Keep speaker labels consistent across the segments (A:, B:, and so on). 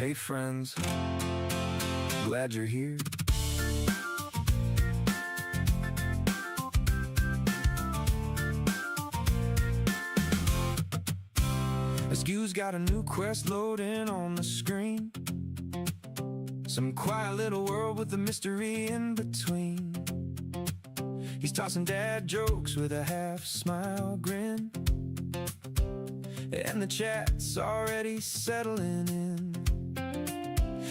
A: Hey friends, glad you're here. Askew's got a new quest loading on the screen. Some quiet little world with a mystery in between. He's tossing dad jokes with a half-smile grin, and the chat's already settling in.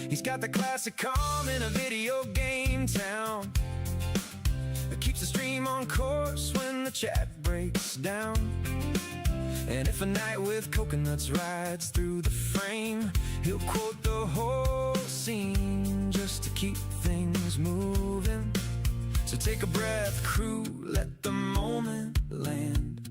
A: He's got the classic calm in a video game town that keeps the stream on course when the chat breaks down. And if a night with coconuts rides through the frame, he'll quote the whole scene just to keep things moving. So take a breath, crew, let the moment land.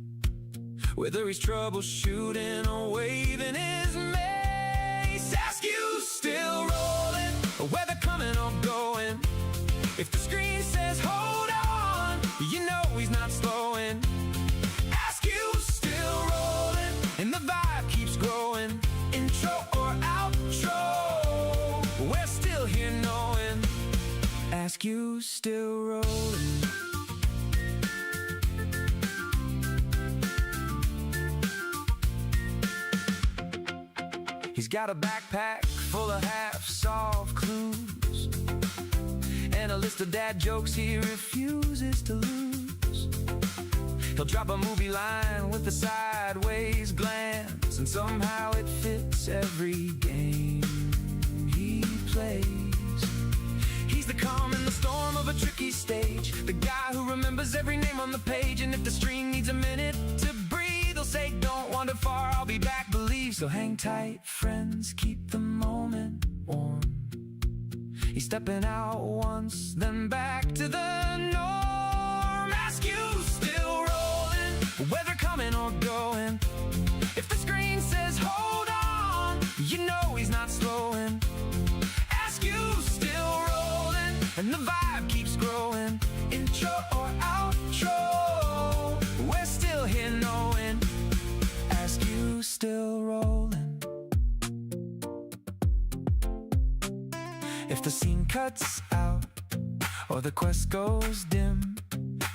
A: Whether he's troubleshooting or waving his mace, Askew's still rolling, whether coming or going. If the screen says hold on, you know he's not slowing. Askew's still rolling, and the vibe keeps growing. Intro or outro, we're still here knowing Askew's still rolling. He's got a backpack full of half-solved clues and a list of dad jokes he refuses to lose. He'll drop a movie line with a sideways glance, and somehow it fits every game he plays. He's the calm in the storm of a tricky stage, the guy who remembers every name on the page. And if the stream needs a minute to breathe, he'll say, don't wander far, I'll be back, believe. So hang tight, friends, keep the moment warm. He's stepping out once, then back to the norm. Askew's still rolling, whether coming or going. If the screen says hold on, you know he's not slowing. Askew's still rolling, and the vibe keeps growing. Intro or outro, we're still here knowing Askew's still rolling. If the scene cuts out or the quest goes dim,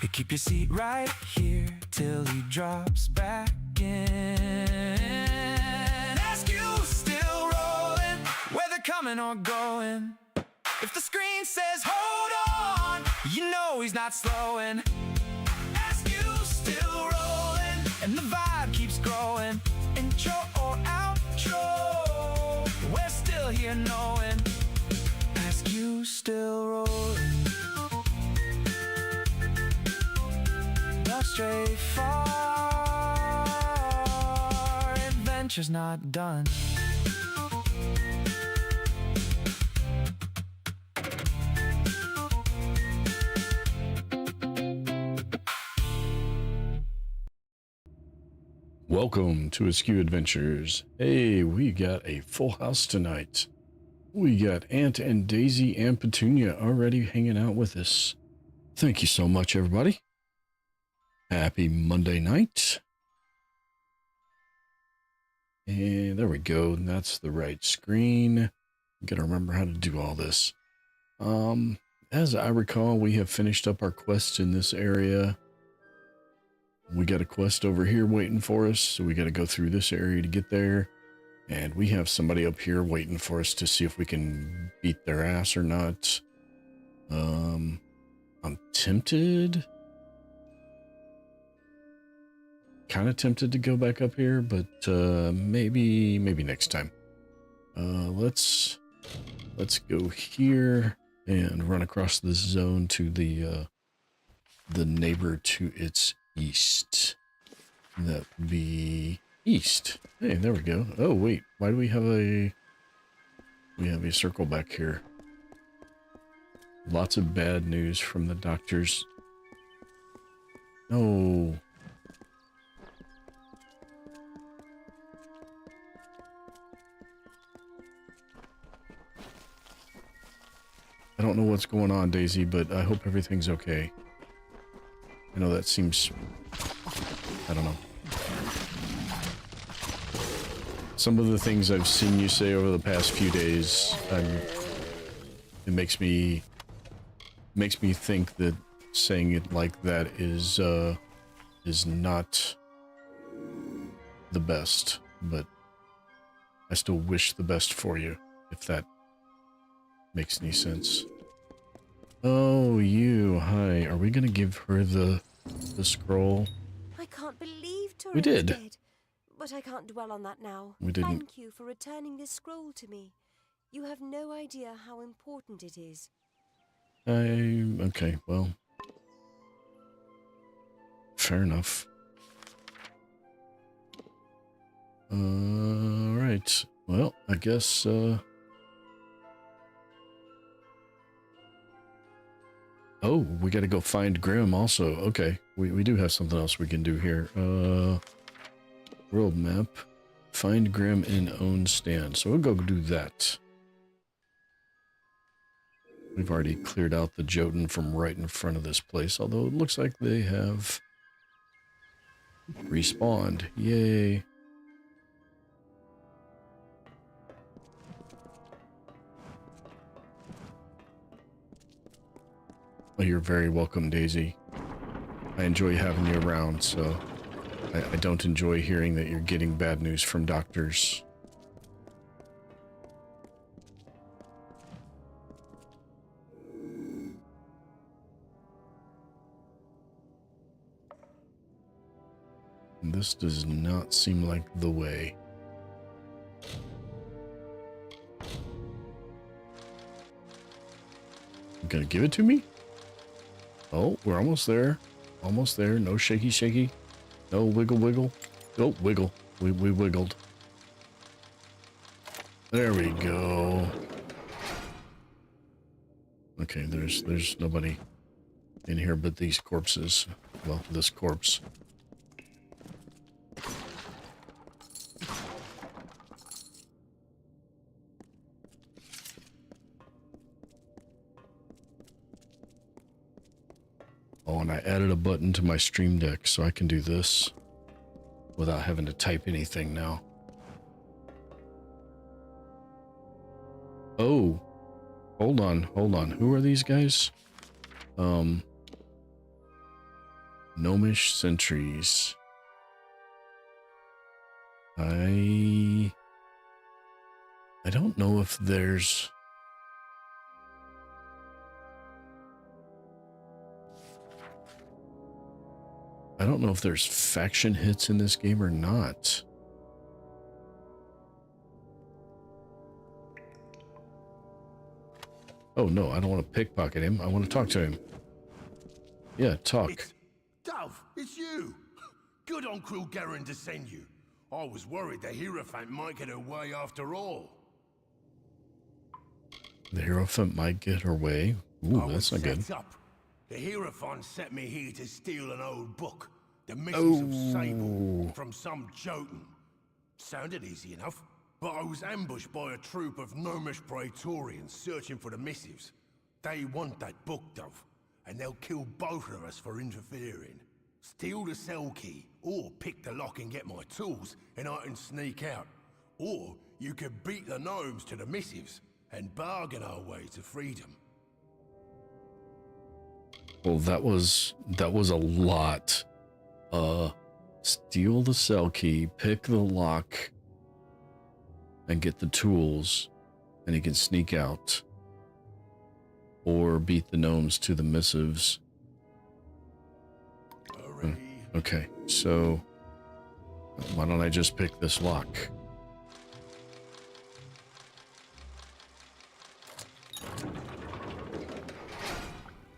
A: you keep your seat right here till he drops back in. Askew's still rolling, whether coming or going. If the screen says hold on, you know he's not slowing. Askew's still rolling, and the vibe keeps growing. Intro or outro, we're still here knowing Askew's still rolling. No stray far, adventure's not done.
B: Welcome to Askew Adventures. Hey, we got a full house tonight. We got Ant and Daisy and Petunia already hanging out with us. Thank you so much, everybody. Happy Monday night. And there we go. That's the right screen. Gotta remember how to do all this. As I recall, we have finished up our quest in this area. We got a quest over here waiting for us, so we got to go through this area to get there. And we have somebody up here waiting for us to see if we can beat their ass or not. I'm tempted. Kind of tempted to go back up here, but maybe next time. Let's go here and run across this zone to the neighbor to its east. That would be east. Hey, there we go. Oh wait, why do we have a circle back here? Lots of bad news from the doctors. No. I don't know what's going on, Daisy, but I hope everything's okay. I know that seems... I don't know. Some of the things I've seen you say over the past few days, it makes me think that saying it like that is not the best, but I still wish the best for you, if that makes any sense. Oh, you, hi. Are we gonna give her the scroll?
C: I can't believe
B: We did.
C: dead, but I can't dwell on that now.
B: We didn't.
C: Thank you for returning this scroll to me. You have no idea how important it is.
B: Okay, well. Fair enough. Alright. Well, I guess, oh, we gotta go find Grim also. Okay, we do have something else we can do here. World map. Find Grim in own stand. So we'll go do that. We've already cleared out the Jotun from right in front of this place, although it looks like they have respawned. Yay. Well, you're very welcome, Daisy. I enjoy having you around, so I don't enjoy hearing that you're getting bad news from doctors. This does not seem like the way. You gonna give it to me? Oh, we're almost there. Almost there. No shaky shaky. No wiggle wiggle. Oh, wiggle. We wiggled. There we go. Okay, there's nobody in here but these corpses. Well, this corpse. Oh, and I added a button to my stream deck so I can do this without having to type anything now. Oh, hold on. Who are these guys? Gnomish sentries. I don't know if there's... I don't know if there's faction hits in this game or not. Oh no, I don't want to pickpocket him. I want to talk to him. Yeah, talk.
D: It's Dove, it's you. Good on Cruel Garen to send you. I was worried the Hierophant might get her way after all.
B: The Hierophant might get her way. Ooh, that's not good.
D: Up. The Hierophant sent me here to steal an old book, The Missives of Sable, from some Jotun. Sounded easy enough, but I was ambushed by a troop of gnomish praetorians searching for the missives. They want that book, Dove, and they'll kill both of us for interfering. Steal the cell key, or pick the lock and get my tools, and I can sneak out. Or you could beat the gnomes to the missives, and bargain our way to freedom.
B: Well, that was a lot. Steal the cell key, pick the lock, and get the tools, and he can sneak out. Or beat the gnomes to the missives. Okay, so why don't I just pick this lock?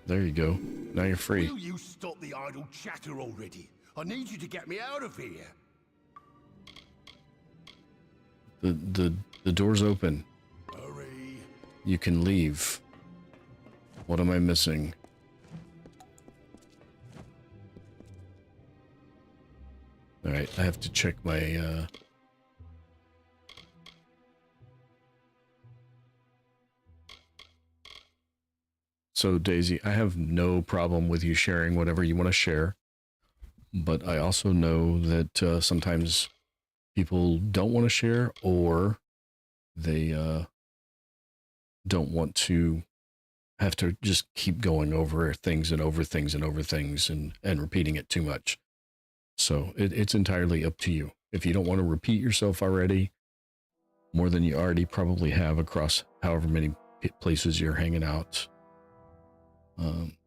B: There you go. Now you're free.
D: Will you stop the idle chatter already? I need you to get me out of here.
B: The door's open.
D: Hurry.
B: You can leave. What am I missing? Alright, I have to check my, So, Daisy, I have no problem with you sharing whatever you want to share, but I also know that sometimes people don't want to share, or they don't want to have to just keep going over things and over things and over things and repeating it too much. So it's entirely up to you. If you don't want to repeat yourself already, more than you already probably have across however many places you're hanging out.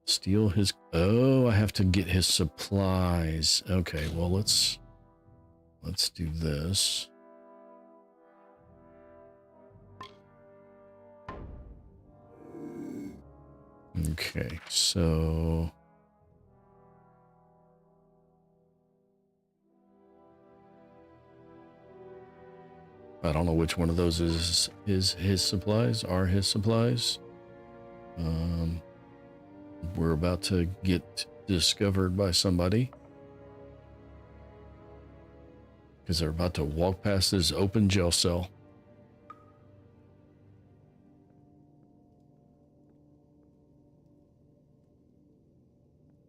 B: Steal his... Oh, I have to get his supplies. Okay, well, let's do this. Okay, so... I don't know which one of those is his supplies, are his supplies. We're about to get discovered by somebody. Because they're about to walk past this open jail cell.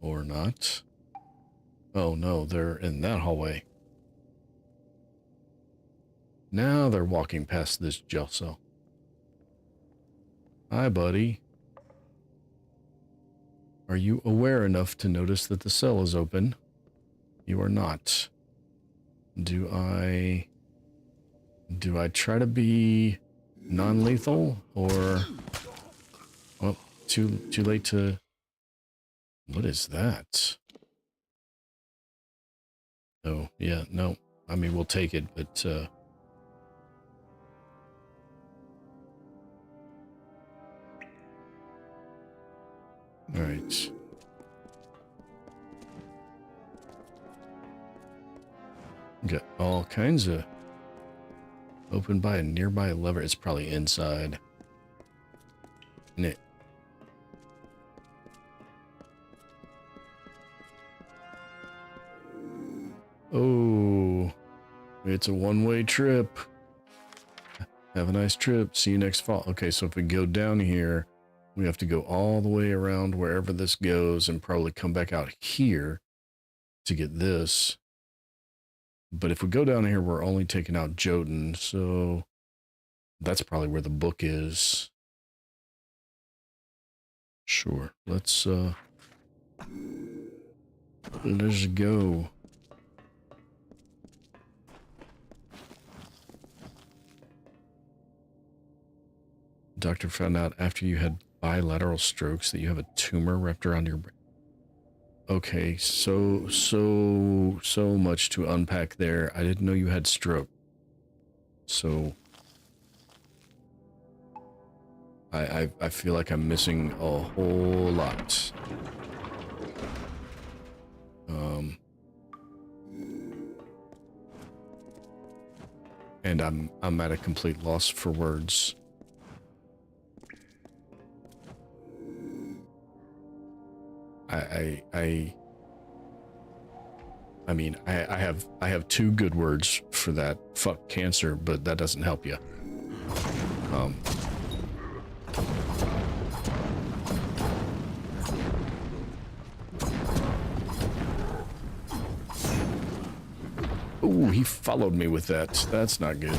B: Or not. Oh no, they're in that hallway. Now they're walking past this jail cell. Hi, buddy. Are you aware enough to notice that the cell is open? You are not. Do I try to be non-lethal, or... Oh, too late to... What is that? Oh, yeah, no. I mean, we'll take it, but, all right. Got all kinds of... Opened by a nearby lever. It's probably inside. Isn't it? Oh, it's a one-way trip. Have a nice trip. See you next fall. Okay, so if we go down here, we have to go all the way around wherever this goes and probably come back out here to get this. But if we go down here, we're only taking out Jotun, so that's probably where the book is. Sure, let's go. Doctor found out after you had bilateral strokes that you have a tumor wrapped around your brain. Okay, so much to unpack there. I didn't know you had stroke. So I feel like I'm missing a whole lot. And I'm at a complete loss for words. I mean, I have two good words for that. Fuck cancer, but that doesn't help you. Ooh, he followed me with that. That's not good.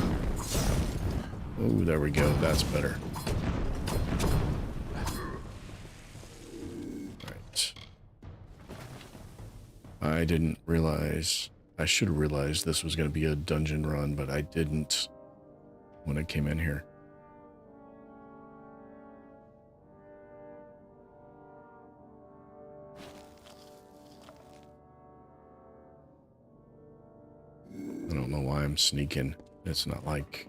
B: Oh, there we go. That's better. I didn't realize, I should have realized this was going to be a dungeon run, but I didn't when I came in here. I don't know why I'm sneaking. It's not like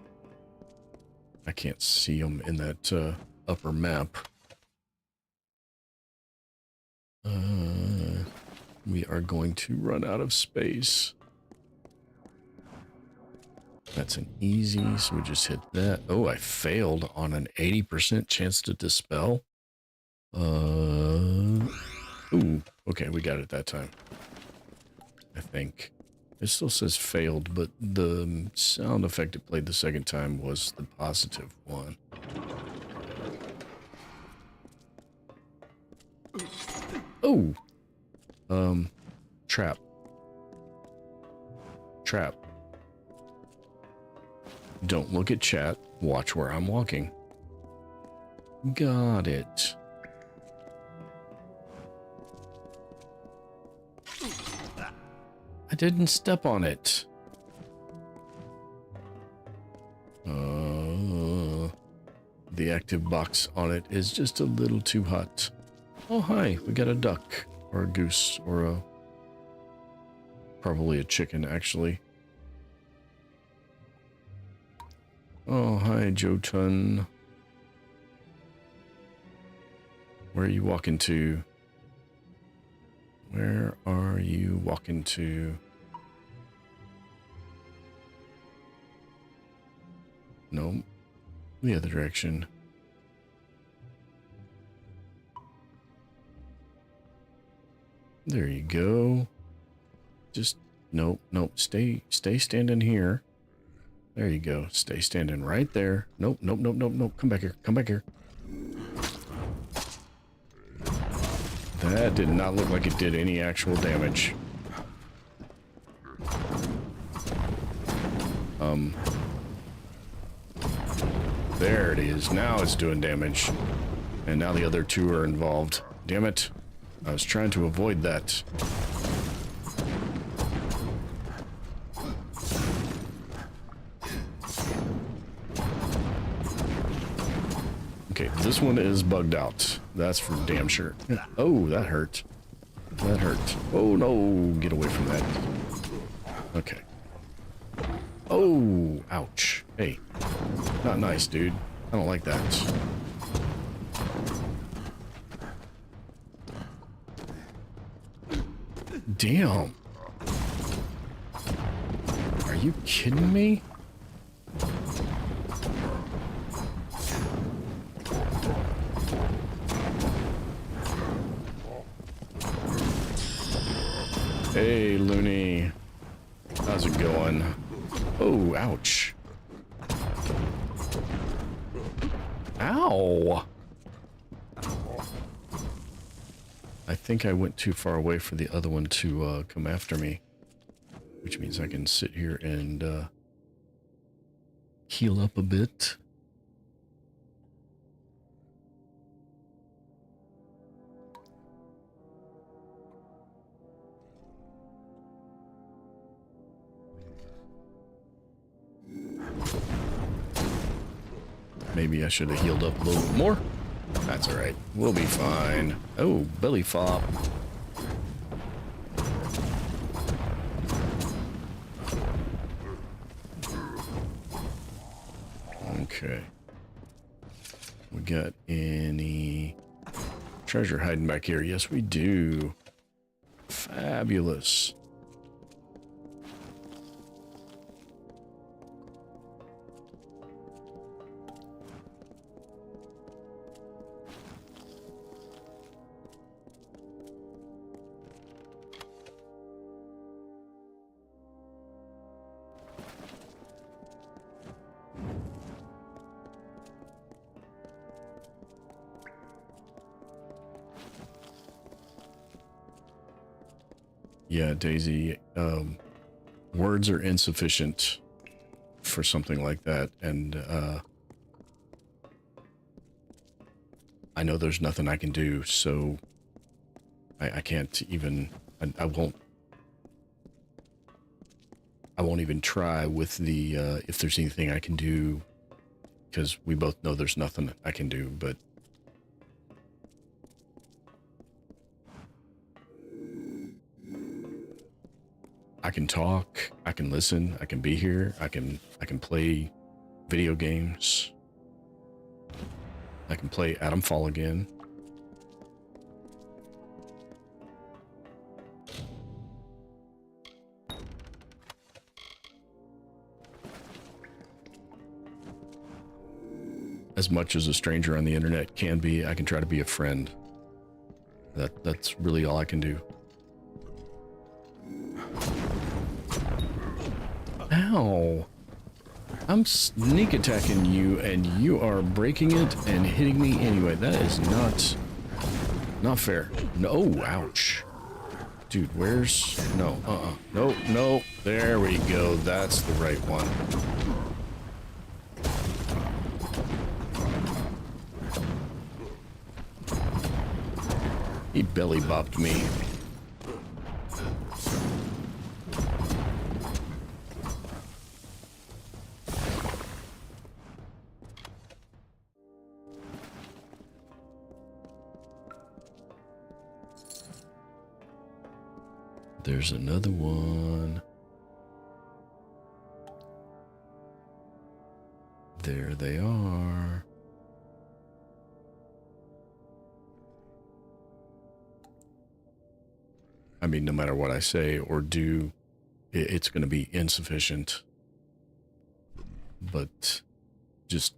B: I can't see them in that upper map. We are going to run out of space. That's an easy, so we just hit that. Oh, I failed on an 80% chance to dispel. Ooh, okay, we got it that time. I think. It still says failed, but the sound effect it played the second time was the positive one. Oh! Trap. Trap. Don't look at chat. Watch where I'm walking. Got it. I didn't step on it. The active box on it is just a little too hot. Oh, hi. We got a duck. Or a goose. Or a... probably a chicken, actually. Oh, hi, Jotun. Where are you walking to? Where are you walking to? No, the other direction. There you go. Just, nope, stay standing here. There you go. Stay standing right there. Nope. Come back here. That did not look like it did any actual damage. There it is. Now it's doing damage. And now the other two are involved. Damn it. I was trying to avoid that. Okay, this one is bugged out. That's for damn sure. Oh, that hurt. That hurt. Oh, no. Get away from that. Okay. Oh, ouch. Hey. Not nice, dude. I don't like that. Damn. Are you kidding me? Hey, Looney. How's it going? Oh, ouch. Ow! I think I went too far away for the other one to come after me. Which means I can sit here and heal up a bit. Maybe I should have healed up a little bit more. That's alright. We'll be fine. Oh, belly flop. Okay. We got any treasure hiding back here? Yes, we do. Fabulous. Yeah, Daisy, words are insufficient for something like that, and I know there's nothing I can do, so I can't even, I won't even try with the, if there's anything I can do, because we both know there's nothing I can do, but I can talk, I can listen, I can be here, I can play video games. I can play Adam Fall again. As much as a stranger on the internet can be, I can try to be a friend. That's really all I can do. Ow. I'm sneak attacking you and you are breaking it and hitting me anyway. That is not fair. No, ouch. Dude, where's... No, Nope. There we go. That's the right one. He belly bopped me. There's another one. There they are. I mean, no matter what I say or do, it's going to be insufficient. But just...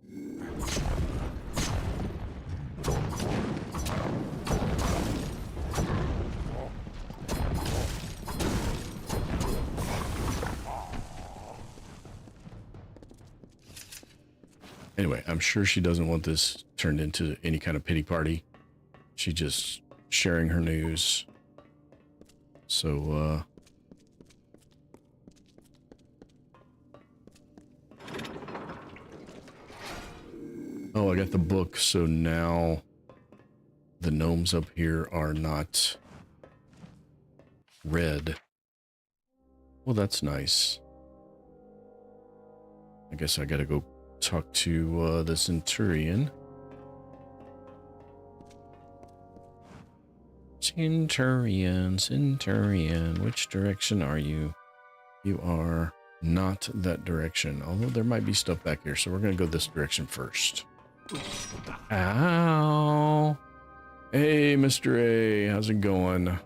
B: Anyway, I'm sure she doesn't want this turned into any kind of pity party. She's just sharing her news. So, oh, I got the book, so now the gnomes up here are not red. Well, that's nice. I guess I gotta go talk to the Centurion. Centurion, which direction are you? You are not that direction, although there might be stuff back here, so we're gonna go this direction first. Ow! Hey, Mr. A, how's it going?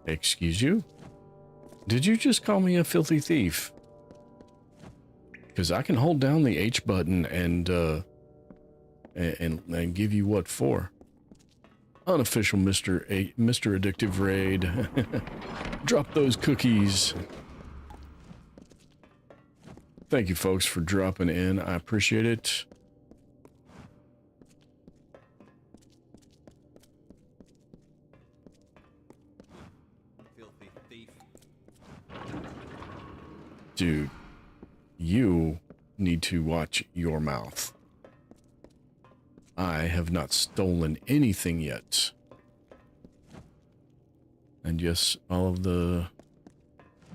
B: Excuse you? Did you just call me a filthy thief? Because I can hold down the H button and give you what for? Unofficial Mr. Addictive Raid. Drop those cookies. Thank you, folks, for dropping in. I appreciate it.
E: Filthy thief.
B: Dude, you need to watch your mouth. I have not stolen anything yet. And yes, all of the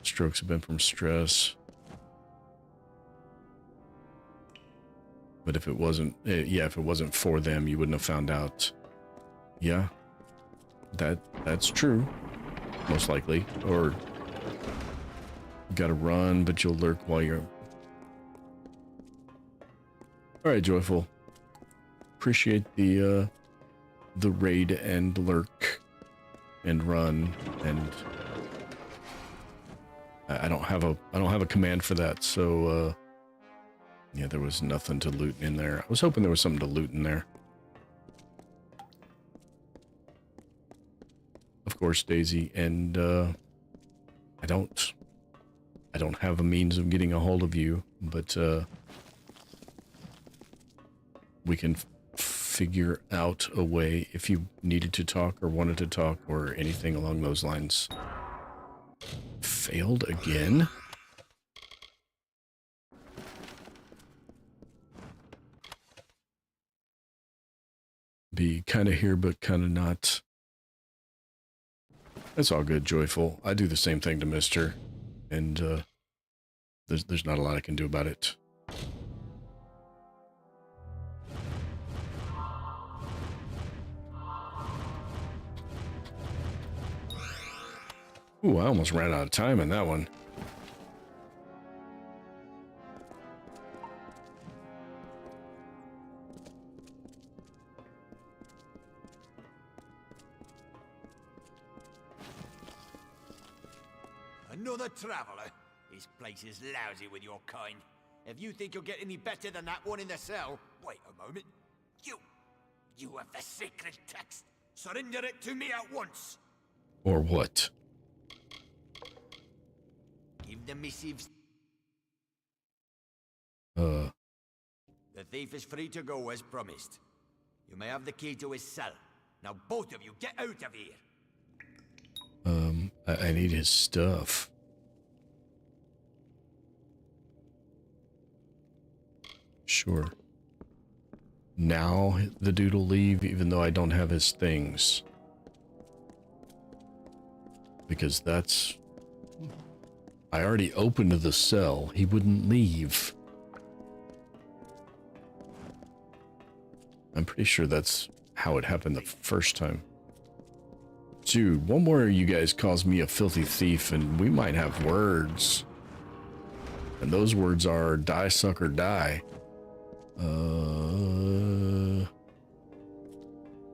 B: strokes have been from stress. But if it wasn't, yeah, if it wasn't for them, you wouldn't have found out. Yeah, that's true, most likely. Or you gotta run, but you'll lurk while you're... All right, Joyful. Appreciate the raid and lurk and run, and I don't have a command for that, so yeah, there was nothing to loot in there. I was hoping there was something to loot in there. Of course, Daisy, and I don't have a means of getting a hold of you, but we can figure out a way if you needed to talk or wanted to talk or anything along those lines. Failed again? Be kind of here, but kind of not. That's all good, Joyful. I do the same thing to Mister, and there's not a lot I can do about it. Ooh, I almost ran out of time in that one.
E: Another traveller? This place is lousy with your kind. If you think you'll get any better than that one in the cell, wait a moment. You have the sacred text. Surrender it to me at once.
B: Or what?
E: Give the missives.
B: The
E: thief is free to go as promised. You may have the key to his cell. Now both of you get out of here.
B: I need his stuff. Sure. Now the dude will leave even though I don't have his things. Because that's... I already opened the cell. He wouldn't leave. I'm pretty sure that's how it happened the first time. Dude, one more of you guys calls me a filthy thief and we might have words. And those words are die, sucker, die.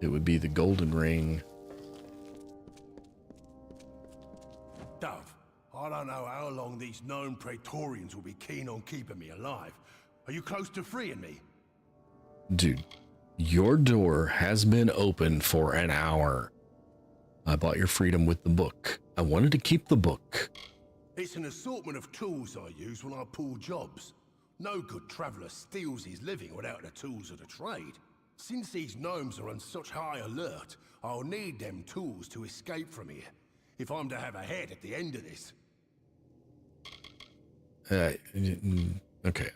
B: It would be the golden ring.
D: Dove, I don't know how long these known Praetorians will be keen on keeping me alive. Are you close to freeing me?
B: Dude, your door has been open for an hour. I bought your freedom with the book. I wanted to keep the book.
D: It's an assortment of tools I use when I pull jobs. No good traveller steals his living without the tools of the trade. Since these gnomes are on such high alert, I'll need them tools to escape from here, if I'm to have a head at the end of this.
B: Okay,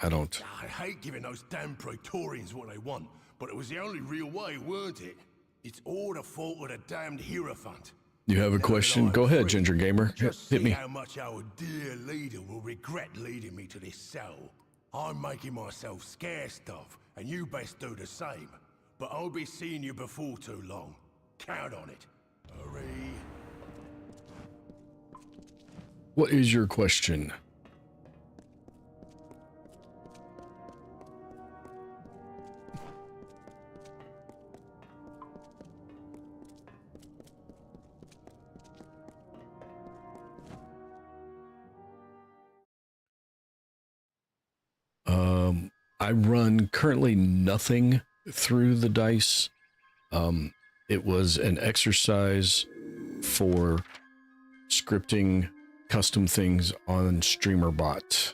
B: I don't...
D: I hate giving those damn Praetorians what they want, but it was the only real way, weren't it? It's all the fault of the damned Hierophant.
B: You have a question? Go ahead, Ginger Gamer.
D: Just
B: Hit
D: see
B: me.
D: how much our dear leader will regret leading me to this cell. I'm making myself scarce, Dove, and you best do the same. But I'll be seeing you before too long. Count on it. Hurry.
B: What is your question? I run currently nothing through the dice. It was an exercise for scripting custom things on StreamerBot.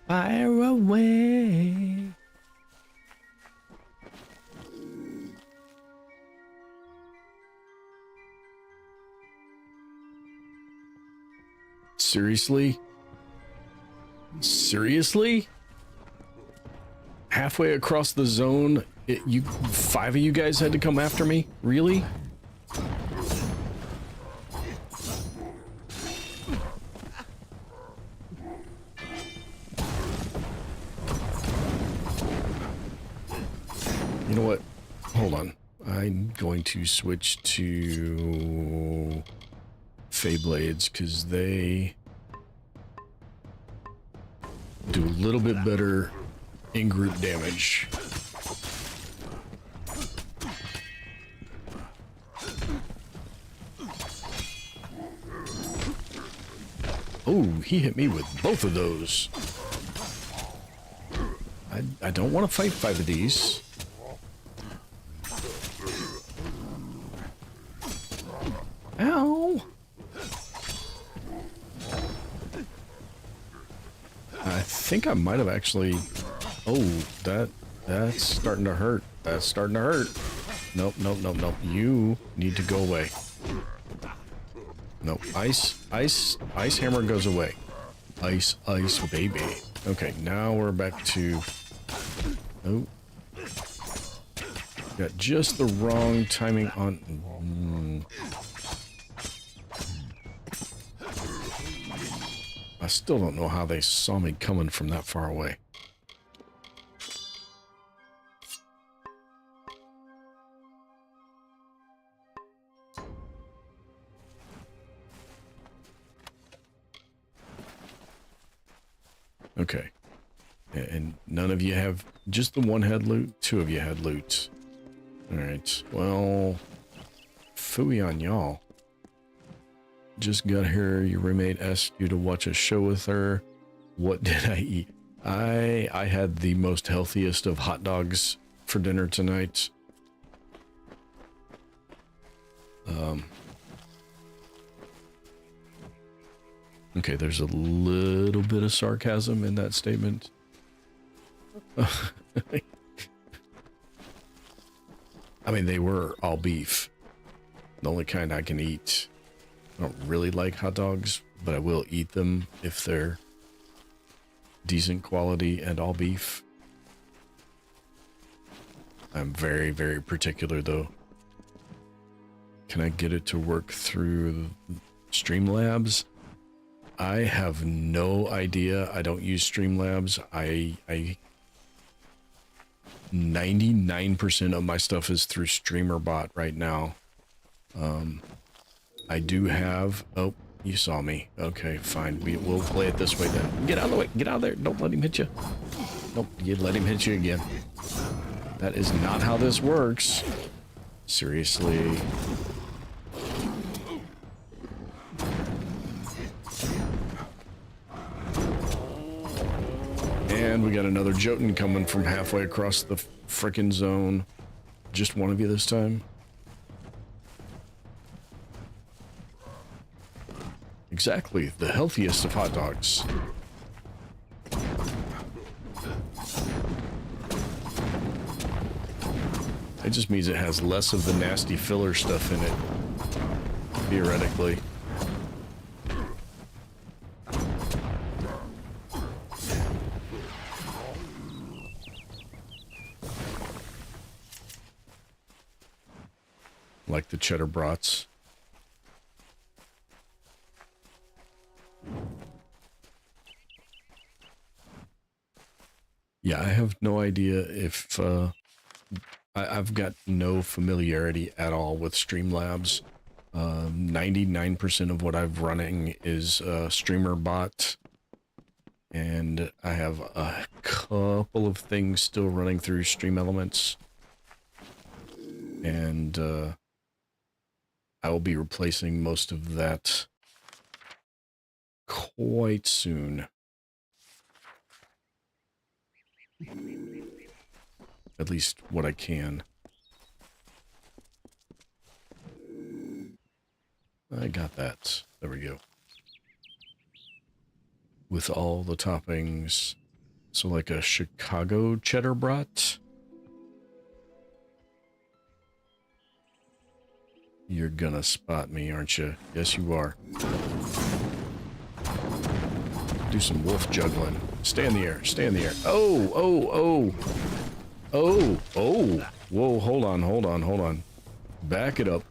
B: Fire away. Seriously? Seriously? Halfway across the zone, you 5 of you guys had to come after me? Really? You know what? Hold on. I'm going to switch to Feyblades because they do a little bit better in-group damage. Oh, he hit me with both of those. I don't want to fight 5 of these. Ow! I think I might have actually... Oh, that's starting to hurt. That's starting to hurt. Nope, nope, nope, nope. You need to go away. Nope. Ice hammer goes away. Ice, baby. Okay, now we're back to... Oh. Got just the wrong timing on... I still don't know how they saw me coming from that far away. Okay. And none of you have... Just the one had loot? 2 of you had loot. Alright. Well... Phooey on y'all. Just got here. Your roommate asked you to watch a show with her. What did I eat? I had the most healthiest of hot dogs for dinner tonight. Okay, there's a little bit of sarcasm in that statement. I mean, they were all beef. The only kind I can eat. I don't really like hot dogs, but I will eat them if they're decent quality and all beef. I'm very, very particular though. Can I get it to work through Streamlabs? I have no idea. I don't use Streamlabs. I 99% of my stuff is through StreamerBot right now. I do have... Oh, you saw me. Okay, fine. We'll play it this way then. Get out of the way. Get out of there. Don't let him hit you. Nope, you let him hit you again. That is not how this works. Seriously. And we got another Jotun coming from halfway across the frickin' zone. Just one of you this time? Exactly, the healthiest of hot dogs. It just means it has less of the nasty filler stuff in it, theoretically. Like the cheddar brats. Yeah, I have no idea if I've got no familiarity at all with Streamlabs. 99% of what I'm running is StreamerBot, and I have a couple of things still running through Stream Elements, and I will be replacing most of that quite soon. At least what I can. I got that. There we go. With all the toppings. So like a Chicago cheddar brat. You're gonna spot me, aren't you? Yes, you are. Do some wolf juggling. Stay in the air. Stay in the air. Oh, oh, oh. Oh, oh. Whoa, hold on, hold on, hold on. Back it up.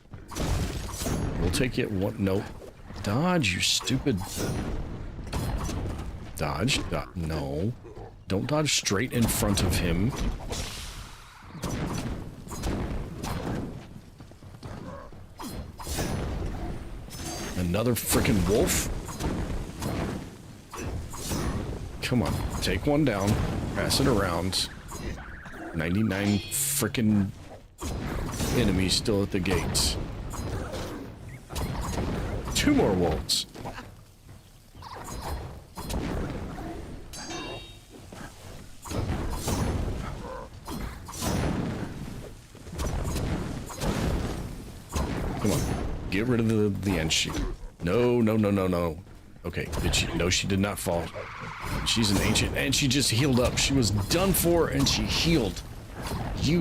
B: We'll take it one. Nope. Dodge, you stupid. Dodge. No. Don't dodge straight in front of him. Another freaking wolf? Come on, take one down, pass it around. 99 freaking enemies still at the gates. 2 more wolves. Come on, get rid of the end sheet. No, no, no, no, no. Okay, did she? No, she did not fall. She's an ancient, and she just healed up. She was done for, and she healed. You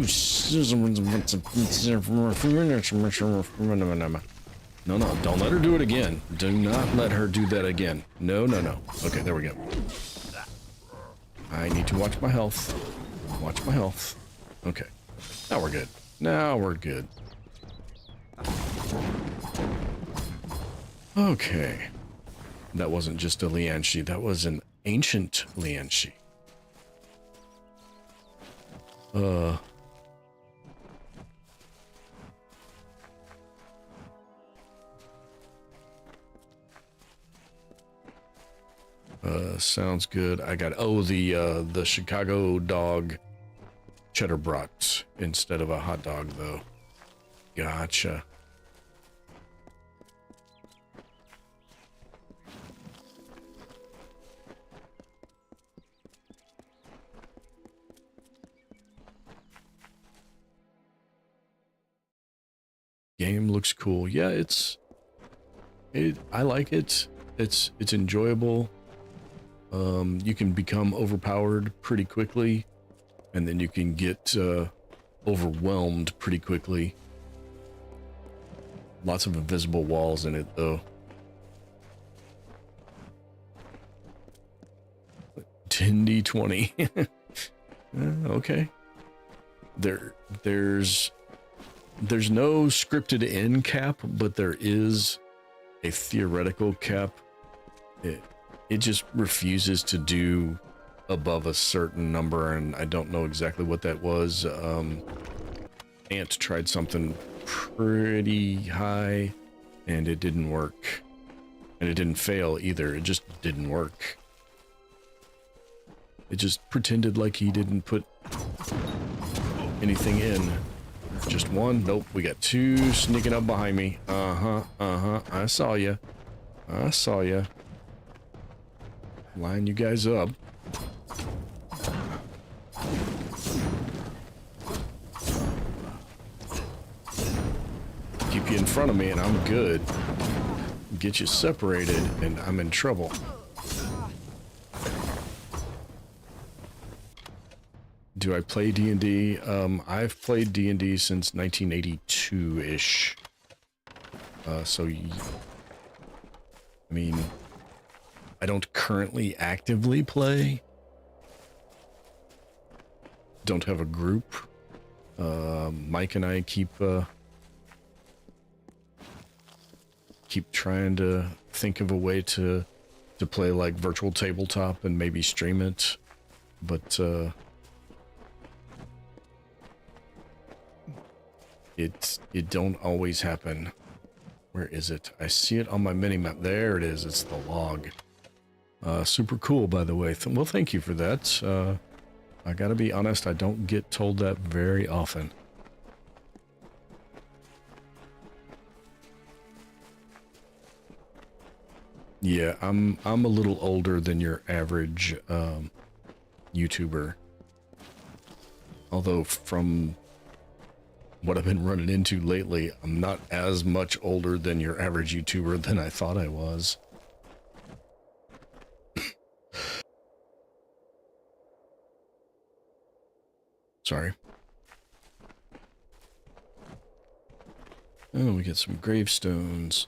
B: No, no, don't let her do it again. Do not let her do that again. No, no, no. Okay, there we go. I need to watch my health. Watch my health. Okay, now we're good. Now we're good. Okay. That wasn't just a Lianshi, that was an ancient Lianshi. Sounds good. I got, oh, the Chicago dog cheddar brat instead of a hot dog, though. Gotcha. Game looks cool. Yeah, I like it. It's enjoyable. You can become overpowered pretty quickly, and then you can get overwhelmed pretty quickly. Lots of invisible walls in it, though. 10d20. Okay. There's no scripted end cap, but there is a theoretical cap. It just refuses to do above a certain number, and I don't know exactly what that was. Ant tried something pretty high, and it didn't work. And it didn't fail either, it just didn't work. It just pretended like he didn't put anything in. Just one? Nope, we got two sneaking up behind me. I saw ya. I saw ya. Line you guys up. Keep you in front of me and I'm good. Get you separated and I'm in trouble. Do I play D&D? I've played D&D since 1982-ish. So, I mean, I don't currently actively play. Don't have a group. Mike and I keep trying to think of a way to play like virtual tabletop and maybe stream it, but it don't always happen. Where is it? I see it on my mini-map. There it is. It's the log. Super cool, by the way. Well, thank you for that. I gotta be honest, I don't get told that very often. Yeah, I'm a little older than your average YouTuber. Although from what I've been running into lately, I'm not as much older than your average YouTuber than I thought I was. Sorry. Oh, we get some gravestones.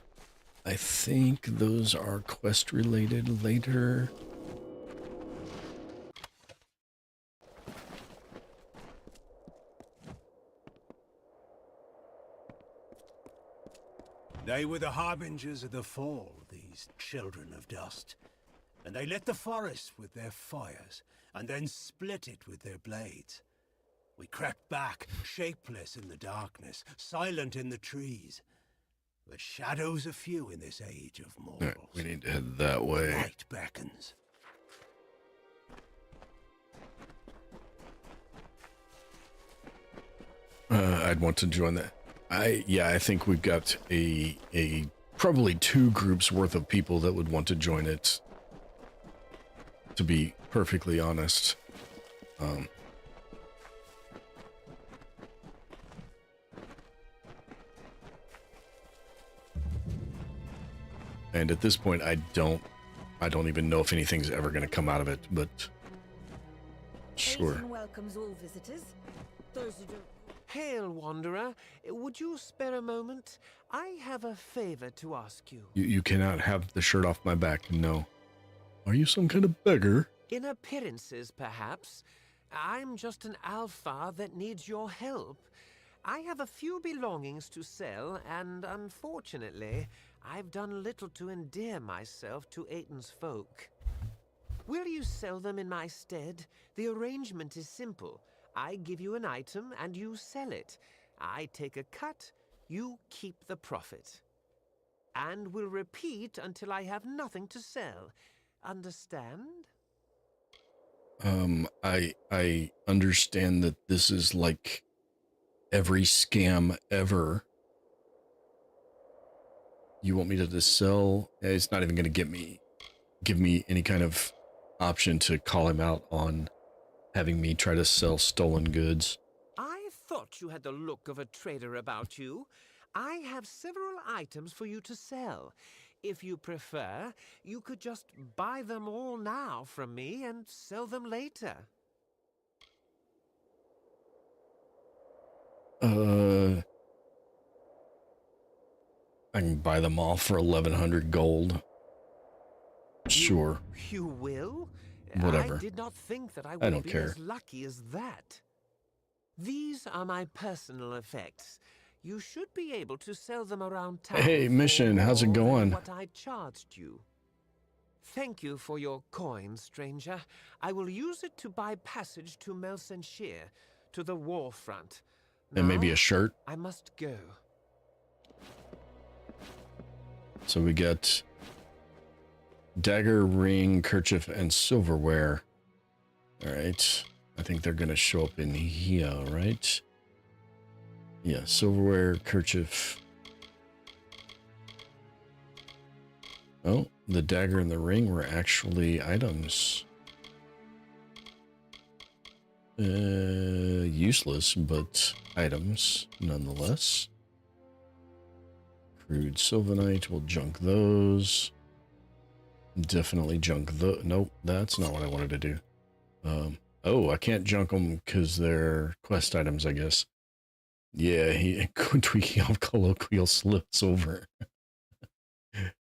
B: I think those are quest related later.
D: They were the harbingers of the fall, these children of dust. And they lit the forest with their fires, and then split it with their blades. We crept back, shapeless in the darkness, silent in the trees. But shadows are few in this age of mortals.
B: Right, we need to head that way.
D: Light beckons.
B: I'd want to join that. I think we've got a probably 2 groups worth of people that would want to join it. To be perfectly honest. And at this point, I don't even know if anything's ever going to come out of it, but sure.
C: Aidan welcomes all visitors. Those who don't.
F: Hail, Wanderer. Would you spare a moment? I have a favor to ask you.
B: You cannot have the shirt off my back, no. Are you some kind of beggar?
F: In appearances, perhaps. I'm just an alpha that needs your help. I have a few belongings to sell, and unfortunately, I've done little to endear myself to Aiden's folk. Will you sell them in my stead? The arrangement is simple. I give you an item, and you sell it. I take a cut, you keep the profit. And will repeat until I have nothing to sell. Understand?
B: I understand that this is like every scam ever. You want me to just sell? It's not even going to give me any kind of option to call him out on having me try to sell stolen goods.
F: I thought you had the look of a trader about you. I have several items for you to sell. If you prefer, you could just buy them all now from me and sell them later.
B: I can buy them all for 1,100 gold. Sure.
F: You will?
B: Whatever.
F: I did not think that I
B: I
F: would
B: don't
F: be
B: care.
F: as lucky as that. These are my personal effects. You should be able to sell them around town.
B: Hey,
F: for
B: Mission, how's it
F: more than
B: going?
F: what I charged you. Thank you for your coin, stranger. I will use it to buy passage to Melsenshire, to the war front.
B: And maybe
F: Now,
B: a shirt.
F: I must go.
B: So we got dagger, ring, kerchief, and silverware. All right. I think they're going to show up in here, right? Yeah, silverware, kerchief. Oh, the dagger and the ring were actually items. Useless, but items nonetheless. Crude sylvanite, we'll junk those. Definitely junk those. Nope, that's not what I wanted to do. Oh, I can't junk them because they're quest items, I guess. Yeah, he tweaking off colloquial silver.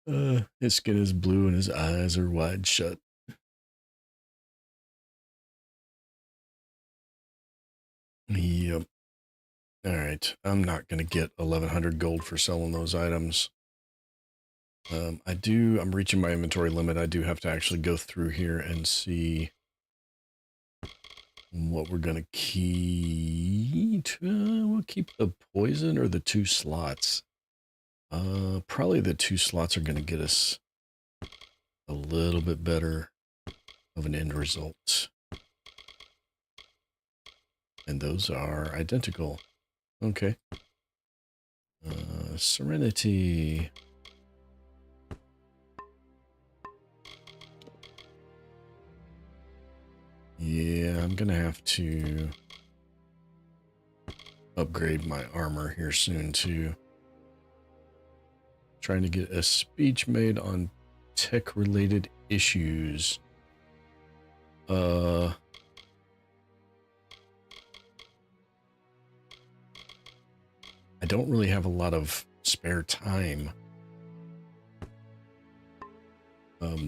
B: His skin is blue and his eyes are wide shut. Yep. Alright, I'm not going to get 1100 gold for selling those items. I'm reaching my inventory limit. I do have to actually go through here and see what we're going to keep. We'll keep the poison or the 2 slots. Probably the 2 slots are going to get us a little bit better of an end result. And those are identical. Okay. Serenity. Yeah, I'm gonna have to upgrade my armor here soon too. Trying to get a speech made on tech-related issues. I don't really have a lot of spare time.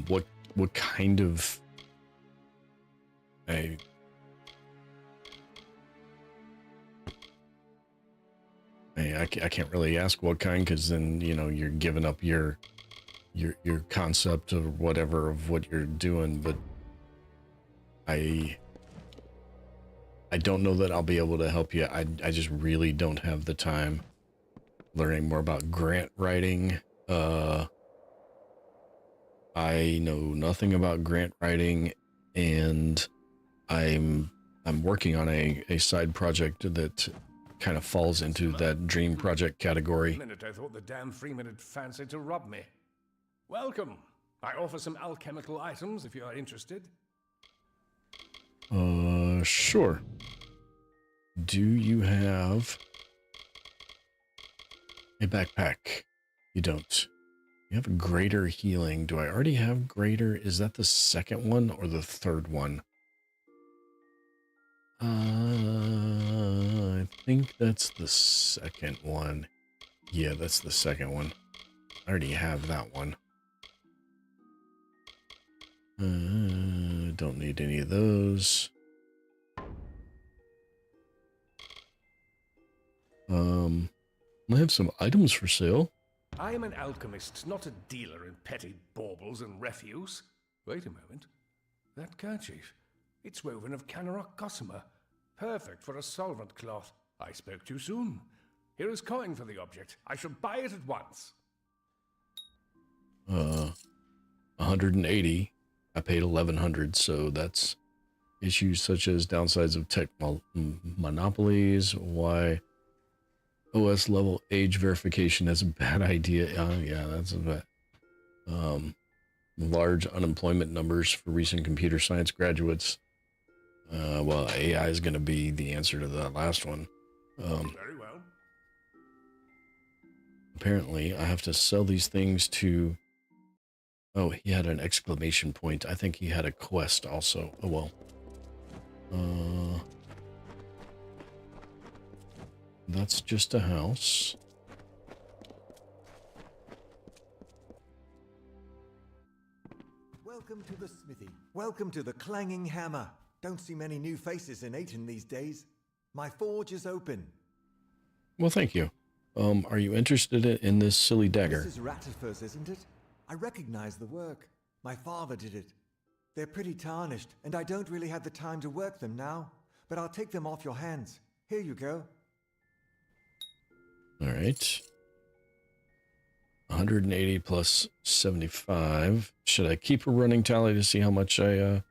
B: What kind of I can't really ask what kind, because then, you know, you're giving up your concept or whatever of what you're doing, but I don't know that I'll be able to help you. I just really don't have the time. Learning more about grant writing. I know nothing about grant writing, and I'm working on a side project that kind of falls into that dream project category.
D: For a minute I thought the damn Freeman had fancied to rob me. Welcome. I offer some alchemical items if you are interested.
B: Sure. Do you have a backpack? You don't. You have a greater healing. Do I already have greater? Is that the second one or the third one? I think that's the second one. Yeah, that's the second one. I already have that one. Don't need any of those. I have some items for sale.
D: I am an alchemist, not a dealer in petty baubles and refuse. Wait a moment. That kerchief. It's woven of Canarok gossamer. Perfect for a solvent cloth. I spoke too soon. Here is coin for the object. I shall buy it at once.
B: 180. I paid 1100, so that's issues such as downsides of tech monopolies, why OS level age verification is a bad idea. Yeah, that's a bad. Large unemployment numbers for recent computer science graduates. Well, AI is going to be the answer to that last one.
D: Very well.
B: Apparently, I have to sell these things to... Oh, he had an exclamation point. I think he had a quest also. Oh, well. That's just a house.
G: Welcome to the smithy. Welcome to the Clanging Hammer. Don't see many new faces in Aten these days. My forge is open.
B: Well, thank you. Are you interested in this silly dagger?
G: This is Rattifers, isn't it? I recognize the work. My father did it. They're pretty tarnished, and I don't really have the time to work them now. But I'll take them off your hands. Here you go.
B: All right. 180 plus 75. Should I keep a running tally to see how much I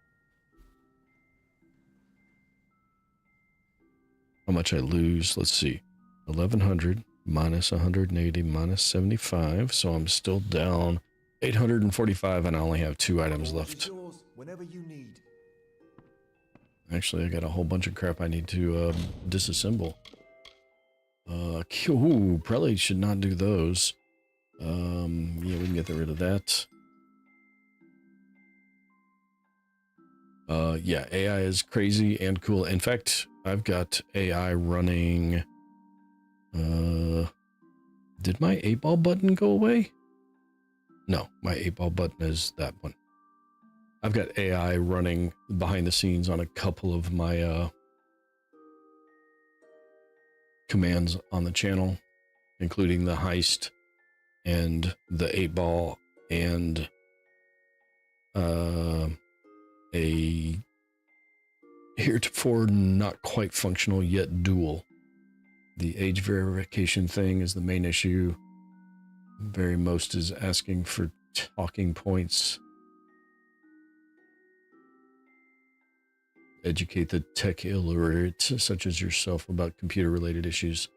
B: lose? Let's see. 1100 minus 180 minus 75. So I'm still down 845 and I only have 2 items left.
G: Whenever you need.
B: Actually, I got a whole bunch of crap I need to disassemble. Ooh, probably should not do those. Yeah, we can get rid of that. Yeah, AI is crazy and cool. In fact, I've got AI running. Did my 8-ball button go away? No, my 8-ball button is that one. I've got AI running behind the scenes on a couple of my commands on the channel, including the heist and the 8-ball and a heretofore not quite functional yet duel. The age verification thing is the main issue. Very most is asking for talking points. Educate the tech illiterate such as yourself about computer related issues.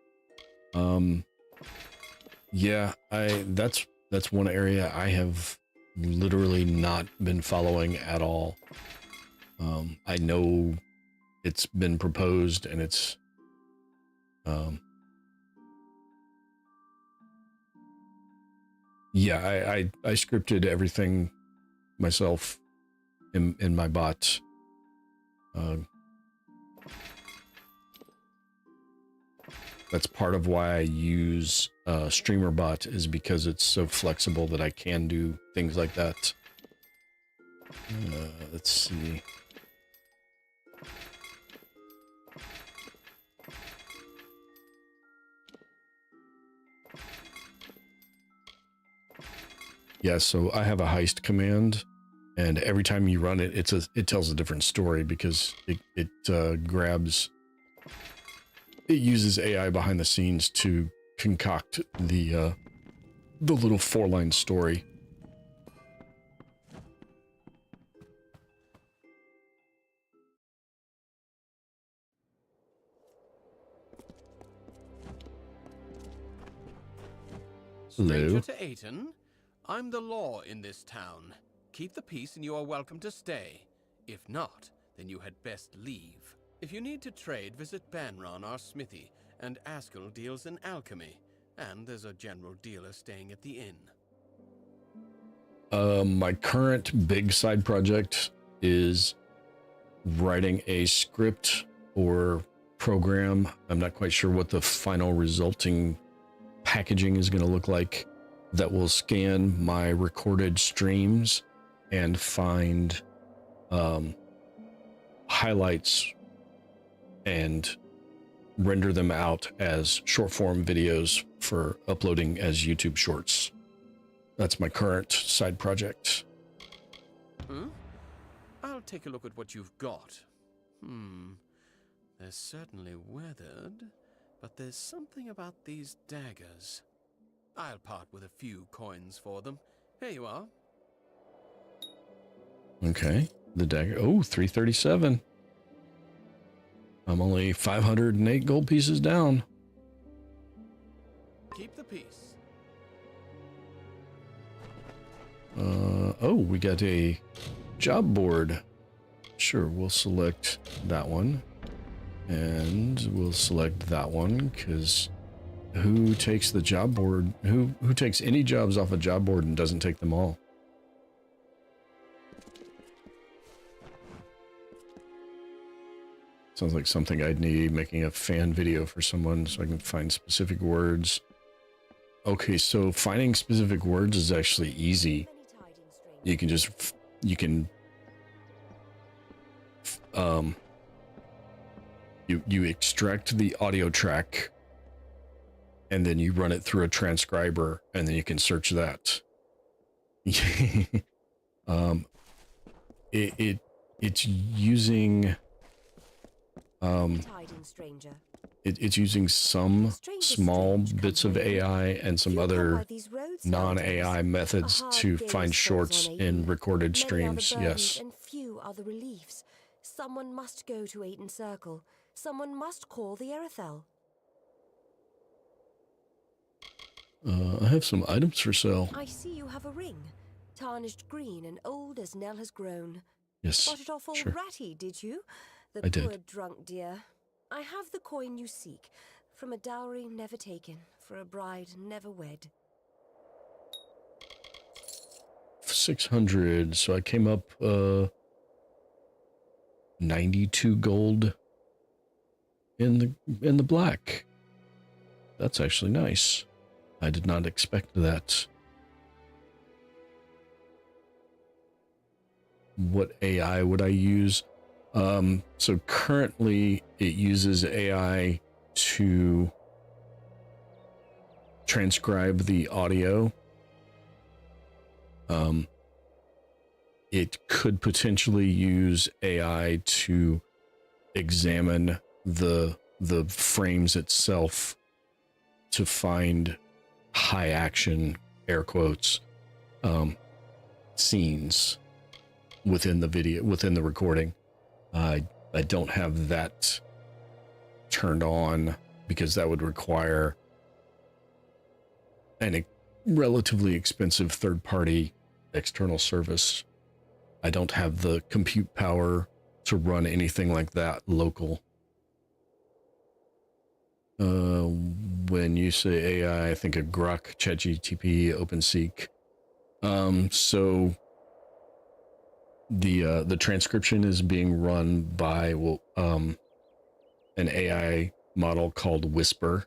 B: Yeah, that's one area I have literally not been following at all. I know it's been proposed and it's yeah, I scripted everything myself in my bot. That's part of why I use StreamerBot, is because it's so flexible that I can do things like that. Let's see. Yeah, so I have a heist command, and every time you run it, it tells a different story because it uses AI behind the scenes to concoct the little 4-line story.
H: Stranger
B: Hello.
H: to Aten, I'm the law in this town. Keep the peace and you are welcome to stay. If not, then you had best leave. If you need to trade, visit Banron, our smithy, and Askell deals in alchemy. And there's a general dealer staying at the inn.
B: My current big side project is writing a script or program. I'm not quite sure what the final resulting packaging is going to look like, that will scan my recorded streams and find highlights and render them out as short form videos for uploading as YouTube shorts. That's my current side project.
H: I'll take a look at what you've got. They're certainly weathered, but there's something about these daggers. I'll part with a few coins for them. Here you are.
B: Okay, the dagger. Oh, 337. I'm only 508 gold pieces down.
H: Keep the peace.
B: Oh, we got a job board. Sure, we'll select that one. And we'll select that one, because who takes the job board? Who takes any jobs off a job board and doesn't take them all? Sounds like something I'd need, making a fan video for someone so I can find specific words. Okay, so finding specific words is actually easy. You can you extract the audio track, and then you run it through a transcriber, and then you can search that. It's using
C: Tiding, stranger.
B: it's using some small bits of AI and some other non-AI methods to find shorts in recorded streams. Yes.
C: And few are the reliefs. Someone must go to Aiden Circle. Someone must call the Erethel.
B: I have some items for sale.
C: I see you have a ring, tarnished green and old as Nell has grown.
B: Yes,
C: Got it off old
B: sure.
C: Ratty, did you? The
B: I
C: poor
B: did.
C: drunk dear. I have the coin you seek, from a dowry never taken, for a bride never wed.
B: 600, so I came up 92 gold in the black. That's actually nice. I did not expect that. What AI would I use? So currently it uses AI to transcribe the audio. It could potentially use AI to examine the frames itself to find high action, air quotes, scenes within the video, within the recording. I don't have that turned on because that would require a relatively expensive third-party external service. I don't have the compute power to run anything like that local. When you say AI, I think of Grok, ChatGPT, OpenSeek. So the transcription is being run by an AI model called Whisper.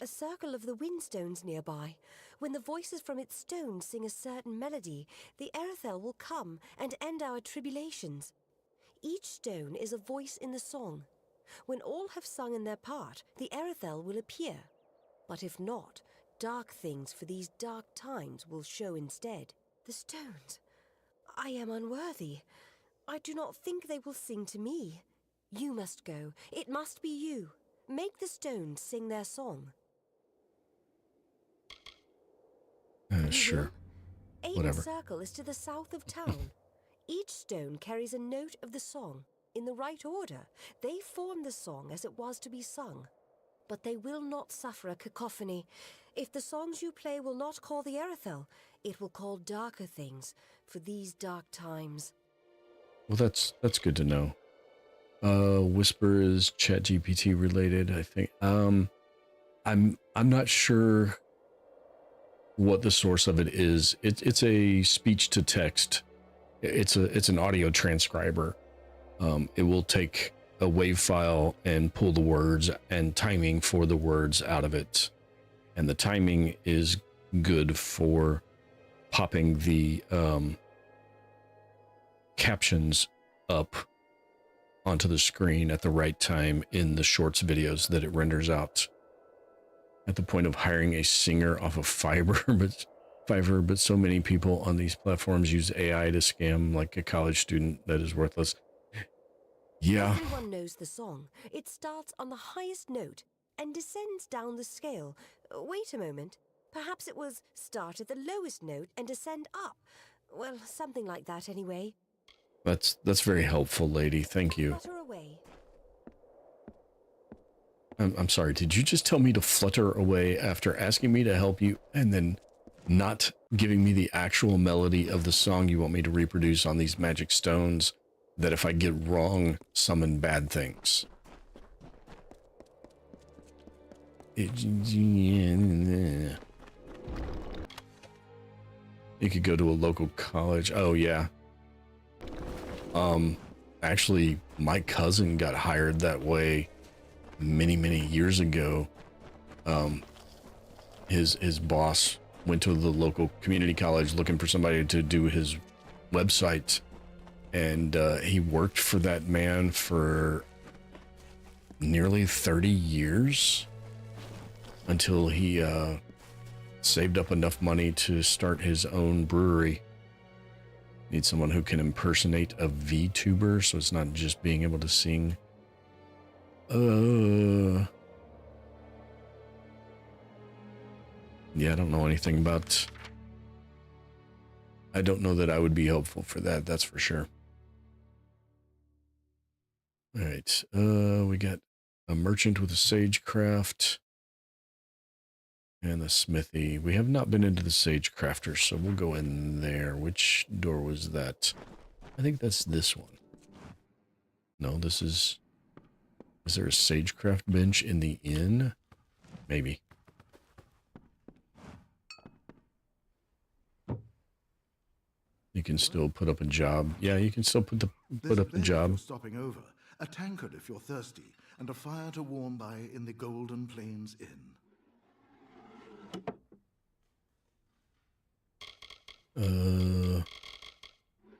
C: A circle of the windstones nearby. When the voices from its stones sing a certain melody, the Erethel will come and end our tribulations. Each stone is a voice in the song. When all have sung in their part, the Erethel will appear. But if not, dark things for these dark times will show instead. The stones. I am unworthy. I do not think they will sing to me. You must go. It must be you. Make the stones sing their song.
B: Sure.
C: Aiden
B: Whatever.
C: Circle is to the south of town. Each stone carries a note of the song. In the right order, they form the song as it was to be sung. But they will not suffer a cacophony. If the songs you play will not call the Erethel, it will call darker things for these dark times.
B: Well, that's good to know. Whisper is ChatGPT related, I think. I'm not sure what the source of it is. It's a speech to text. It's an audio transcriber. It will take a WAV file and pull the words and timing for the words out of it. And the timing is good for popping the captions up onto the screen at the right time in the shorts videos that it renders out. At the point of hiring a singer off of Fiverr, but so many people on these platforms use AI to scam like a college student that is worthless. Yeah.
C: Everyone knows the song. It starts on the highest note and descends down the scale. Wait a moment. Perhaps it was start at the lowest note and descend up. Well, something like that anyway.
B: That's very helpful, lady. Thank you.
C: Flutter away.
B: I'm sorry, did you just tell me to flutter away after asking me to help you and then not giving me the actual melody of the song you want me to reproduce on these magic stones that if I get wrong, summon bad things? You could go to a local college. Oh, yeah. Actually, my cousin got hired that way many years ago. His boss went to the local community college looking for somebody to do his website, And he worked for that man for nearly 30 years until he saved up enough money to start his own brewery. Need someone who can impersonate a VTuber, so it's not just being able to sing. Yeah, I don't know anything about... I don't know that I would be helpful for that, that's for sure. Alright, we got a merchant with a sagecraft. And the smithy. We have not been into the sagecrafters, so we'll go in there. Which door was that? I think that's this one. No, this is... Is there a sagecraft bench in the inn? Maybe. You can still put up a job. Yeah, you can still put up the job.
I: Stopping over, a tankard if you're thirsty, and a fire to warm by in the Golden Plains Inn.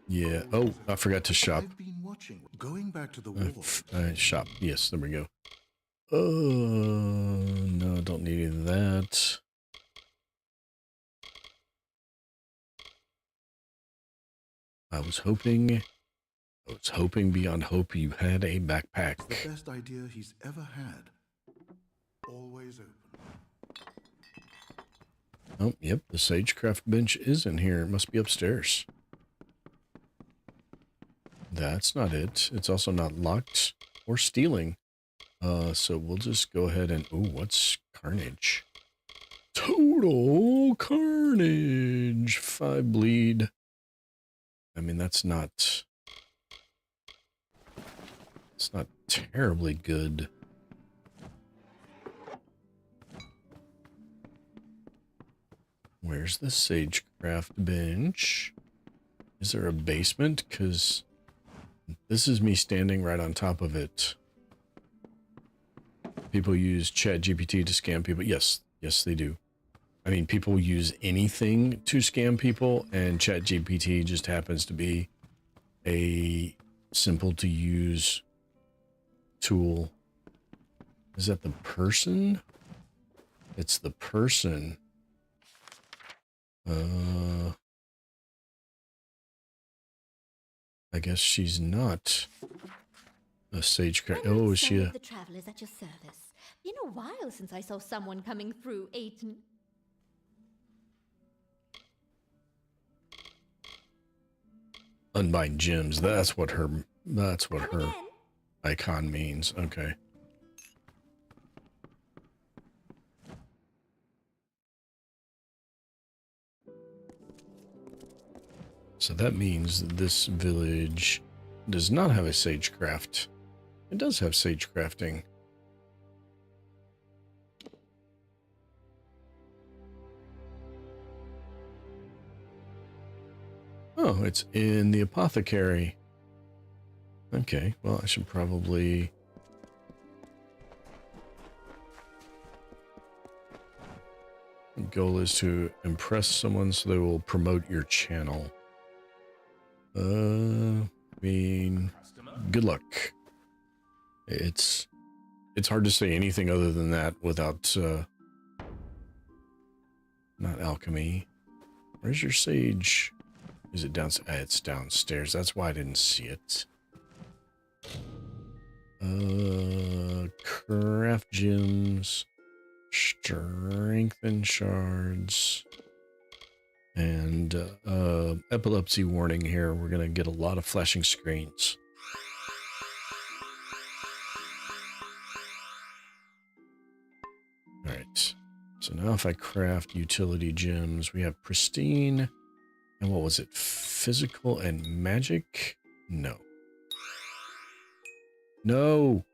B: Yeah. Oh, I forgot to shop.
I: I've been watching. Going back to the Wolds.
B: Shop. Yes, there we go. No, don't need any of that. I was hoping beyond hope you had a backpack.
I: The best idea he's ever had. Always open.
B: Oh, yep, the sagecraft bench is in here. It must be upstairs. That's not it. It's also not locked or stealing. So we'll just go ahead and... Ooh, what's carnage? Total carnage! 5 bleed. I mean, that's not... It's not terribly good. Where's the sagecraft bench? Is there a basement? Because this is me standing right on top of it. People use ChatGPT to scam people. Yes, yes, they do. I mean, people use anything to scam people, and ChatGPT just happens to be a simple to use tool. Is that the person? It's the person. I guess she's not a sagecraft. Oh, is she a...
J: The travelers at your service. Been a while since I saw someone coming through Aiton.
B: Unbind gems. That's what her icon means. Okay. So that means that this village does not have a sagecraft. It does have sagecrafting. Oh, it's in the apothecary. Okay, well, I should probably... The goal is to impress someone so they will promote your channel. I mean, good luck. It's hard to say anything other than that without, not alchemy. Where's your sage? Is it downstairs? It's downstairs. That's why I didn't see it. Craft gems, strengthen shards, and epilepsy warning here. We're gonna get a lot of flashing screens. All right. So now if I craft utility gems, we have pristine. And what was it? Physical and magic? No. No!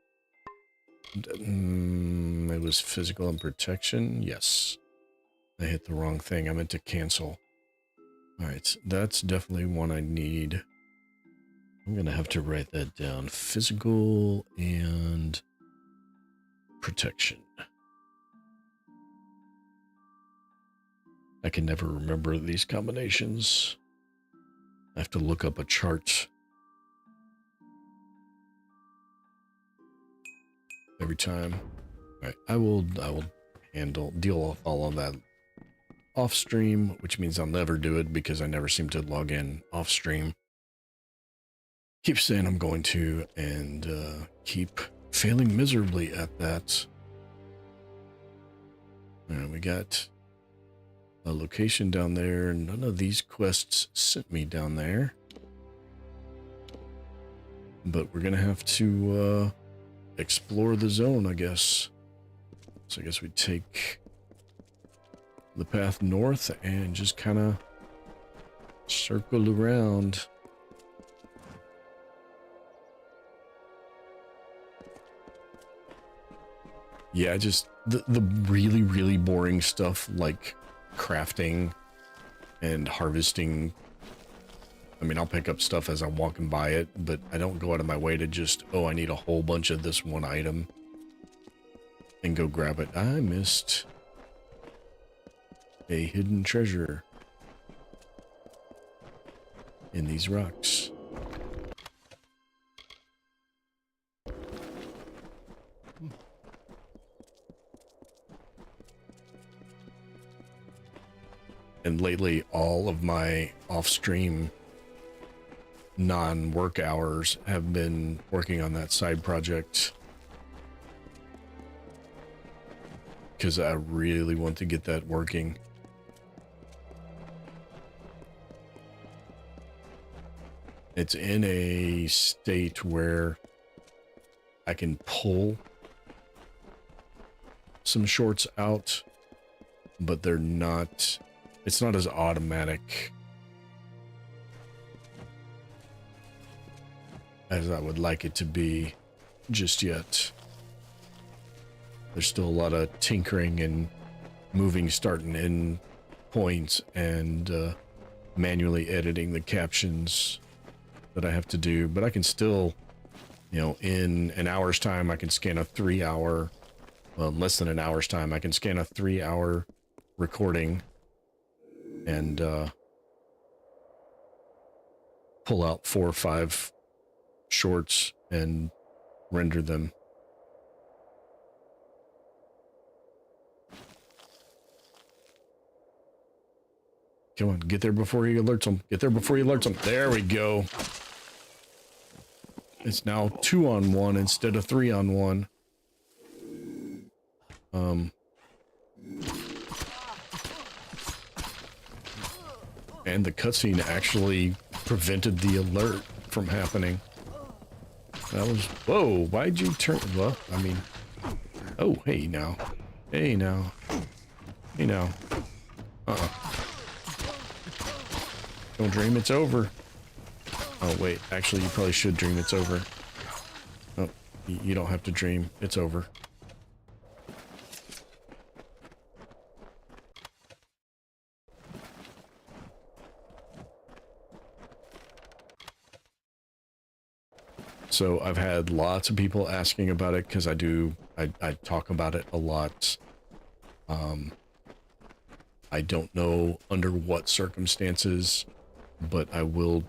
B: It was physical and protection? Yes. I hit the wrong thing. I meant to cancel. Alright, that's definitely one I need. I'm going to have to write that down. Physical and protection. I can never remember these combinations. I have to look up a chart every time. All right, I will deal with all of that off stream, which means I'll never do it because I never seem to log in off stream. Keep saying I'm going to, and keep failing miserably at that. All right, we got a location down there. None of these quests sent me down there. But we're going to have to explore the zone, I guess. So I guess we take the path north and just kind of circle around. Yeah, just the really, really boring stuff like crafting and harvesting. I mean, I'll pick up stuff as I'm walking by it, but I don't go out of my way to just, oh, I need a whole bunch of this one item and go grab it. I missed a hidden treasure in these rocks. And lately, all of my off-stream non-work hours have been working on that side project because I really want to get that working. It's in a state where I can pull some shorts out, but they're not, it's not as automatic as I would like it to be just yet. There's still a lot of tinkering and moving start and end points and manually editing the captions that I have to do, but I can still, you know, in an hour's time, I can scan a 3-hour, well, in less than an hour's time, I can scan a 3-hour recording and pull out 4 or 5 shorts and render them. Come on, get there before he alerts them. Get there before he alerts them. There we go. It's now 2-on-1 instead of 3-on-1. And the cutscene actually prevented the alert from happening. That was, whoa, why'd you turn, well, I mean, oh, hey now. Hey now. Hey now. Don't dream it's over. Oh, wait, actually, you probably should dream it's over. Oh, you don't have to dream. It's over. So I've had lots of people asking about it because I talk about it a lot. I don't know under what circumstances, but I will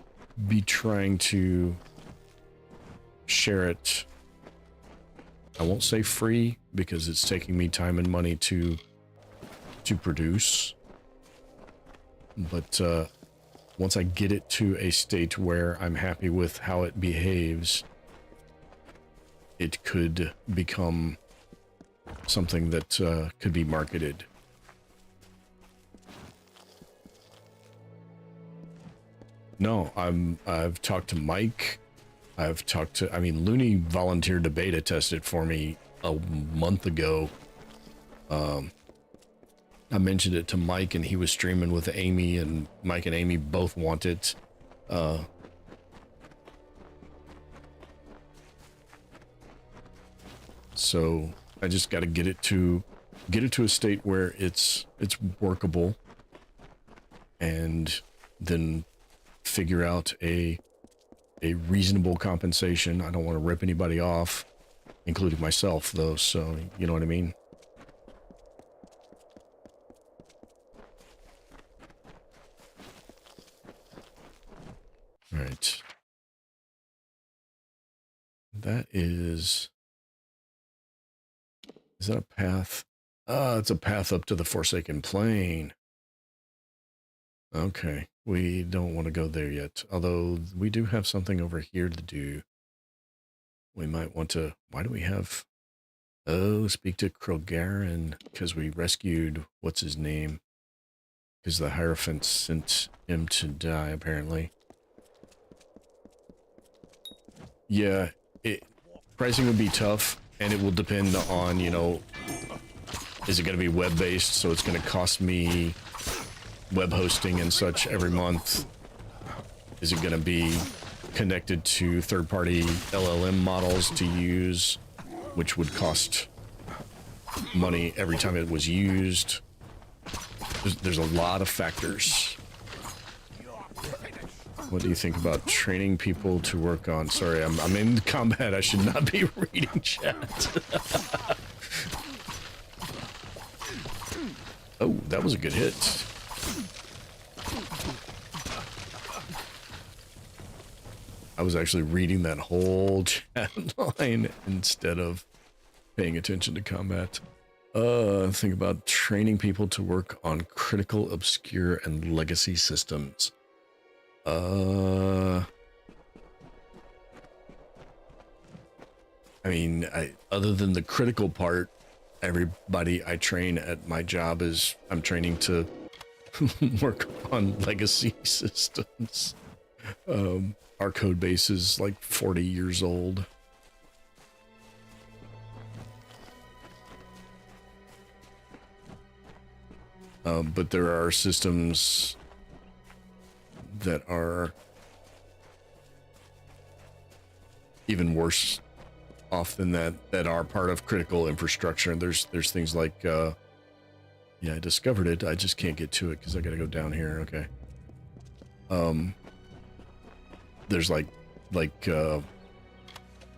B: be trying to share it. I won't say free because it's taking me time and money to produce. But once I get it to a state where I'm happy with how it behaves, it could become something that could be marketed. No, I've talked to Mike. I've talked to, I mean, Looney volunteered to beta test it for me a month ago. I mentioned it to Mike and he was streaming with Amy, and Mike and Amy both want it. So I just got to get it to a state where it's workable, and then figure out a reasonable compensation. I don't want to rip anybody off, including myself, though, so you know what I mean? All right. That is Is that a path? It's a path up to the Forsaken Plain. Okay, we don't want to go there yet. Although we do have something over here to do. We might want to... Why do we have... Oh, speak to Krogarin, because we rescued... What's his name? Because the Hierophant sent him to die, apparently. Yeah, pricing would be tough, and it will depend on, you know... Is it going to be web-based, so it's going to cost me web hosting and such every month? Is it going to be connected to third-party LLM models to use, which would cost money every time it was used? There's a lot of factors. What do you think about training people to work on... Sorry, I'm in combat. I should not be reading chat. Oh, that was a good hit. I was actually reading that whole chat line instead of paying attention to combat. Think about training people to work on critical, obscure, and legacy systems. I mean, other than the critical part, everybody I train at my job is I'm training to work on legacy systems. Our code base is like 40 years old. But there are systems that are even worse off than that are part of critical infrastructure. And there's things like yeah, I discovered it. I just can't get to it because I gotta go down here. Okay. There's like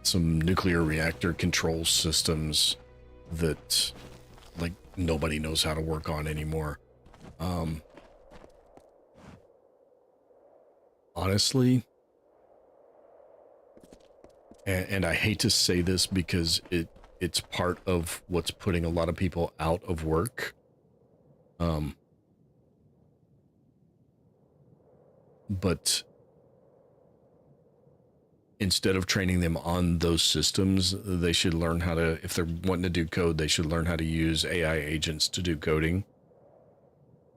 B: some nuclear reactor control systems that like nobody knows how to work on anymore. Honestly, and I hate to say this because it's part of what's putting a lot of people out of work. But instead of training them on those systems, they should learn how to, if they're wanting to do code, they should learn how to use AI agents to do coding.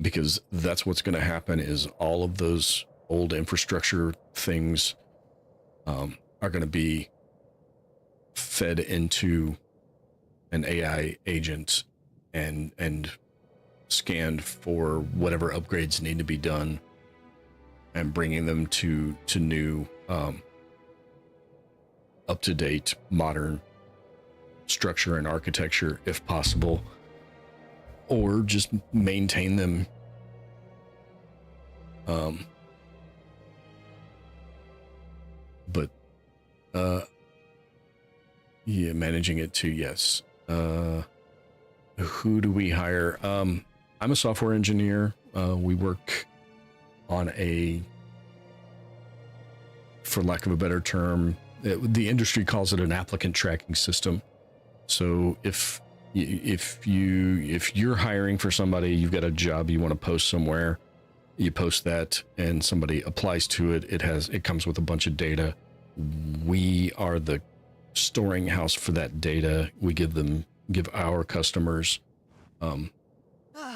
B: Because that's what's going to happen is all of those old infrastructure things are going to be fed into an AI agent and scanned for whatever upgrades need to be done and bringing them to new up-to-date modern structure and architecture if possible, or just maintain them. But yeah, managing it too, yes. Who do we hire? I'm a software engineer. We work on a, for lack of a better term, the industry calls it an applicant tracking system. So if you're hiring for somebody, you've got a job you want to post somewhere, you post that and somebody applies to it, it comes with a bunch of data. We are the storing house for that data. We give our customers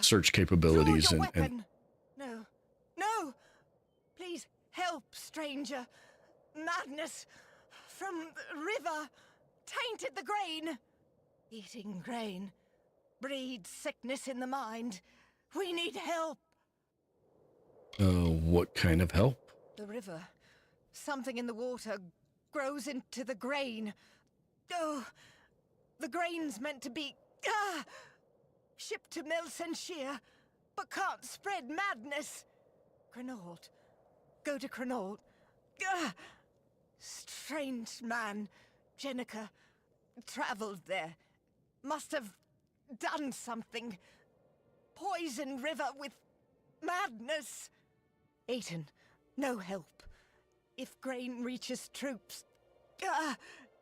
B: search capabilities and
K: no, please help, stranger. Madness from the river tainted the grain. Eating grain breeds sickness in the mind. We need help.
B: What kind of help?
K: The river, something in the water grows into the grain. Oh, the grain's meant to be shipped to Melsenshire, but can't spread madness. Crenault, go to Crenault. Strange man, Jenica, traveled there. Must have done something. Poison river with madness. Aiton, no help. If grain reaches troops,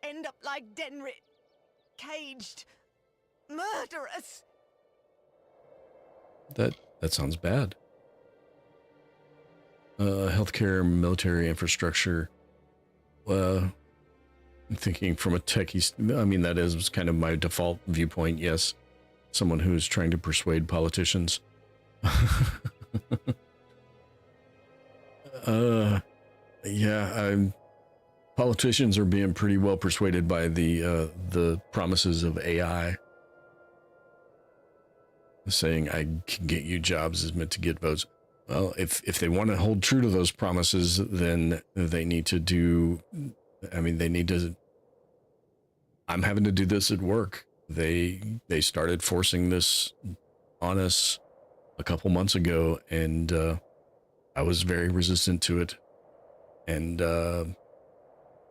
K: end up like Denrit, caged. murderous.
B: That sounds bad. Healthcare, military infrastructure. I'm thinking from a techie, I mean, that is kind of my default viewpoint. Yes, someone who's trying to persuade politicians. Yeah, politicians are being pretty well persuaded by the promises of AI. Saying I can get you jobs is meant to get votes. Well, if they want to hold true to those promises, then they need to do, I mean, they need to, I'm having to do this at work. They started forcing this on us a couple months ago, and I was very resistant to it. And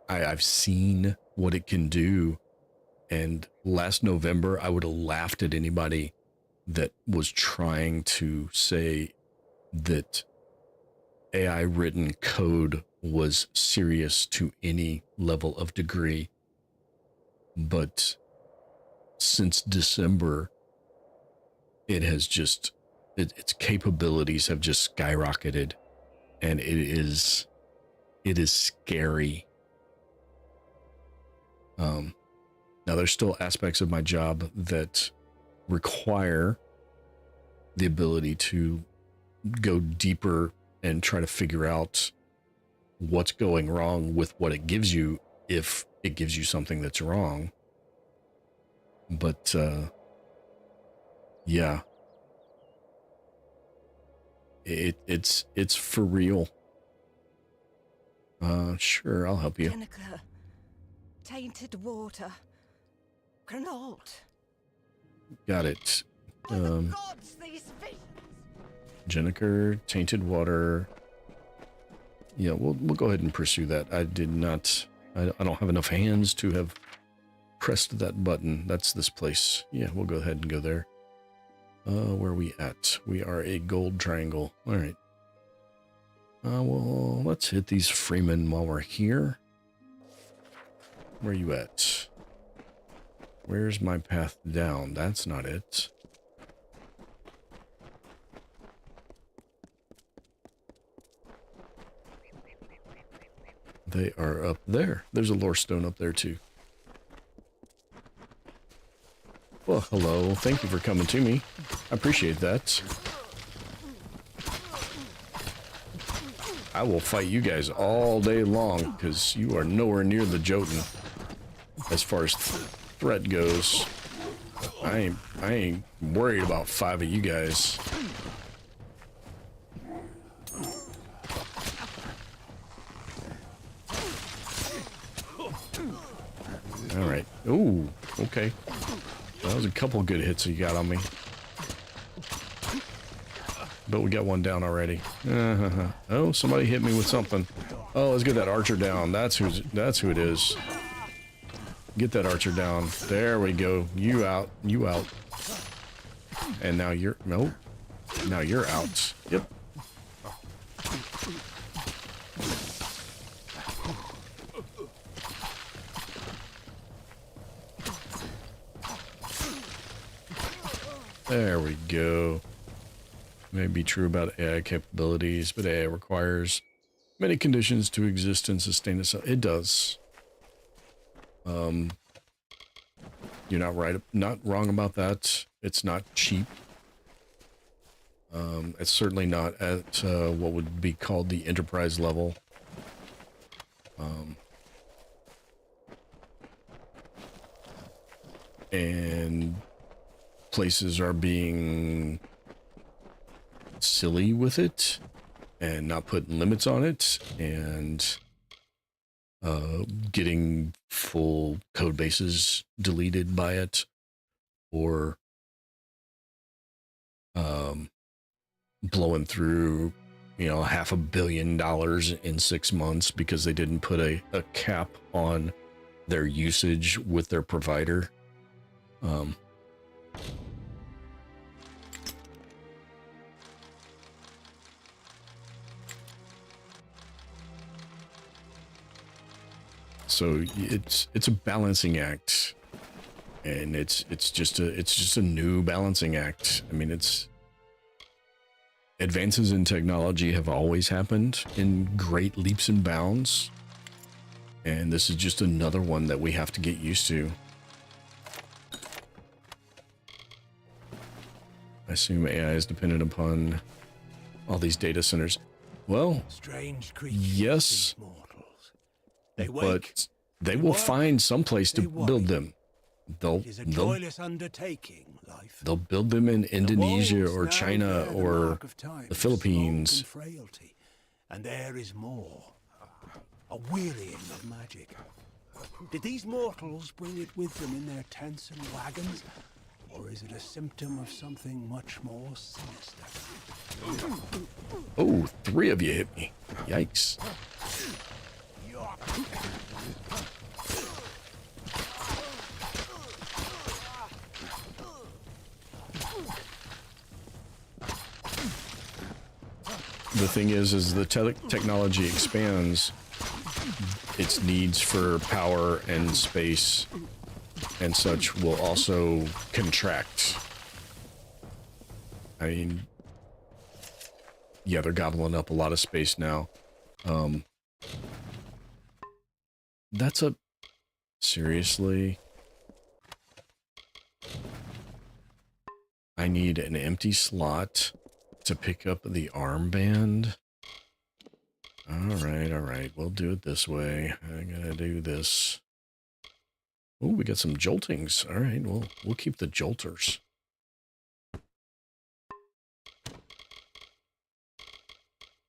B: I've seen what it can do. And last November, I would have laughed at anybody that was trying to say that AI written code was serious to any level of degree. But since December, it has just, its capabilities have just skyrocketed, and it is scary. Now there's still aspects of my job that require the ability to go deeper and try to figure out what's going wrong with what it gives you, if it gives you something that's wrong. But yeah, it's for real. Sure, I'll help you.
K: Vinegar, tainted water, Granault.
B: Got it.
K: Gods, these fiends!
B: Jennifer, tainted water. Yeah, we'll go ahead and pursue that. I don't have enough hands to have pressed that button. That's this place. Yeah, we'll go ahead and go there. Where are we at? We are a gold triangle. All right. Well, let's hit these freemen while we're here. Where are you at? Where's my path down? That's not it. They are up there. There's a lore stone up there too. Well, hello. Thank you for coming to me. I appreciate that. I will fight you guys all day long, because you are nowhere near the Jotun as far as threat goes. I ain't worried about 5 of you guys. All right. Ooh, okay. That was a couple good hits you got on me. But we got one down already. Oh, somebody hit me with something. Oh, let's get that archer down. That's who it is. Get that archer down. There we go. You out. You out. And now you're... Nope. Now you're out. Yep. There we go. May be true about AI capabilities, but AI requires many conditions to exist and sustain itself. It does. You're not right, not wrong about that. It's not cheap. It's certainly not at what would be called the enterprise level. And places are being silly with it and not putting limits on it, and getting full code bases deleted by it, or blowing through, you know, $500 million in 6 months because they didn't put a cap on their usage with their provider. So it's a balancing act. And it's just a new balancing act. I mean, advances in technology have always happened in great leaps and bounds. And this is just another one that we have to get used to. I assume AI is dependent upon all these data centers. Well,
D: Strange creatures,
B: yes,
D: these mortals. They wake,
B: but they will find some place to build them.
D: it is a joyless undertaking, life.
B: They'll build them in Indonesia
D: Wolds
B: or
D: now
B: China
D: bear the
B: or
D: mark of time,
B: the Philippines.
D: smoke and frailty, and there is more. A wearying of magic. Did these mortals bring it with them in their tents and wagons? Or is it a symptom of something much more sinister?
B: Oh, 3 of you hit me. Yikes. The thing is the technology expands, its needs for power and space and such will also contract. I mean, yeah, they're gobbling up a lot of space now. That's a... Seriously? I need an empty slot to pick up the armband? Alright, we'll do it this way. I'm gonna do this. Oh, we got some joltings. Alright, well, we'll keep the jolters.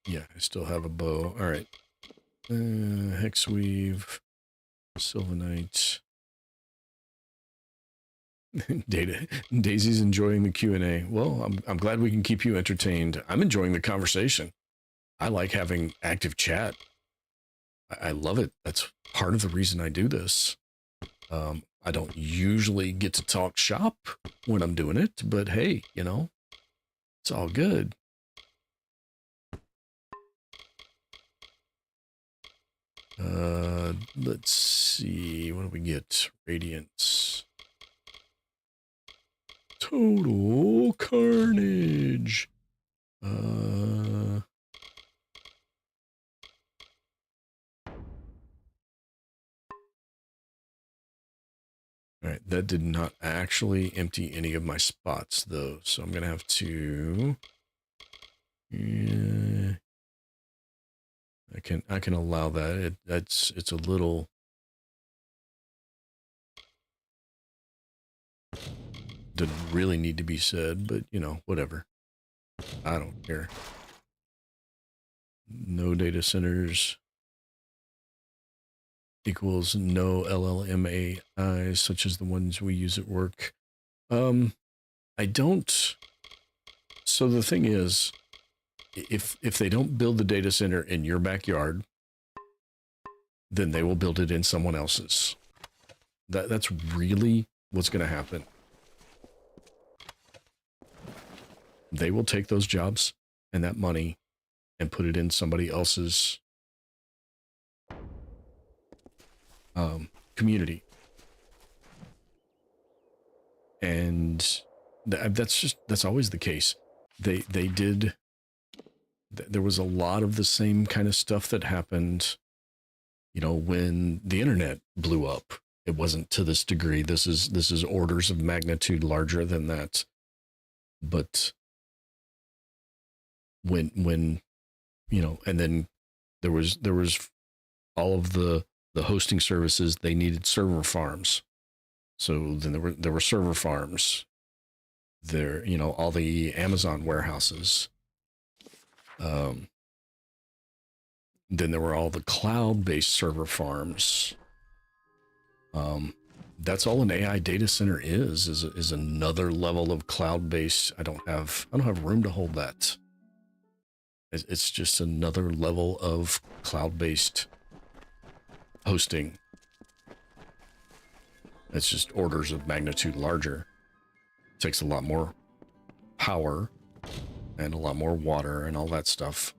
B: Yeah, I still have a bow. Alright. Hexweave. Sylvanite. Daisy's enjoying the Q&A. Well, I'm glad we can keep you entertained. I'm enjoying the conversation. I like having active chat. I love it. That's part of the reason I do this. I don't usually get to talk shop when I'm doing it, but hey, you know, it's all good. Let's see. What do we get? Radiance. Total carnage. All right, that did not actually empty any of my spots though, so I'm gonna have to. Yeah, I can allow that. It's a little. Didn't really need to be said, but you know, whatever. I don't care. No data centers equals no LLMAIs, such as the ones we use at work. I don't. So the thing is, if they don't build the data center in your backyard, then they will build it in someone else's. That's really what's going to happen. They will take those jobs and that money and put it in somebody else's community. And that's always the case. They did. There was a lot of the same kind of stuff that happened, you know, when the internet blew up. It wasn't to this degree. This is orders of magnitude larger than that. But when you know, and then there was all of the hosting services, they needed server farms. So then there were server farms. There, you know, all the Amazon warehouses. Then there were all the cloud-based server farms. That's all an AI data center is another level of cloud-based. I don't have room to hold that. It's just another level of cloud-based hosting. It's just orders of magnitude larger. It takes a lot more power and a lot more water and all that stuff.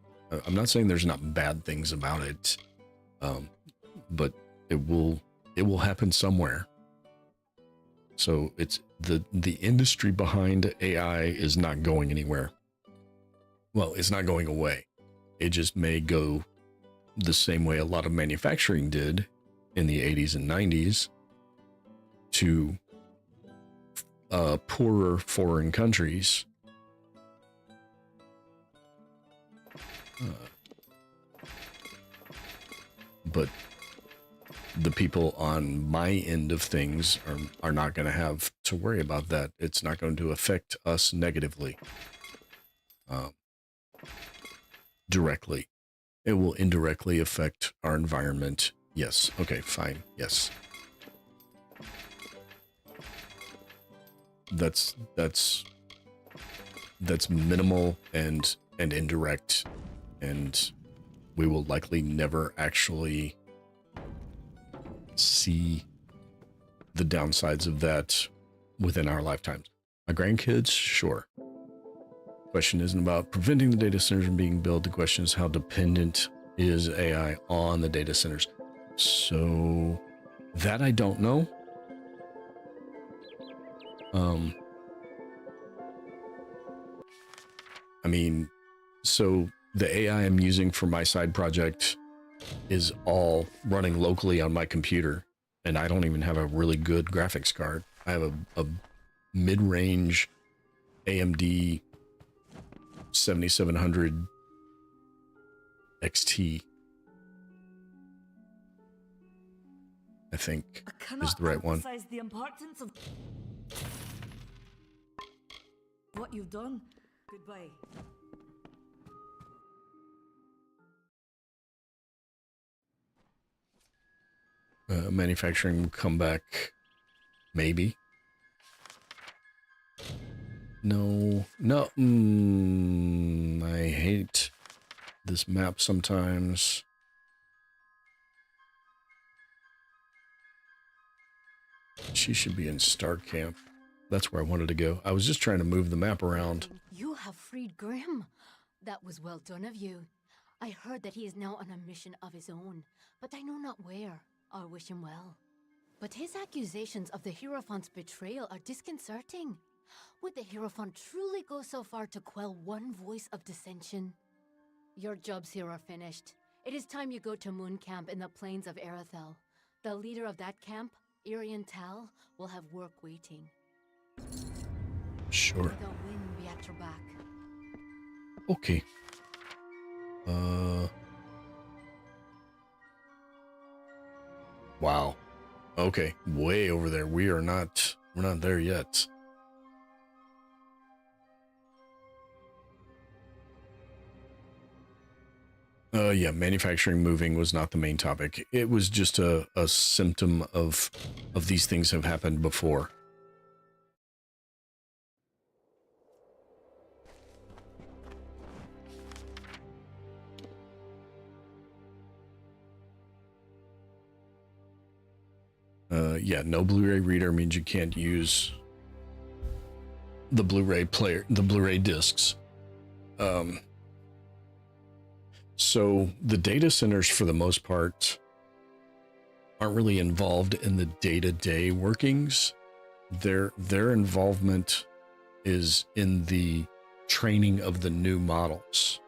B: I'm not saying there's not bad things about it, but it will happen somewhere. So it's the industry behind AI is not going anywhere. Well, it's not going away. It just may go the same way a lot of manufacturing did in the 80s and 90s to poorer foreign countries. But the people on my end of things are not going to have to worry about that. It's not going to affect us negatively. Directly. It will indirectly affect our environment. Yes. Okay, fine. Yes. That's minimal and indirect, and we will likely never actually see the downsides of that within our lifetimes. My grandkids, sure. Question isn't about preventing the data centers from being built. The question is how dependent is AI on the data centers? So that I don't know. I mean, so the AI I'm using for my side project is all running locally on my computer, and I don't even have a really good graphics card. I have a mid-range AMD 7700 XT, I think is the right one.
L: The importance of what you've done. Goodbye.
B: Manufacturing will come back, maybe. No, I hate this map sometimes. She should be in Star Camp. That's where I wanted to go. I was just trying to move the map around.
J: You have freed Grim. That was well done of you. I heard that he is now on a mission of his own, but I know not where. I wish him well. But his accusations of the Hierophant's betrayal are disconcerting. Would the Hierophant truly go so far to quell one voice of dissension? Your jobs here are finished. It is time you go to Moon Camp in the plains of Arethel. The leader of that camp, Irian Tal, will have work waiting.
B: Sure.
J: May the wind be at your back.
B: Okay. Wow. Okay, way over there. We're not there yet. Yeah, manufacturing moving was not the main topic. It was just a symptom of these things have happened before. Yeah, no Blu-ray reader means you can't use the Blu-ray player, the Blu-ray discs. So the data centers, for the most part, aren't really involved in the day-to-day workings. Their involvement is in the training of the new models.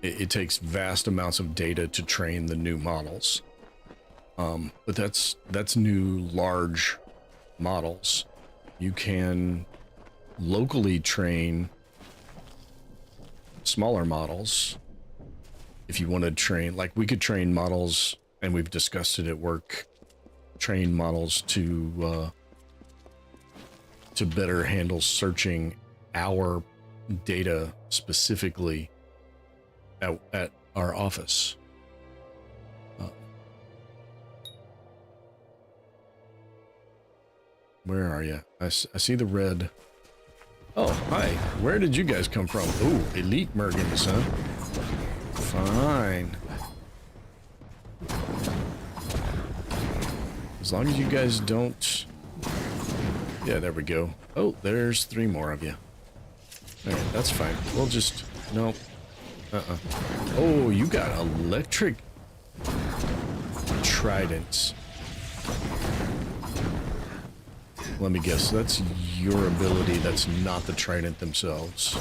B: It takes vast amounts of data to train the new models. But that's new large models. You can locally train smaller models if you want to train, like we could train models, and we've discussed it at work, train models to better handle searching our data specifically at our office. Where are you? I see the red. Oh, hi. Where did you guys come from? Ooh, elite Mergans, huh? Fine. As long as you guys don't... Yeah, there we go. Oh, there's 3 more of you. Alright, that's fine. We'll just... Nope. Oh, you got electric tridents. Let me guess, that's your ability, that's not the trident themselves.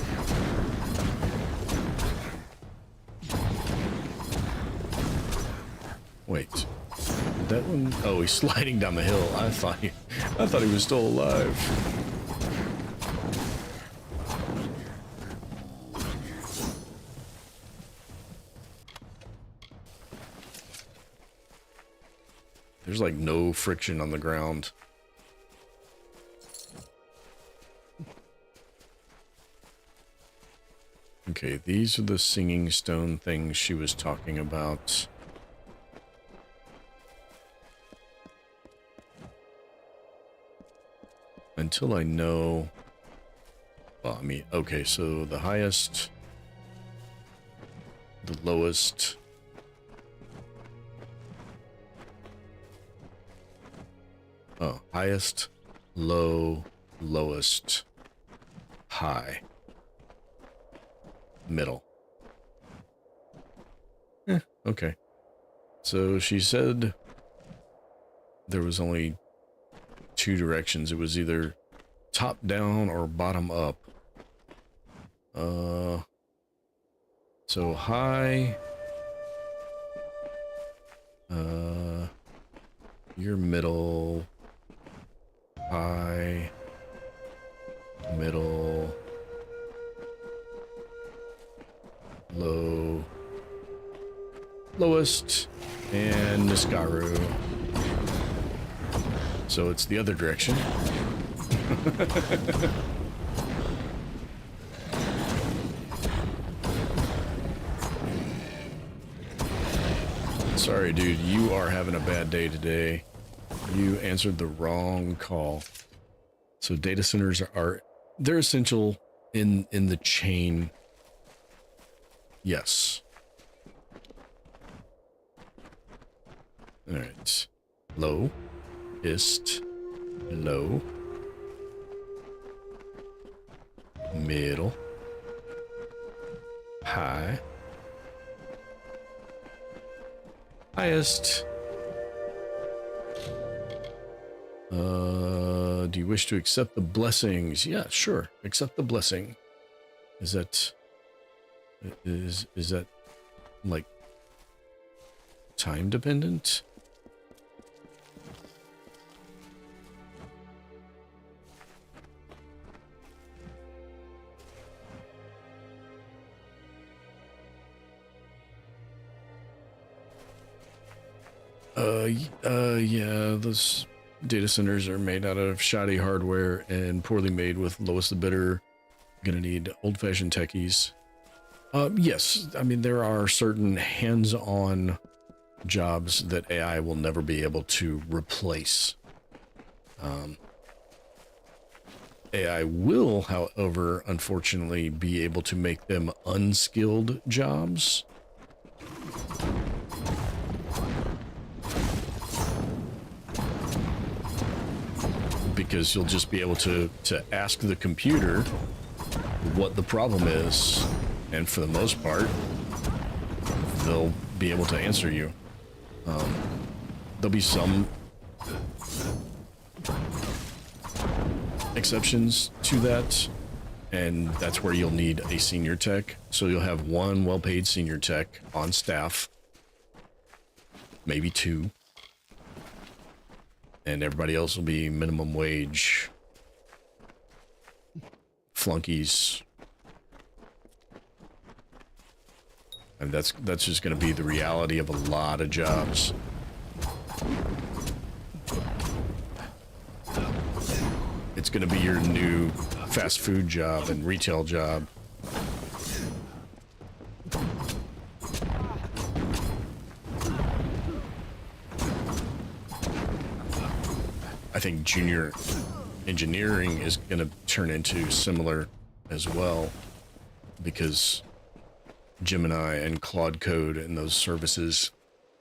B: Wait. That one? Oh, he's sliding down the hill. I thought he was still alive. There's like no friction on the ground. Okay, these are the singing stone things she was talking about. Until I know... Well, I mean, okay, so the highest... The lowest... Oh, highest, low, lowest, high, middle. Okay. So she said there was only two directions. It was either top down or bottom up. So high, your middle, high, middle, low, lowest, and Niskaru. So it's the other direction. Sorry, dude, you are having a bad day today. You answered the wrong call. So data centers they're essential in the chain. Yes. All right. Low, ist, low, middle, high, highest. Do you wish to accept the blessings? Yeah, sure. Accept the blessing. Is that like time dependent? Yeah, those data centers are made out of shoddy hardware and poorly made with lowest the bidder. Gonna need old-fashioned techies. Yes, I mean, there are certain hands-on jobs that AI will never be able to replace. AI will, however, unfortunately, be able to make them unskilled jobs. Because you'll just be able to ask the computer what the problem is, and for the most part, they'll be able to answer you. There'll be some exceptions to that, and that's where you'll need a senior tech. So you'll have one well-paid senior tech on staff, maybe two. And everybody else will be minimum wage flunkies. And that's just going to be the reality of a lot of jobs. It's going to be your new fast food job and retail job. I think junior engineering is going to turn into similar as well, because Gemini and Claude Code and those services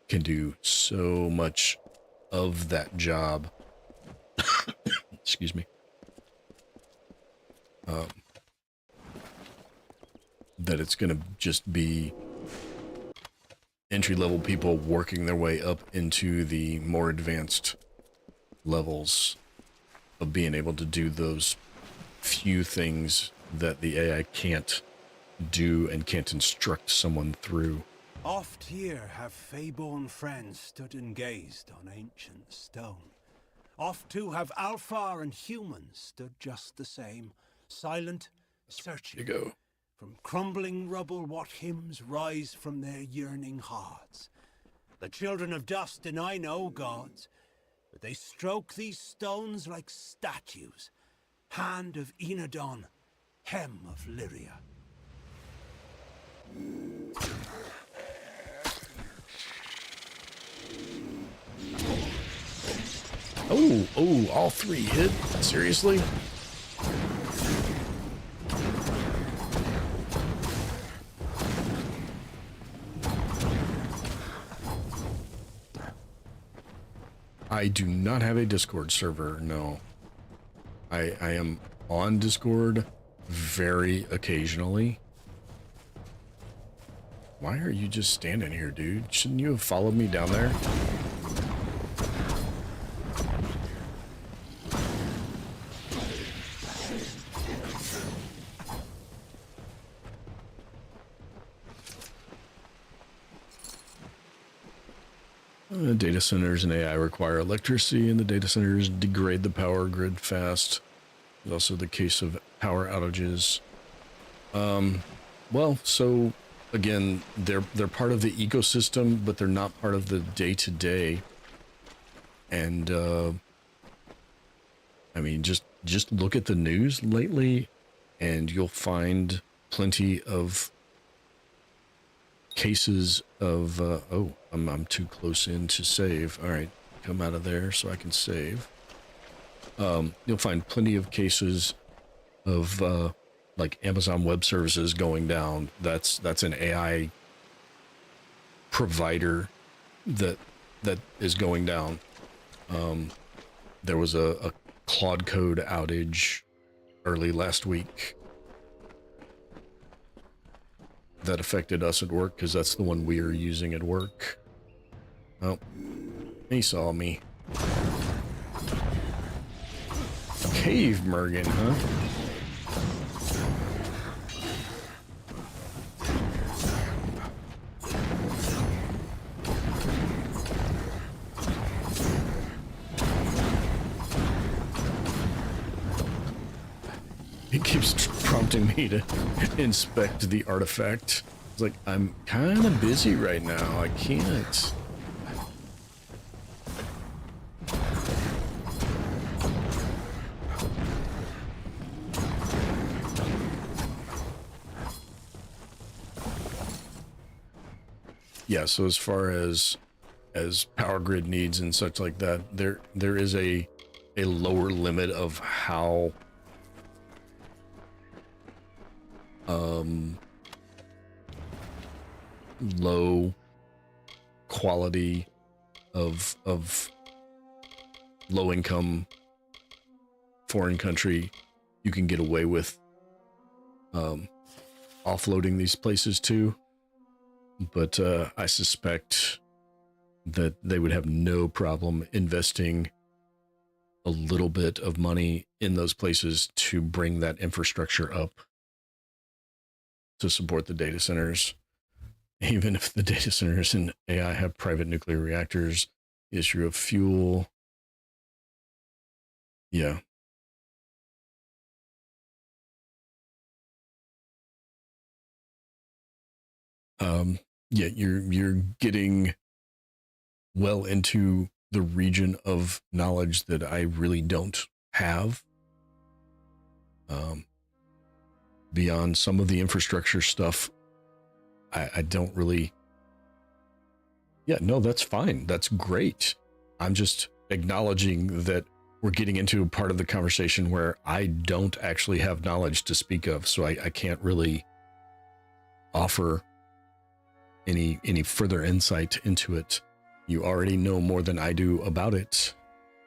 B: can do so much of that job. Excuse me. that it's going to just be entry-level people working their way up into the more advanced levels of being able to do those few things that the AI can't do and can't instruct someone through.
M: Oft here have Fey-born friends stood and gazed on ancient stone. Oft too have Alfar and humans stood just the same, silent, searching.
B: There you go.
M: From crumbling rubble what hymns rise from their yearning hearts. The children of dust deny no gods, but they stroke these stones like statues. Hand of Enodon, hem of Lyria.
B: Oh, all three hit? Seriously? I do not have a Discord server, no. I am on Discord very occasionally. Why are you just standing here, dude? Shouldn't you have followed me down there? Data centers and AI require electricity, and the data centers degrade the power grid fast. There's also the case of power outages. Well, so again, they're part of the ecosystem, but they're not part of the day-to-day. And I mean, just look at the news lately, and you'll find plenty of cases of oh, I'm too close in to save. All right, come out of there so I can save. You'll find plenty of cases of like Amazon Web Services going down. That's an AI provider that is going down. There was a Claude Code outage early last week that affected us at work, because that's the one we are using at work. Oh, he saw me. Cave Mergen, huh? It keeps prompting me to inspect the artifact. It's like, I'm kind of busy right now. I can't. Yeah, so as far as power grid needs and such like that, there is a lower limit of how low quality of low income foreign country you can get away with offloading these places to. But I suspect that they would have no problem investing a little bit of money in those places to bring that infrastructure up to support the data centers. Even if the data centers in AI have private nuclear reactors, issue of fuel. Yeah. Yeah, you're getting well into the region of knowledge that I really don't have. Beyond some of the infrastructure stuff, I don't really. Yeah, no, that's fine. That's great. I'm just acknowledging that we're getting into a part of the conversation where I don't actually have knowledge to speak of, so I can't really offer any further insight into it. You already know more than I do about it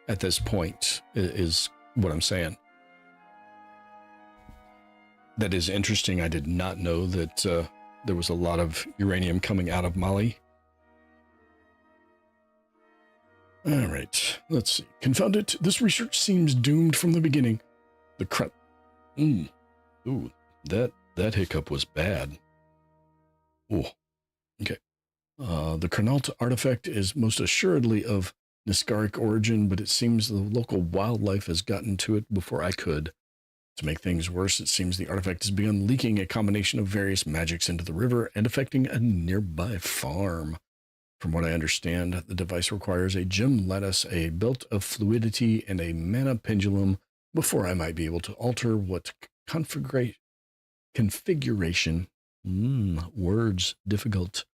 B: at this point, is what I'm saying. That is interesting. I did not know that there was a lot of uranium coming out of Mali. All right, let's see. Confound it. This research seems doomed from the beginning. The Ooh, that hiccup was bad. Ooh, okay. The Crenalt artifact is most assuredly of Niscaric origin, but it seems the local wildlife has gotten to it before I could. To make things worse, it seems the artifact has begun leaking a combination of various magics into the river and affecting a nearby farm. From what I understand, the device requires a gem lattice, a belt of fluidity, and a mana pendulum before I might be able to alter what configuration, words difficult,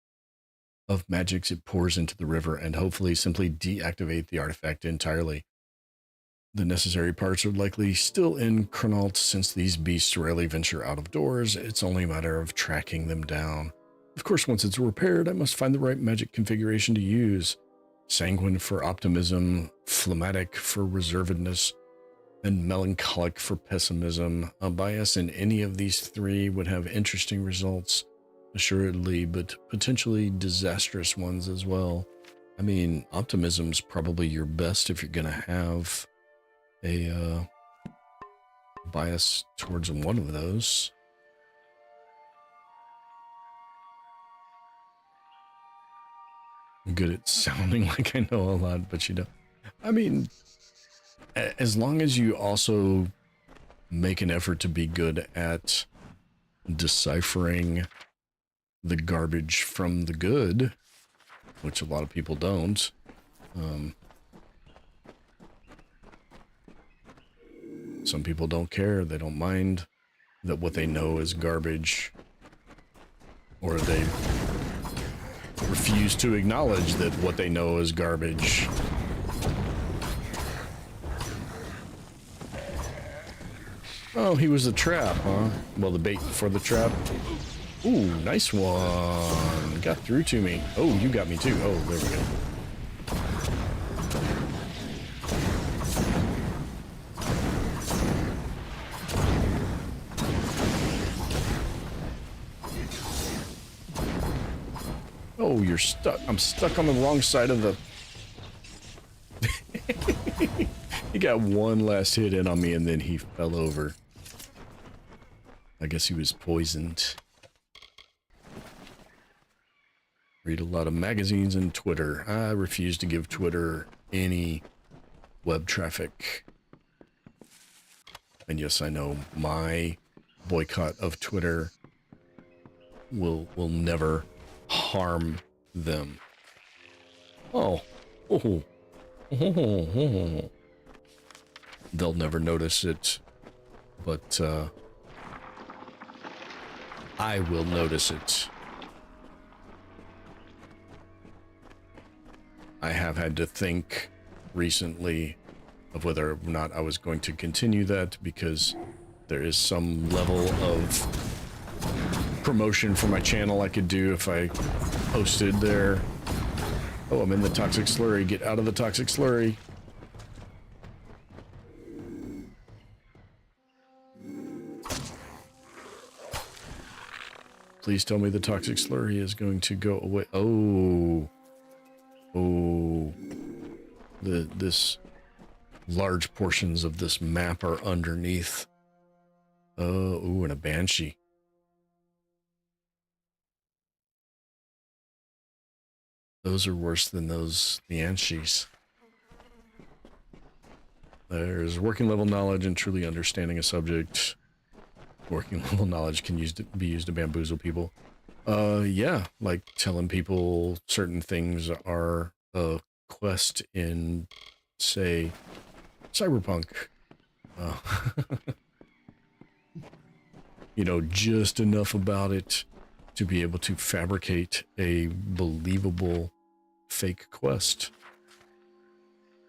B: of magics it pours into the river and hopefully simply deactivate the artifact entirely. The necessary parts are likely still in Crenalt since these beasts rarely venture out of doors. It's only a matter of tracking them down. Of course, once it's repaired, I must find the right magic configuration to use. Sanguine for optimism, phlegmatic for reservedness, and melancholic for pessimism. A bias in any of these three would have interesting results, assuredly, but potentially disastrous ones as well. I mean, optimism's probably your best if you're going to have a bias towards one of those. I'm good at sounding like I know a lot, but you don't. I mean, as long as you also make an effort to be good at deciphering the garbage from the good, which a lot of people don't. Some people don't care. They don't mind that what they know is garbage, or they refuse to acknowledge that what they know is garbage. Oh, he was a trap, huh? Well, the bait for the trap. Ooh, nice one. Got through to me. Oh, you got me too. Oh, there we go. Oh, you're stuck. I'm stuck on the wrong side of the... He got one last hit in on me and then he fell over. I guess he was poisoned. Read a lot of magazines and Twitter. I refuse to give Twitter any web traffic. And yes, I know my boycott of Twitter will never harm them. Oh. They'll never notice it, but I will notice it. I have had to think recently of whether or not I was going to continue that, because there is some level of promotion for my channel I could do if I posted there. Oh, I'm in the toxic slurry. Get out of the toxic slurry. Please tell me the toxic slurry is going to go away. Oh. Oh. This large portions of this map are underneath. Oh, ooh, and a banshee. Those are worse than those banshees. There's working level knowledge and truly understanding a subject. Working level knowledge can be used to bamboozle people. Yeah, like telling people certain things are a quest in, say, Cyberpunk. You know, just enough about it to be able to fabricate a believable fake quest.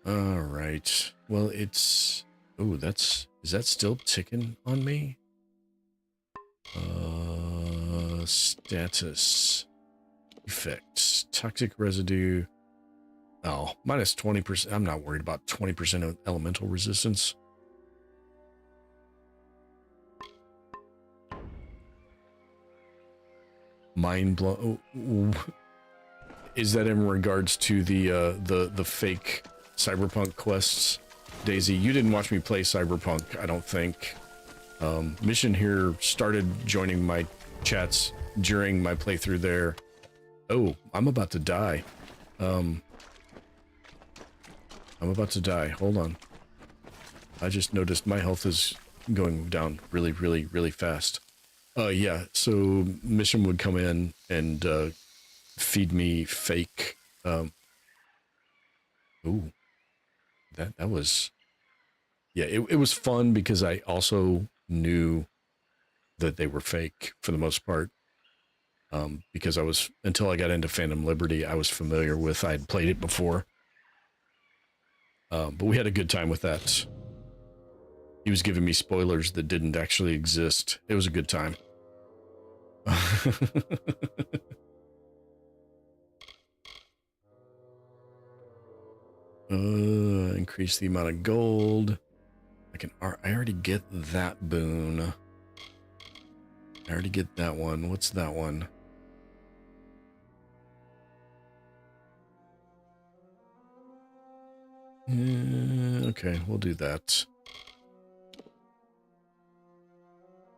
B: All right. Well, it's... Oh, is that still ticking on me? Status. Effects. Toxic residue. Oh, minus 20%. I'm not worried about 20% of elemental resistance. mind blown. Is that in regards to the fake Cyberpunk quests? Daisy, you didn't watch me play Cyberpunk, I don't think. Mission here started joining my chats during my playthrough there. Oh, I'm about to die. I'm about to die. Hold on. I just noticed my health is going down really, really, really fast. Yeah, so mission would come in and feed me fake. Ooh, that was, yeah. It was fun because I also knew that they were fake for the most part. Because I was, until I got into Phantom Liberty, I was familiar with. I had played it before. But we had a good time with that. He was giving me spoilers that didn't actually exist. It was a good time. Increase the amount of gold. I already get that boon. I already get that one. What's that one? Okay, we'll do that.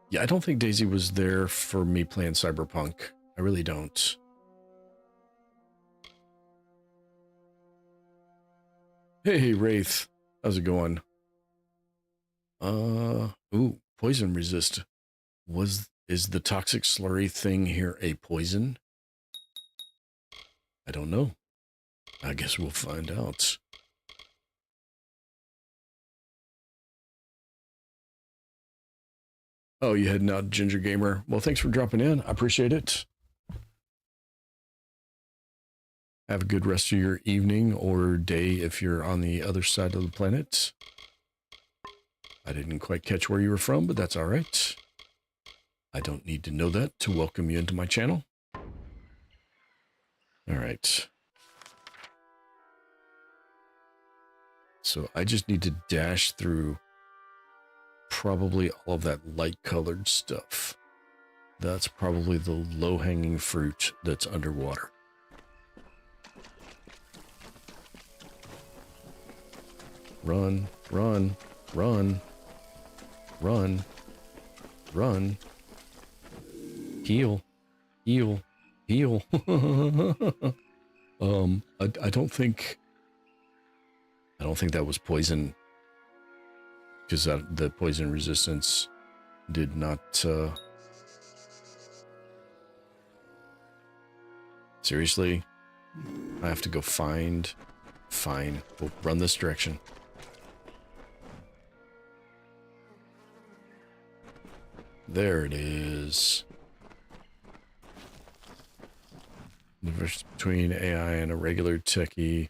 B: Yeah, I don't think Daisy was there for me playing Cyberpunk. I really don't. Hey, Wraith. How's it going? Ooh, poison resist. Is the toxic slurry thing here a poison? I don't know. I guess we'll find out. Oh, you heading out, Ginger Gamer? Well, thanks for dropping in. I appreciate it. Have a good rest of your evening or day if you're on the other side of the planet. I didn't quite catch where you were from, but that's all right. I don't need to know that to welcome you into my channel. All right. So I just need to dash through probably all of that light colored stuff. That's probably the low-hanging fruit that's underwater. Run, run, run, run, run. Heal, heal, heal. I don't think that was poison, because the poison resistance did not. Seriously, I have to go find. Fine, we'll run this direction. There it is. The difference between AI and a regular techie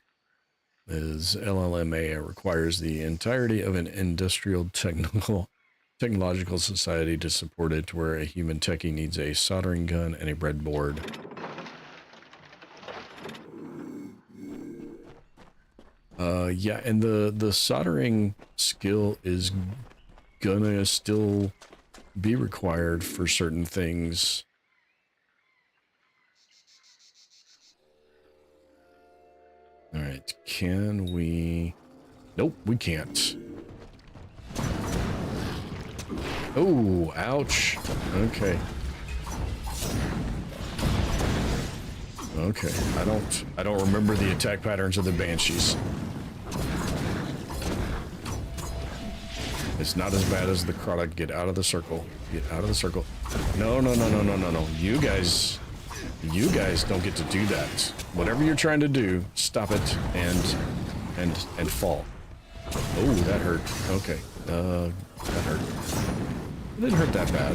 B: is LLMA requires the entirety of an industrial technological society to support it, where a human techie needs a soldering gun and a breadboard. Yeah, and the soldering skill is gonna still be required for certain things. All right, can we? Nope, we can't. Oh, ouch. Okay. Okay, I don't remember the attack patterns of the Banshees. It's not as bad as the Krota. Get out of the circle. Get out of the circle. No, no, no, no, no, no, no. You guys don't get to do that. Whatever you're trying to do, stop it and fall. Oh, that hurt. Okay. That hurt. It didn't hurt that bad.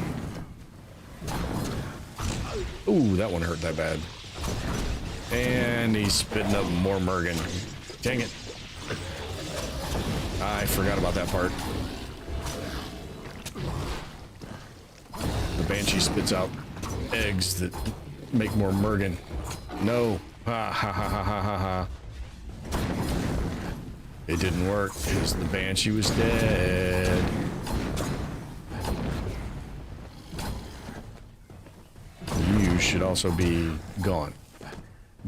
B: Ooh, that one hurt that bad. And he's spitting up more Mergen. Dang it. I forgot about that part. The Banshee spits out eggs that make more Mergen. No. Ha ha ha ha ha ha ha. It didn't work because the Banshee was dead. You should also be gone.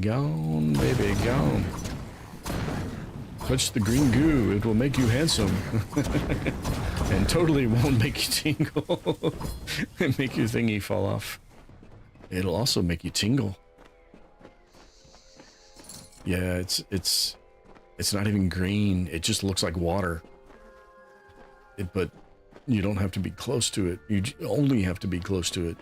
B: Gone, baby, gone. Touch the green goo. It will make you handsome. And totally won't make you tingle. And make your thingy fall off. It'll also make you tingle. Yeah, it's not even green. It just looks like water. But you don't have to be close to it. You only have to be close to it.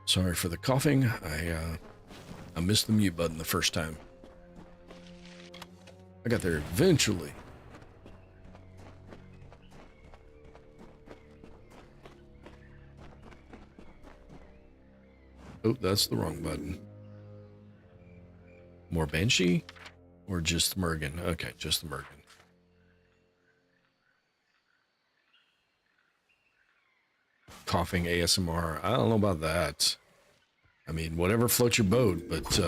B: Sorry for the coughing. I missed the mute button the first time. I got there eventually. Oh, that's the wrong button. More Banshee? Or just Mergen? Okay, just the Mergen. Coughing ASMR. I don't know about that. I mean, whatever floats your boat, but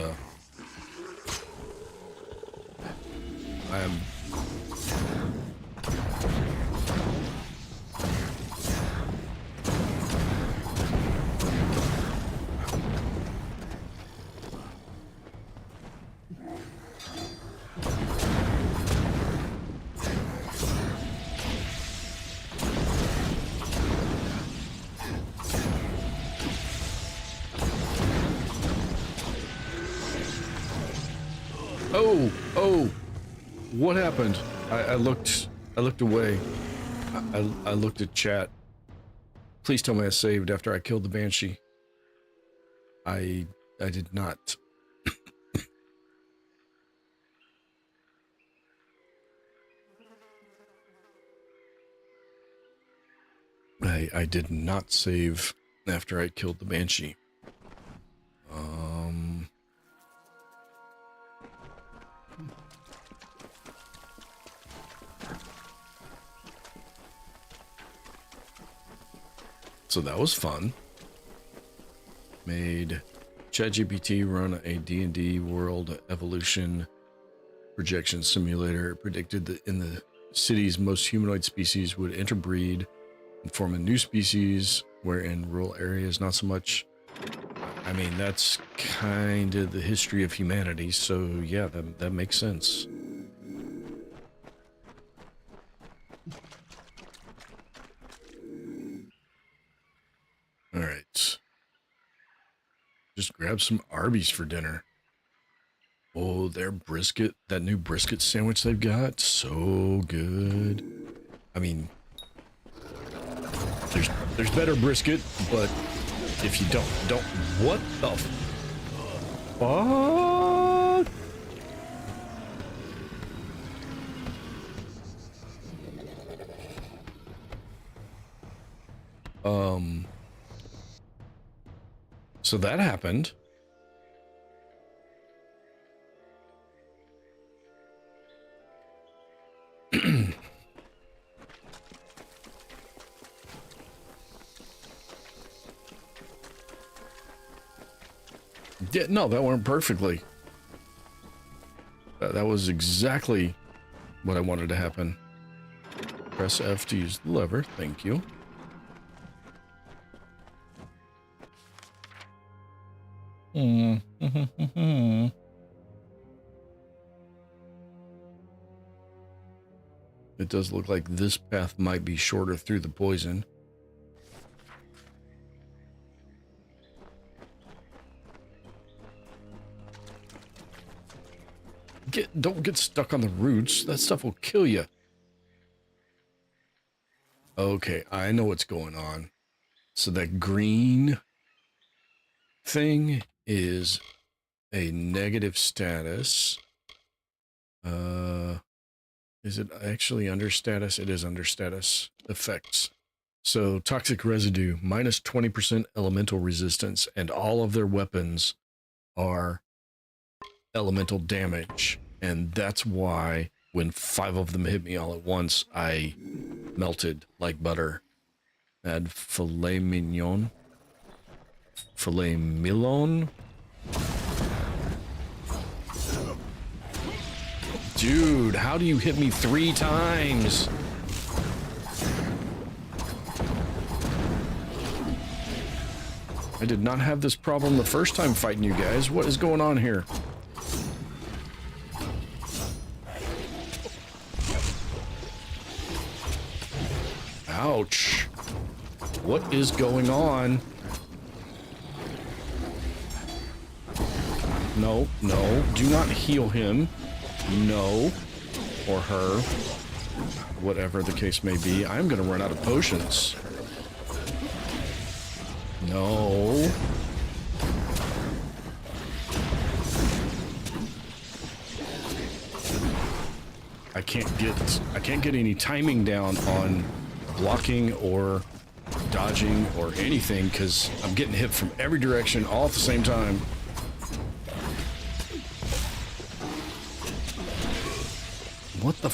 B: I am... Oh, what happened? I looked away. I looked at chat. Please tell me I saved after I killed the Banshee. I did not. I did not save after I killed the Banshee. So that was fun. Made ChatGPT run a D&D world evolution projection simulator. It predicted that in the cities, most humanoid species would interbreed and form a new species, where in rural areas, not so much. I mean, that's kind of the history of humanity, so yeah, that makes sense. All right. Just grab some Arby's for dinner. Oh, their brisket, that new brisket sandwich they've got, so good. I mean, there's better brisket, but if you don't, what the fuck? So that happened. Yeah, no, that went perfectly. That was exactly what I wanted to happen. Press F to use the lever. Thank you. It does look like this path might be shorter through the poison. Don't get stuck on the roots. That stuff will kill you. Okay, I know what's going on. So that green thing is a negative status. Is it actually under status? It is under status effects. So toxic residue, minus 20% elemental resistance, and all of their weapons are elemental damage. And that's why when 5 of them hit me all at once, I melted like butter. Add filet mignon. Filet mignon. Dude, how do you hit me 3 times? I did not have this problem the first time fighting you guys. What is going on here? Ouch. What is going on? No, no, do not heal him. No. Or her. Whatever the case may be. I'm gonna run out of potions. No. I can't get any timing down on blocking or dodging or anything because I'm getting hit from every direction all at the same time. What the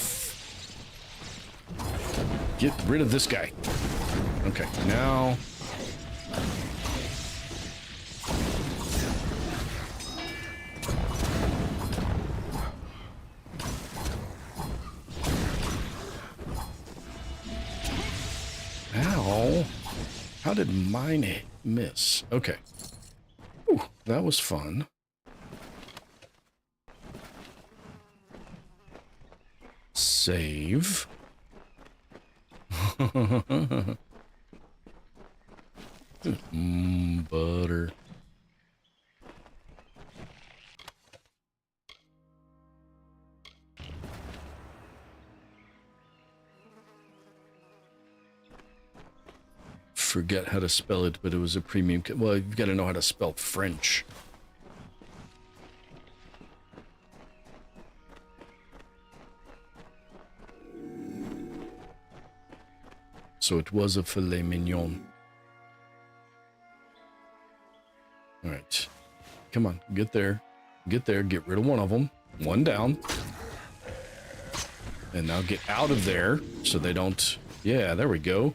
B: Get rid of this guy. Okay, now... Ow. How did mine miss? Okay. Ooh, that was fun. Save. Butter. Forget how to spell it, but it was a premium. Well, you've got to know how to spell French. So it was a filet mignon. All right. Come on, get there. Get there, get rid of one of them. One down. And now get out of there so they don't... Yeah, there we go.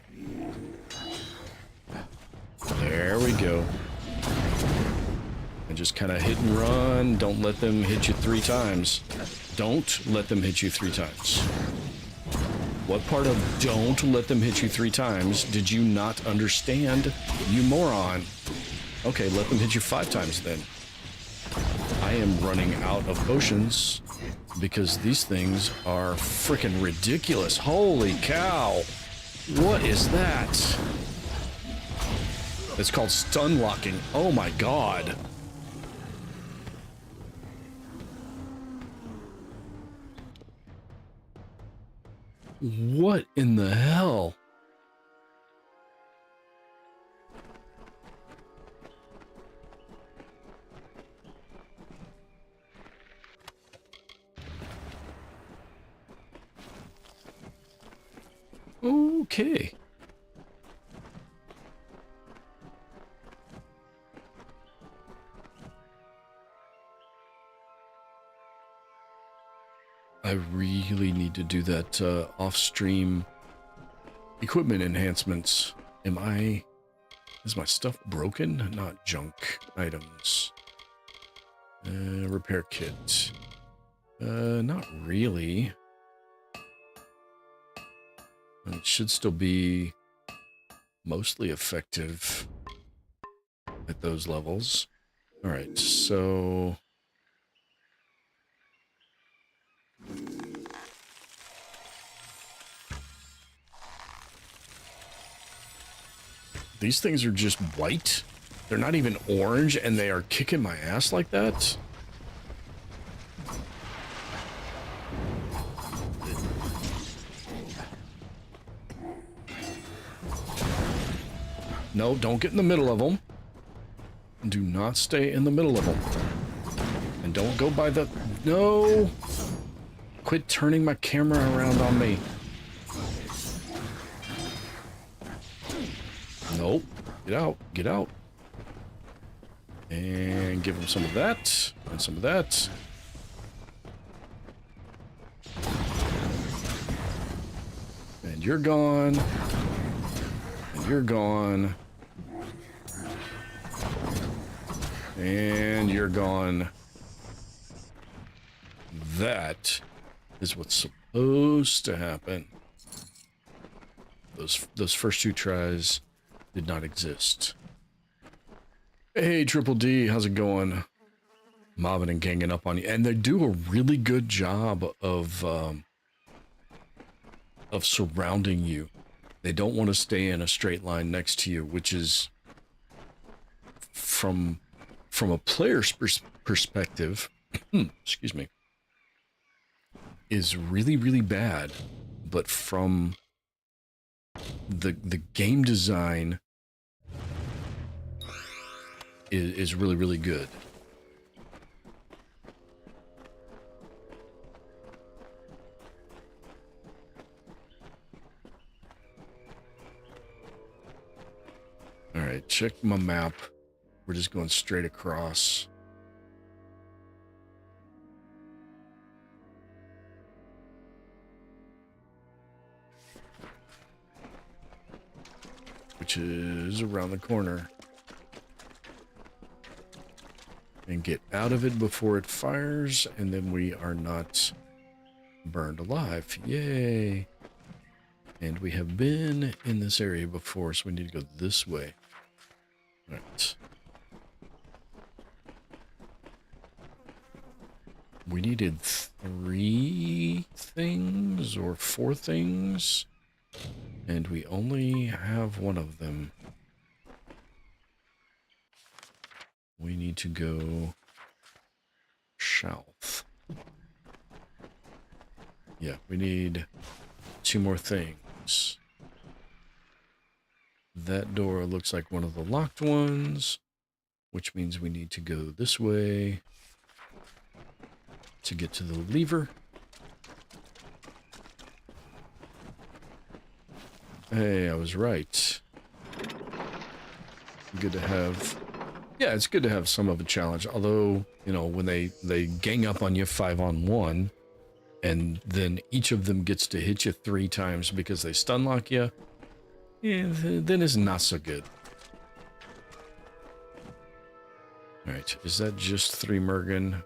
B: There we go. And just kind of hit and run. Don't let them hit you 3 times. Don't let them hit you 3 times. What part of don't let them hit you 3 times did you not understand, you moron? Okay, let them hit you 5 times then. I am running out of potions because these things are freaking ridiculous. Holy cow. What is that? It's called stun locking. Oh my god. What in the hell? Okay. I really need to do that off-stream equipment enhancements. Is my stuff broken? Not junk items. Repair kit. Not really. It should still be mostly effective at those levels. All right, so... These things are just white. They're not even orange, and they are kicking my ass like that. No, don't get in the middle of them. Do not stay in the middle of them. And don't go by the... No! Quit turning my camera around on me. Nope. Get out. Get out. And give him some of that. And some of that. And you're gone. And you're gone. And you're gone. That is what's supposed to happen. Those first 2 tries did not exist. Hey, Triple D, how's it going? Mobbing and ganging up on you. And they do a really good job of surrounding you. They don't want to stay in a straight line next to you, which is, from a player's perspective, excuse me, is really, really bad. But from the game design is really, really good. All right, check my map. We're just going straight across. Which is around the corner. And get out of it before it fires, and then we are not burned alive. Yay! And we have been in this area before, so we need to go this way. All right. We needed 3 things or 4 things, and we only have 1 of them. We need to go south. Yeah, we need 2 more things. That door looks like one of the locked ones, which means we need to go this way to get to the lever. Hey, I was right. Good to have... Yeah, it's good to have some of a challenge. Although, you know, when they gang up on you 5-on-1, and then each of them gets to hit you 3 times because they stun lock you, yeah, then it's not so good. Alright, is that just 3 Mergen?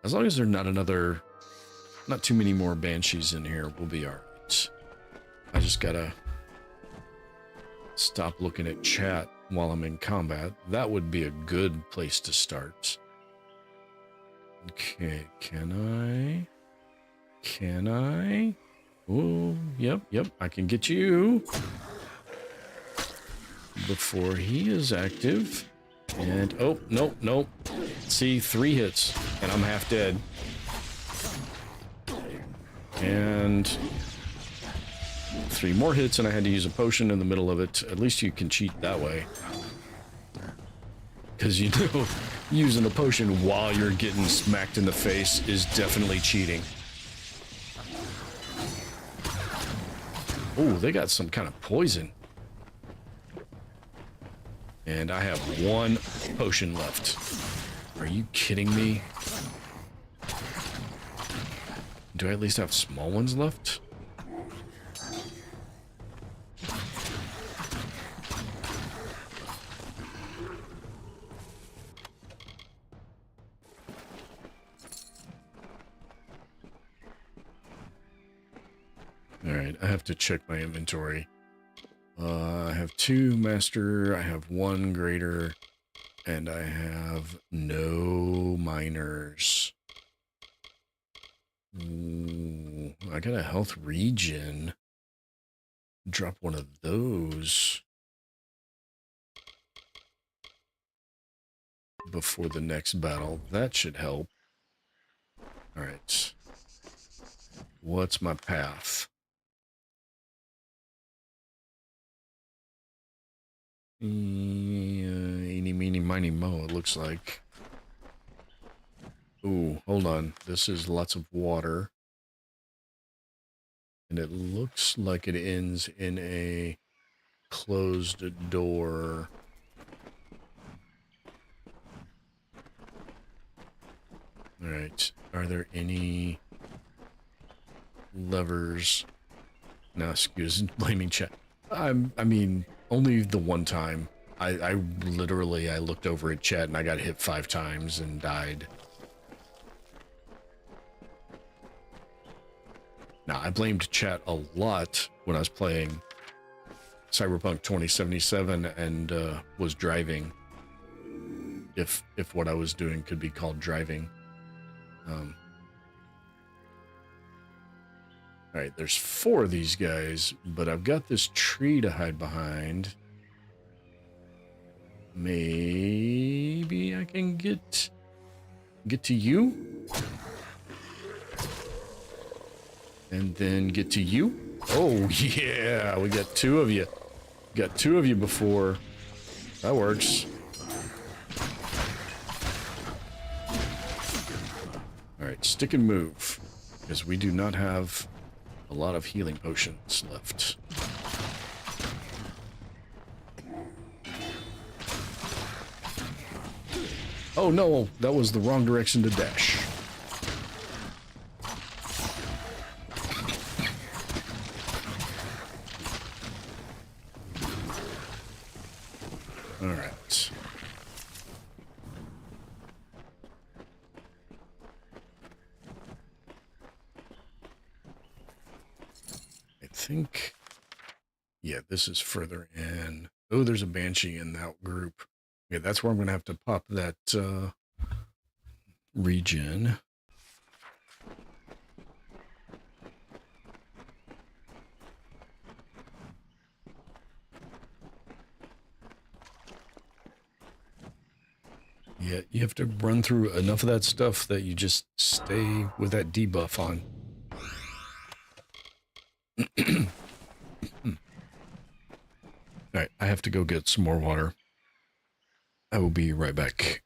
B: As long as there's not too many more Banshees in here, we'll be alright. I just gotta stop looking at chat while I'm in combat. That would be a good place to start. Okay, can I? Oh, yep, I can get you before he is active. And, oh, nope. See, 3 hits, and I'm half dead. And 3 more hits, and I had to use a potion in the middle of it. At least you can cheat that way. Because, you know, using a potion while you're getting smacked in the face is definitely cheating. Oh, they got some kind of poison. And I have 1 potion left. Are you kidding me? Do I at least have small ones left? Alright, I have to check my inventory. I have 2 master, I have 1 greater, and I have no minors. Ooh, I got a health regen. Drop 1 of those before the next battle. That should help. Alright. What's my path? Eeny, meeny, miny, mo, it looks like. Ooh, hold on. This is lots of water. And it looks like it ends in a closed door. Alright. Are there any levers? No, excuse blaming chat. I mean, only the one time. I literally looked over at chat and I got hit 5 times and died. Now, I blamed chat a lot when I was playing Cyberpunk 2077 and was driving. If what I was doing could be called driving. All right, there's 4 of these guys, but I've got this tree to hide behind. Maybe I can get to you? And then get to you? Oh, yeah, we got 2 of you. Got 2 of you before. That works. All right, stick and move, because we do not have a lot of healing potions left. Oh no, that was the wrong direction to dash. All right. I think, yeah, this is further in. Oh, there's a banshee in that group. Yeah, that's where I'm going to have to pop that regen. Yeah, you have to run through enough of that stuff that you just stay with that debuff on. All right, I have to go get some more water. I will be right back.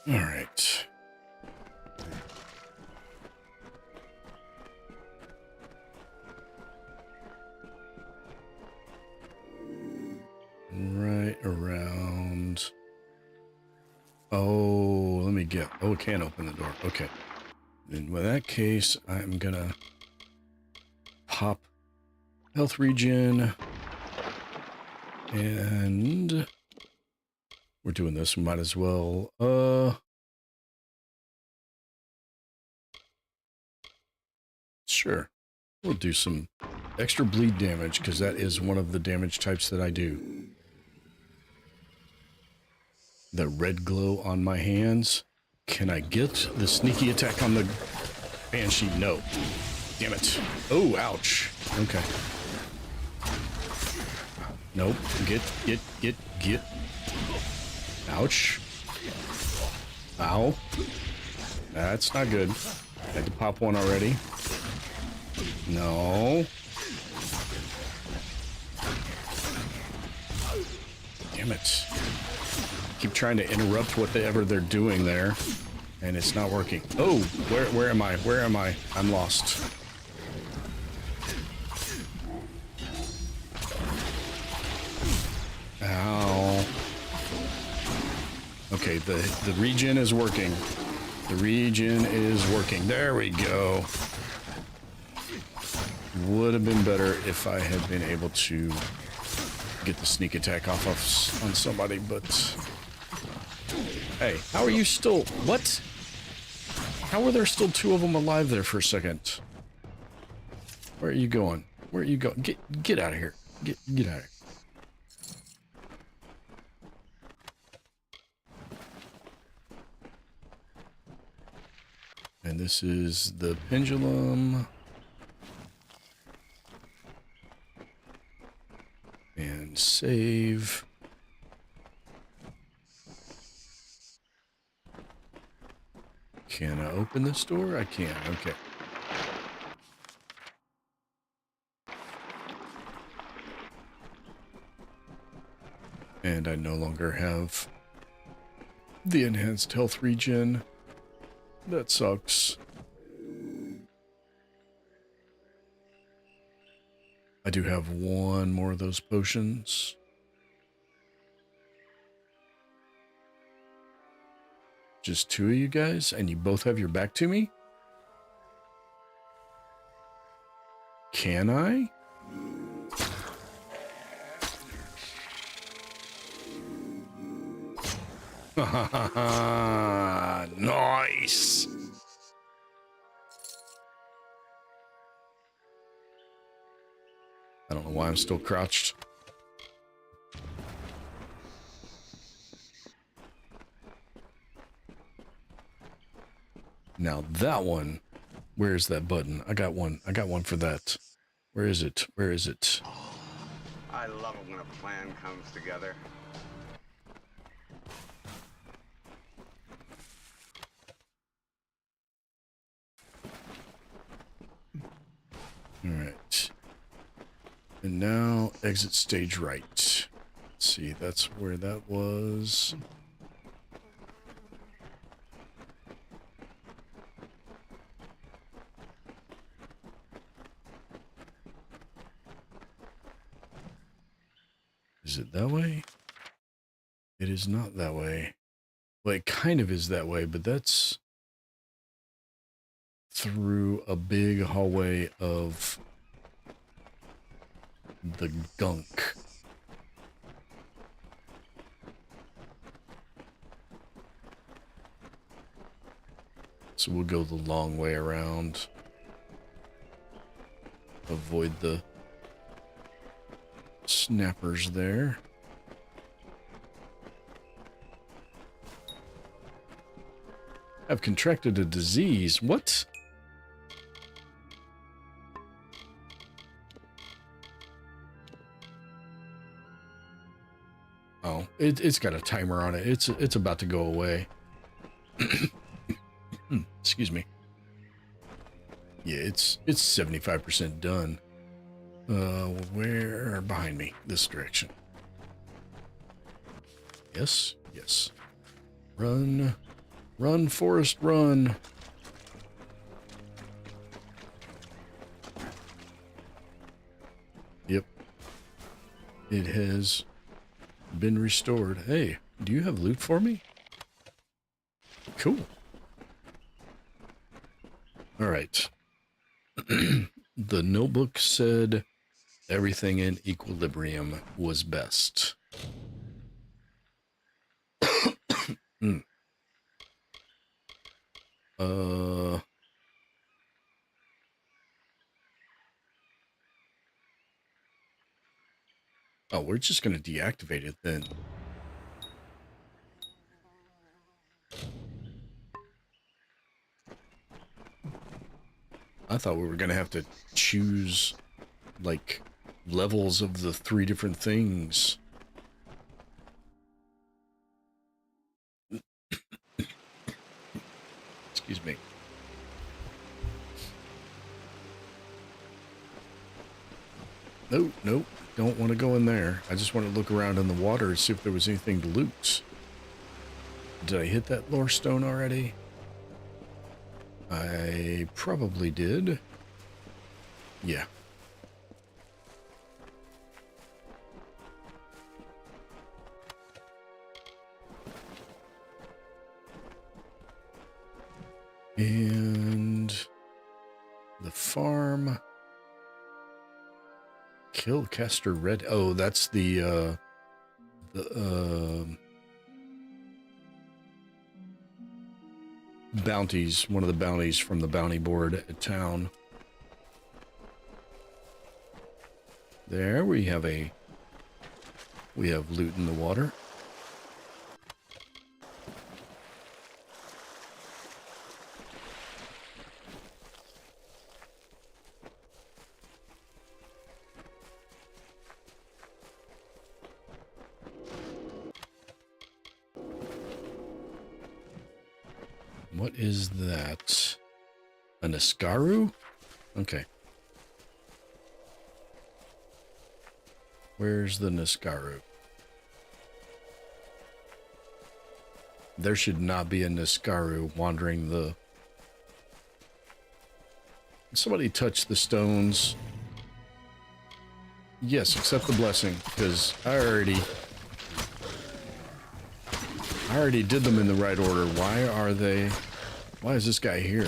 B: All right. Right around. Oh, let me get. Oh, it can't open the door. Okay. In that case, I'm gonna pop health regen, and we're doing this. We might as well. Sure. We'll do some extra bleed damage because that is one of the damage types that I do. The red glow on my hands. Can I get the sneaky attack on the banshee? No. Damn it. Oh, ouch. Okay. Nope. Get. Ouch. Ow. That's not good. Had to pop one already. No. Damn it. Keep trying to interrupt whatever they're doing there, and it's not working. Oh, where am I? Where am I? I'm lost. Ow. Okay, the regen is working. The regen is working. There we go. Would have been better if I had been able to get the sneak attack off on somebody, but... Hey, how are you still... What? How are there still 2 of them alive there for a second? Where are you going? Where are you going? Get out of here. Get out of here. And this is the pendulum. And save. Can I open this door? I can. Okay. And I no longer have the enhanced health regen. That sucks. I do have one more of those potions. Just two of you guys, and you both have your back to me? Can I? Nice. I don't know why I'm still crouched. Now that one, where's that button? I got one. I got one for that. Where is it? Where is it?
N: I love it when a plan comes together.
B: All right. And now exit stage right. Let's see, that's where that was. Is it that way? It is not that way. Well, it kind of is that way, but that's through a big hallway of the gunk. So we'll go the long way around. Avoid the snappers there. I've contracted a disease. What? Oh, it's got a timer on it. It's about to go away. Excuse me. Yeah, it's 75% done. Where behind me? This direction. Yes, yes. Run, run, Forest, run. Yep. It has been restored. Hey, do you have loot for me? Cool. All right. The notebook said everything in equilibrium was best. Oh, we're just going to deactivate it then. I thought we were going to have to choose, like, levels of the 3 different things. Excuse me. Nope, nope. Don't want to go in there. I just want to look around in the water and see if there was anything to loot. Did I hit that lore stone already? I probably did. Yeah. And the farm. Kill Caster Red. Oh, that's the bounties, one of the bounties from the bounty board at town. There we have loot in the water. What is that? A Niskaru? Okay. Where's the Niskaru? There should not be a Niskaru wandering the... Somebody touch the stones. Yes, accept the blessing, because I already did them in the right order. Why is this guy here?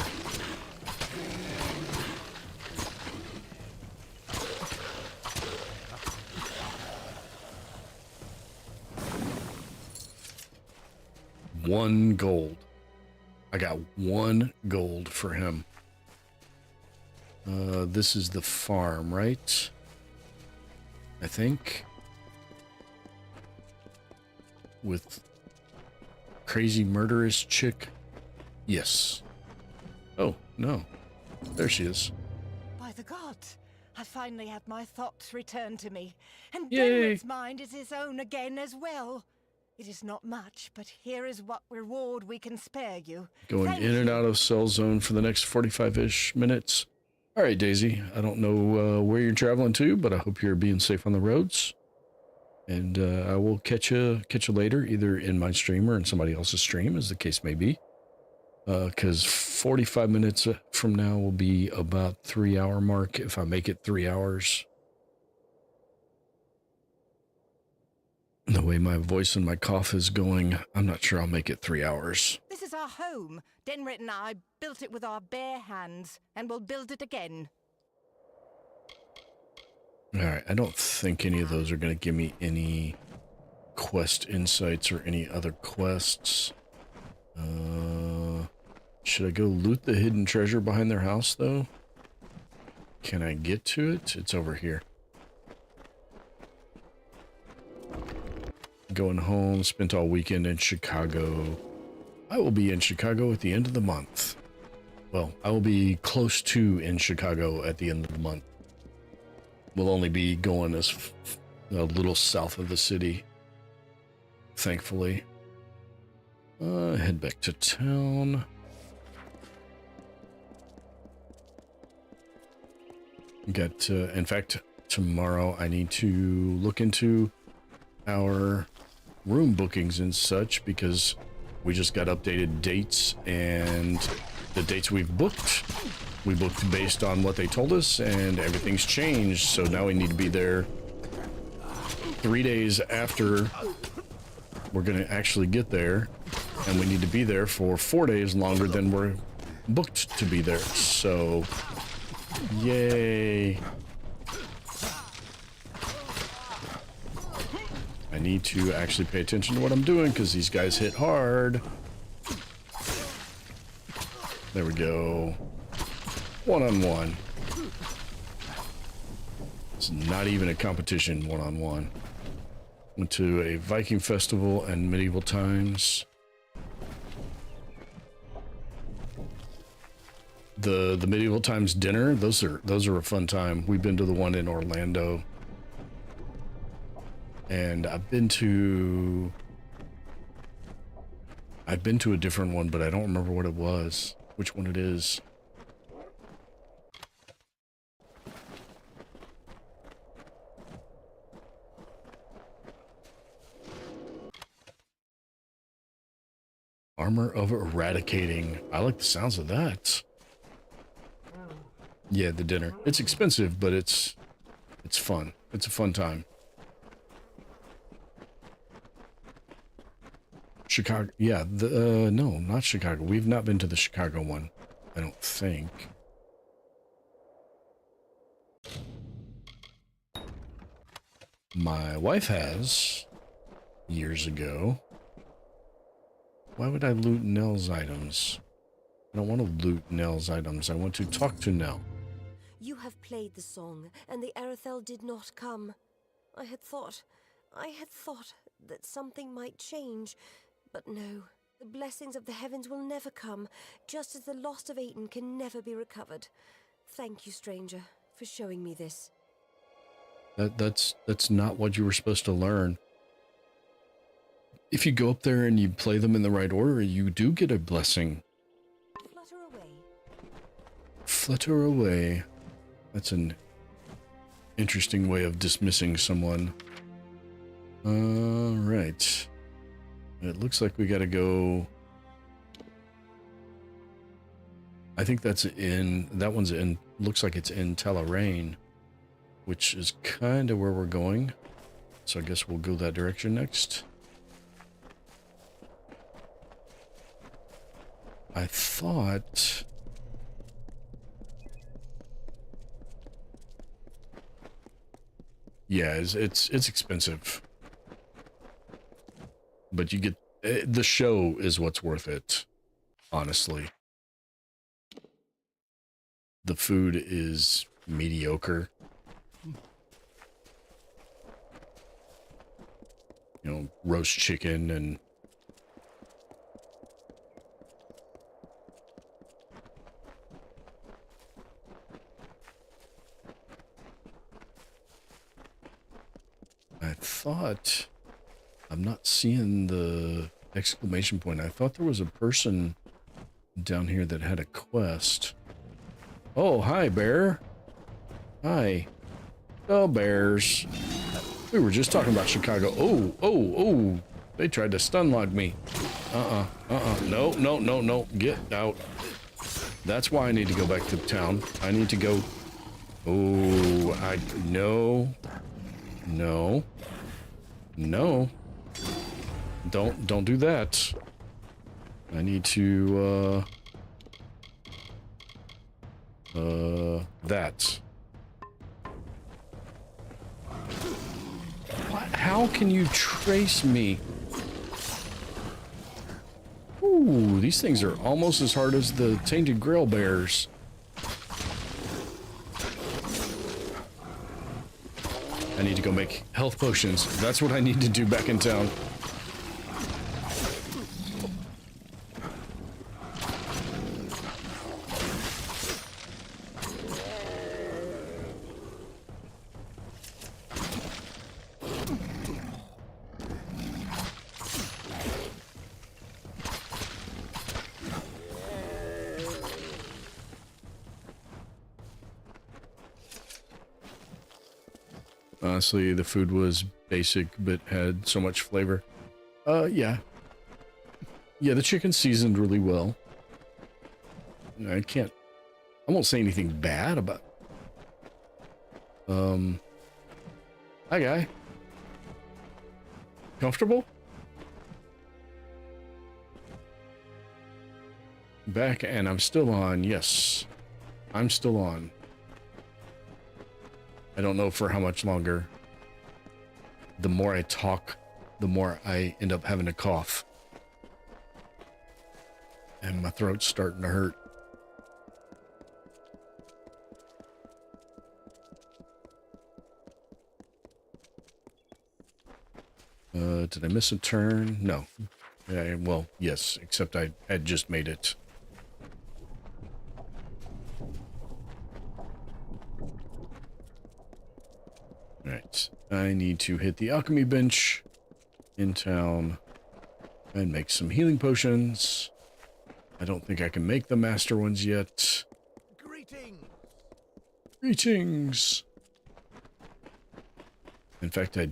B: One gold. I got 1 gold for him. This is the farm, right? I think. With crazy murderous chick. Yes. Oh, no. There she is.
K: By the gods, I finally had my thoughts returned to me, and
B: Yay.
K: Denrick's mind is his own again as well. It is not much, but here is what reward we can spare you.
B: Going
K: Thank
B: in and
K: you.
B: out of cell zone for the next 45-ish minutes. All right, Daisy. I don't know where you're traveling to, but I hope you're being safe on the roads. And I will catch you later, either in my stream or in somebody else's stream, as the case may be. Because 45 minutes from now will be about 3-hour mark, if I make it 3 hours. The way my voice and my cough is going, I'm not sure I'll make it 3 hours.
K: This is our home. Denrick and I built it with our bare hands, and we'll build it again.
B: All right, I don't think any of those are going to give me any quest insights or any other quests. Should I go loot the hidden treasure behind their house, though? Can I get to it? It's over here. Going home, spent all weekend in Chicago. I will be in Chicago at the end of the month. Well, I will be close to in Chicago at the end of the month. We'll only be going as a little south of the city, thankfully. Head back to town. Got, in fact, tomorrow I need to look into our room bookings and such, because we just got updated dates, and the dates we booked based on what they told us, and everything's changed. So now we need to be there 3 days after we're going to actually get there, and we need to be there for 4 days longer than we're booked to be there. So yay. I need to actually pay attention to what I'm doing, because these guys hit hard. There we go. One-on-one. It's not even a competition, one-on-one. Went to a Viking festival and medieval times. The medieval times dinner, those are a fun time. We've been to the one in Orlando. And I've been to a different one, but I don't remember what it was, which one it is. Armor of Eradicating. I like the sounds of that. Yeah, the dinner. It's expensive, but it's fun. It's a fun time. Chicago, yeah, no, not Chicago. We've not been to the Chicago one, I don't think. My wife has, years ago. Why would I loot Nell's items? I don't want to loot Nell's items. I want to talk to Nell.
C: You have played the song, and the Arethel did not come. I had thought that something might change, but no. The blessings of the heavens will never come, just as the lost of Aten can never be recovered. Thank you, stranger, for showing me this.
B: That's not what you were supposed to learn. If you go up there and you play them in the right order, you do get a blessing. Flutter away. That's an interesting way of dismissing someone. Alright. It looks like we gotta go... I think that's in... That one's in... Looks like it's in Telarain, which is kind of where we're going. So I guess we'll go that direction next. I thought... Yeah, it's expensive. But you get... The show is what's worth it, honestly. The food is mediocre. You know, roast chicken and... I thought... I'm not seeing the exclamation point. I thought there was a person down here that had a quest. Oh, hi, bear. Hi. Oh, bears. We were just talking about Chicago. Oh. They tried to stun log me. No. Get out. That's why I need to go back to town. I need to go... Oh, No. Don't do that. I need to, that. What? How can you trace me? Ooh, these things are almost as hard as the Tainted Grail bears. I need to go make health potions. That's what I need to do back in town. Honestly, the food was basic, but had so much flavor. Yeah. Yeah, the chicken seasoned really well. I won't say anything bad about... Hi, guy. Comfortable? Back, and I'm still on. Yes. I'm still on. I don't know for how much longer. The more I talk, the more I end up having to cough. And my throat's starting to hurt. Did I miss a turn? No. Well, yes, except I had just made it. Alright, I need to hit the alchemy bench in town and make some healing potions. I don't think I can make the master ones yet. Greetings! In fact, I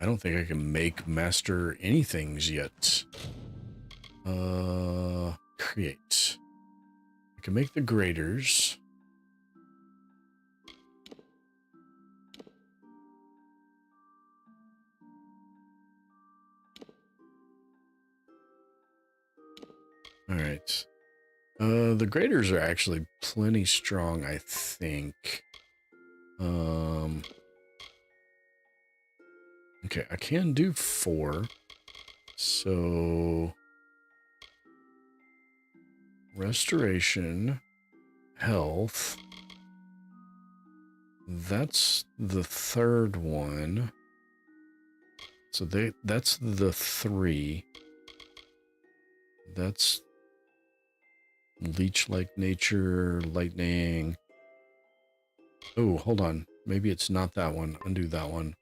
B: don't think I can make master anythings yet. Create. I can make the graders. Alright. The graders are actually plenty strong, I think. Okay, I can do 4. So... Restoration. Health. That's the third one. So that's the 3. That's leech-like nature, lightning. Oh, hold on. Maybe it's not that one. Undo that one.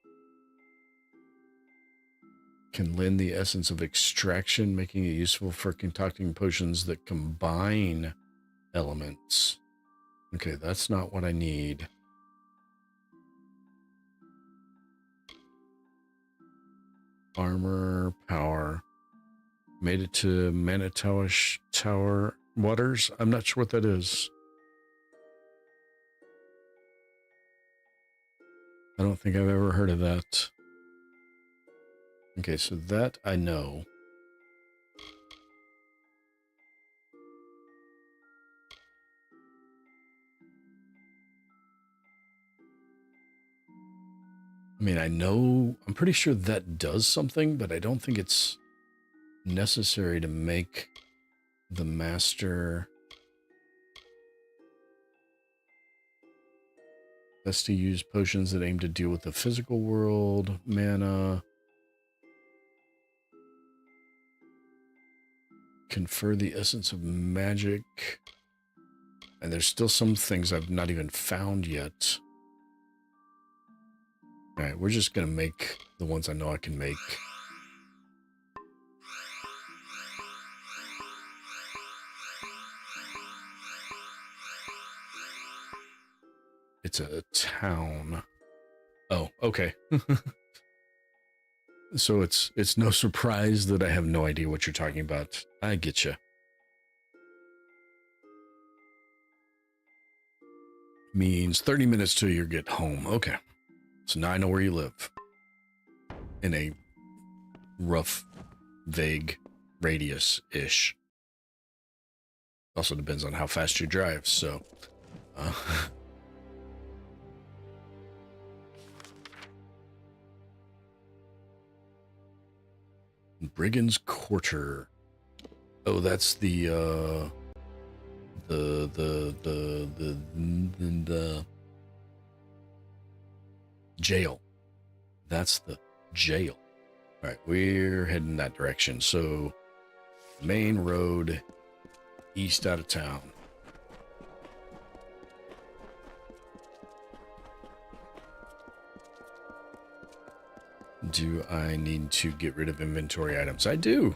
B: Can lend the essence of extraction, making it useful for concocting potions that combine elements. Okay, that's not what I need. Armor, power. Made it to Manitowish Tower Waters. I'm not sure what that is. I don't think I've ever heard of that. Okay, so that I know. I mean, I know, I'm pretty sure that does something, but I don't think it's necessary to make the master. Best to use potions that aim to deal with the physical world, mana. Confer the essence of magic. And there's still some things I've not even found yet. Alright, we're just gonna make the ones I know I can make. It's a town. Oh, okay. So it's no surprise that I have no idea what you're talking about. I get you. Means 30 minutes till you get home. Okay. So now I know where you live. In a rough, vague radius-ish. Also depends on how fast you drive, so... Brigand's Quarter. Oh, that's the jail. That's the jail. All right, we're heading that direction. So, main road, east out of town. Do I need to get rid of inventory items? I do.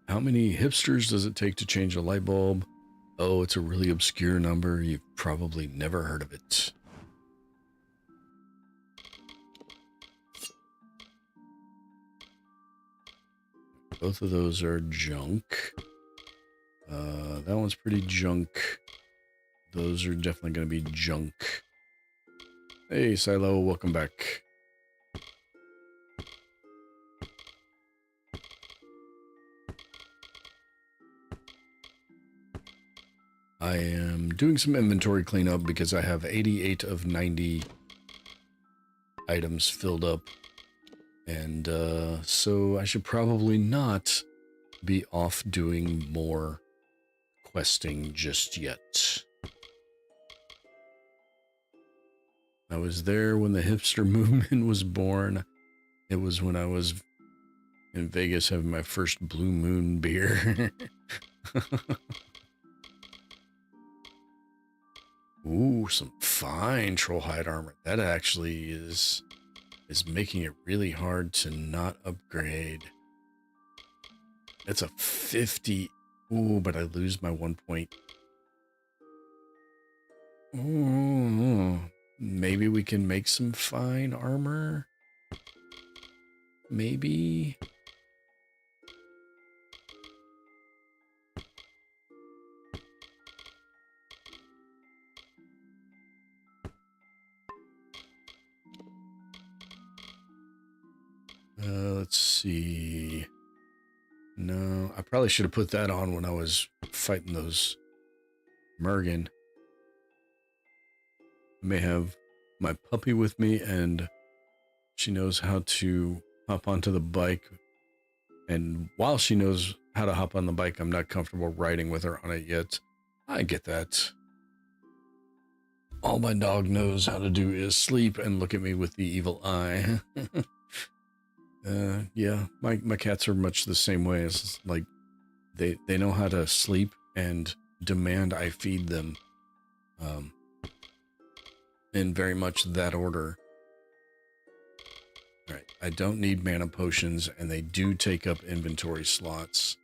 B: How many hipsters does it take to change a light bulb? Oh, it's a really obscure number. You've probably never heard of it. Both of those are junk. That one's pretty junk. Those are definitely going to be junk. Hey, Silo, welcome back. I am doing some inventory cleanup because I have 88 of 90 items filled up. And so I should probably not be off doing more questing just yet. I was there when the hipster movement was born. It was when I was in Vegas having my first Blue Moon beer. Ooh, some fine trollhide armor. That actually is making it really hard to not upgrade. It's a 50. Ooh, but I lose my 1 point. Ooh, maybe we can make some fine armor. Maybe. Let's see. No, I probably should have put that on when I was fighting those Mergen. I may have my puppy with me, and she knows how to hop onto the bike. And while she knows how to hop on the bike, I'm not comfortable riding with her on it yet. I get that. All my dog knows how to do is sleep and look at me with the evil eye. Yeah, my cats are much the same way. As like they know how to sleep and demand I feed them in very much that order. All right, I don't need mana potions, and they do take up inventory slots.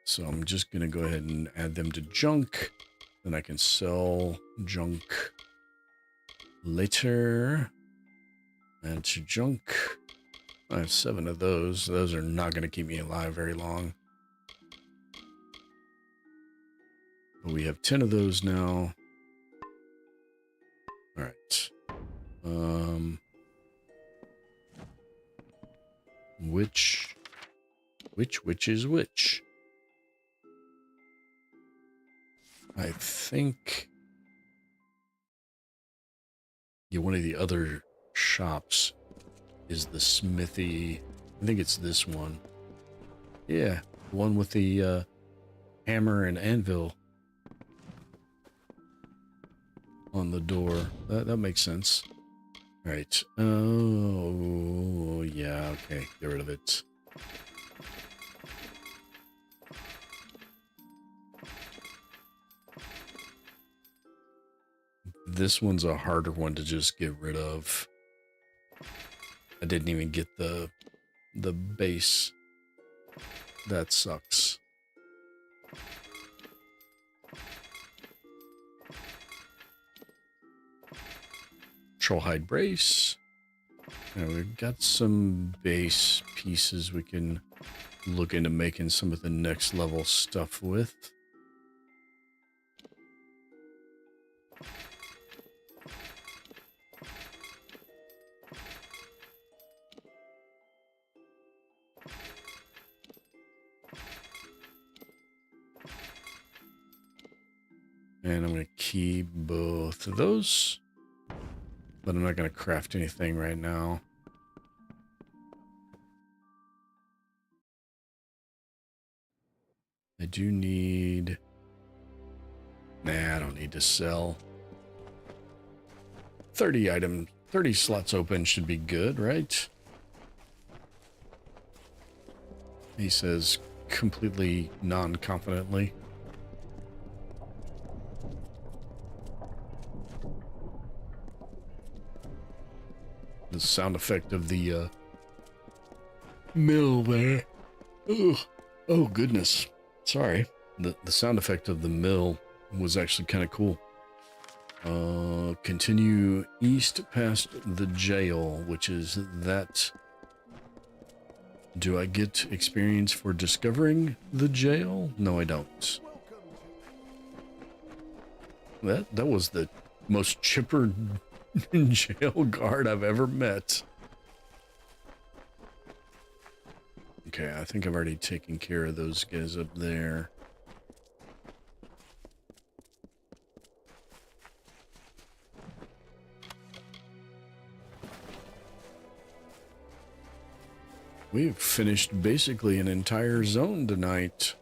B: So I'm just going to go ahead and add them to junk. Then I can sell junk later. Add to junk. I have 7 of those. Those are not going to keep me alive very long. But we have 10 of those now. All right. Which is which? I think, yeah, one of the other shops is the smithy. I think it's this one. Yeah, the one with the hammer and anvil on the door. That makes sense. All right. Oh, yeah, okay. Get rid of it. This one's a harder one to just get rid of. I didn't even get the base. That sucks. Trollhide brace. Now we've got some base pieces we can look into making some of the next level stuff with. And I'm going to keep both of those. But I'm not going to craft anything right now. I do need... Nah, I don't need to sell. 30 slots open should be good, right? He says completely non-confidently. The sound effect of the mill there. Ugh. Oh, goodness. Sorry. The sound effect of the mill was actually kind of cool. Continue east past the jail, which is that. Do I get experience for discovering the jail? No, I don't. That was the most chipper jail guard I've ever met. Okay, I think I've already taken care of those guys up there. We've finished basically an entire zone tonight.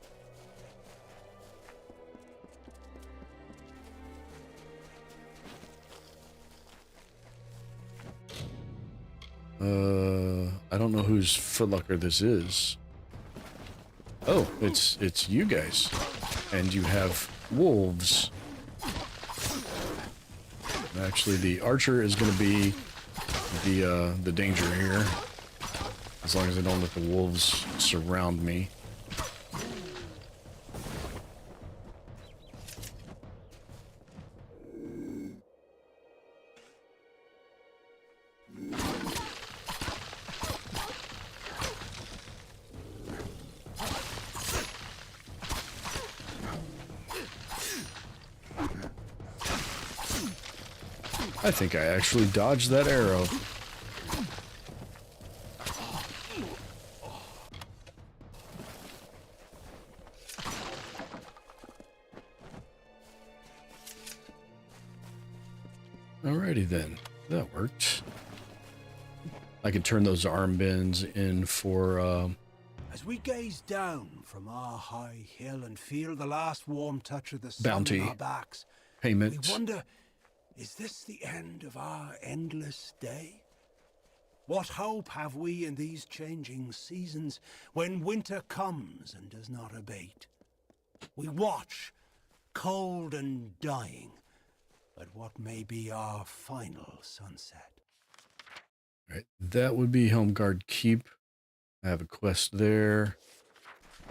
B: I don't know whose footlocker this is. Oh, it's you guys. And you have wolves. Actually, the archer is going to be the danger here. As long as I don't let the wolves surround me. I think I actually dodged that arrow. Alrighty then, that worked. I can turn those armbands in for
M: As we gaze down from our high hill and feel the last warm touch of the sun
B: bounty
M: on our backs,
B: payment.
M: we wonder, is this the end of our endless day? What hope have we in these changing seasons when winter comes and does not abate? We watch, cold and dying, at what may be our final sunset.
B: All right, that would be Helmgard Keep. I have a quest there.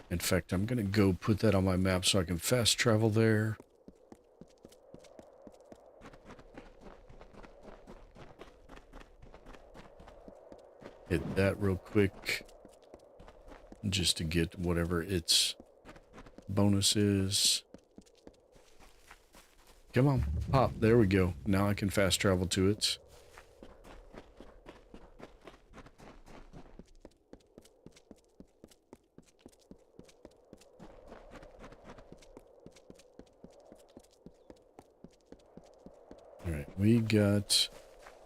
B: In fact, I'm going to go put that on my map so I can fast travel there. Hit that real quick. Just to get whatever its bonus is. Come on, pop. There we go. Now I can fast travel to it. Alright, we got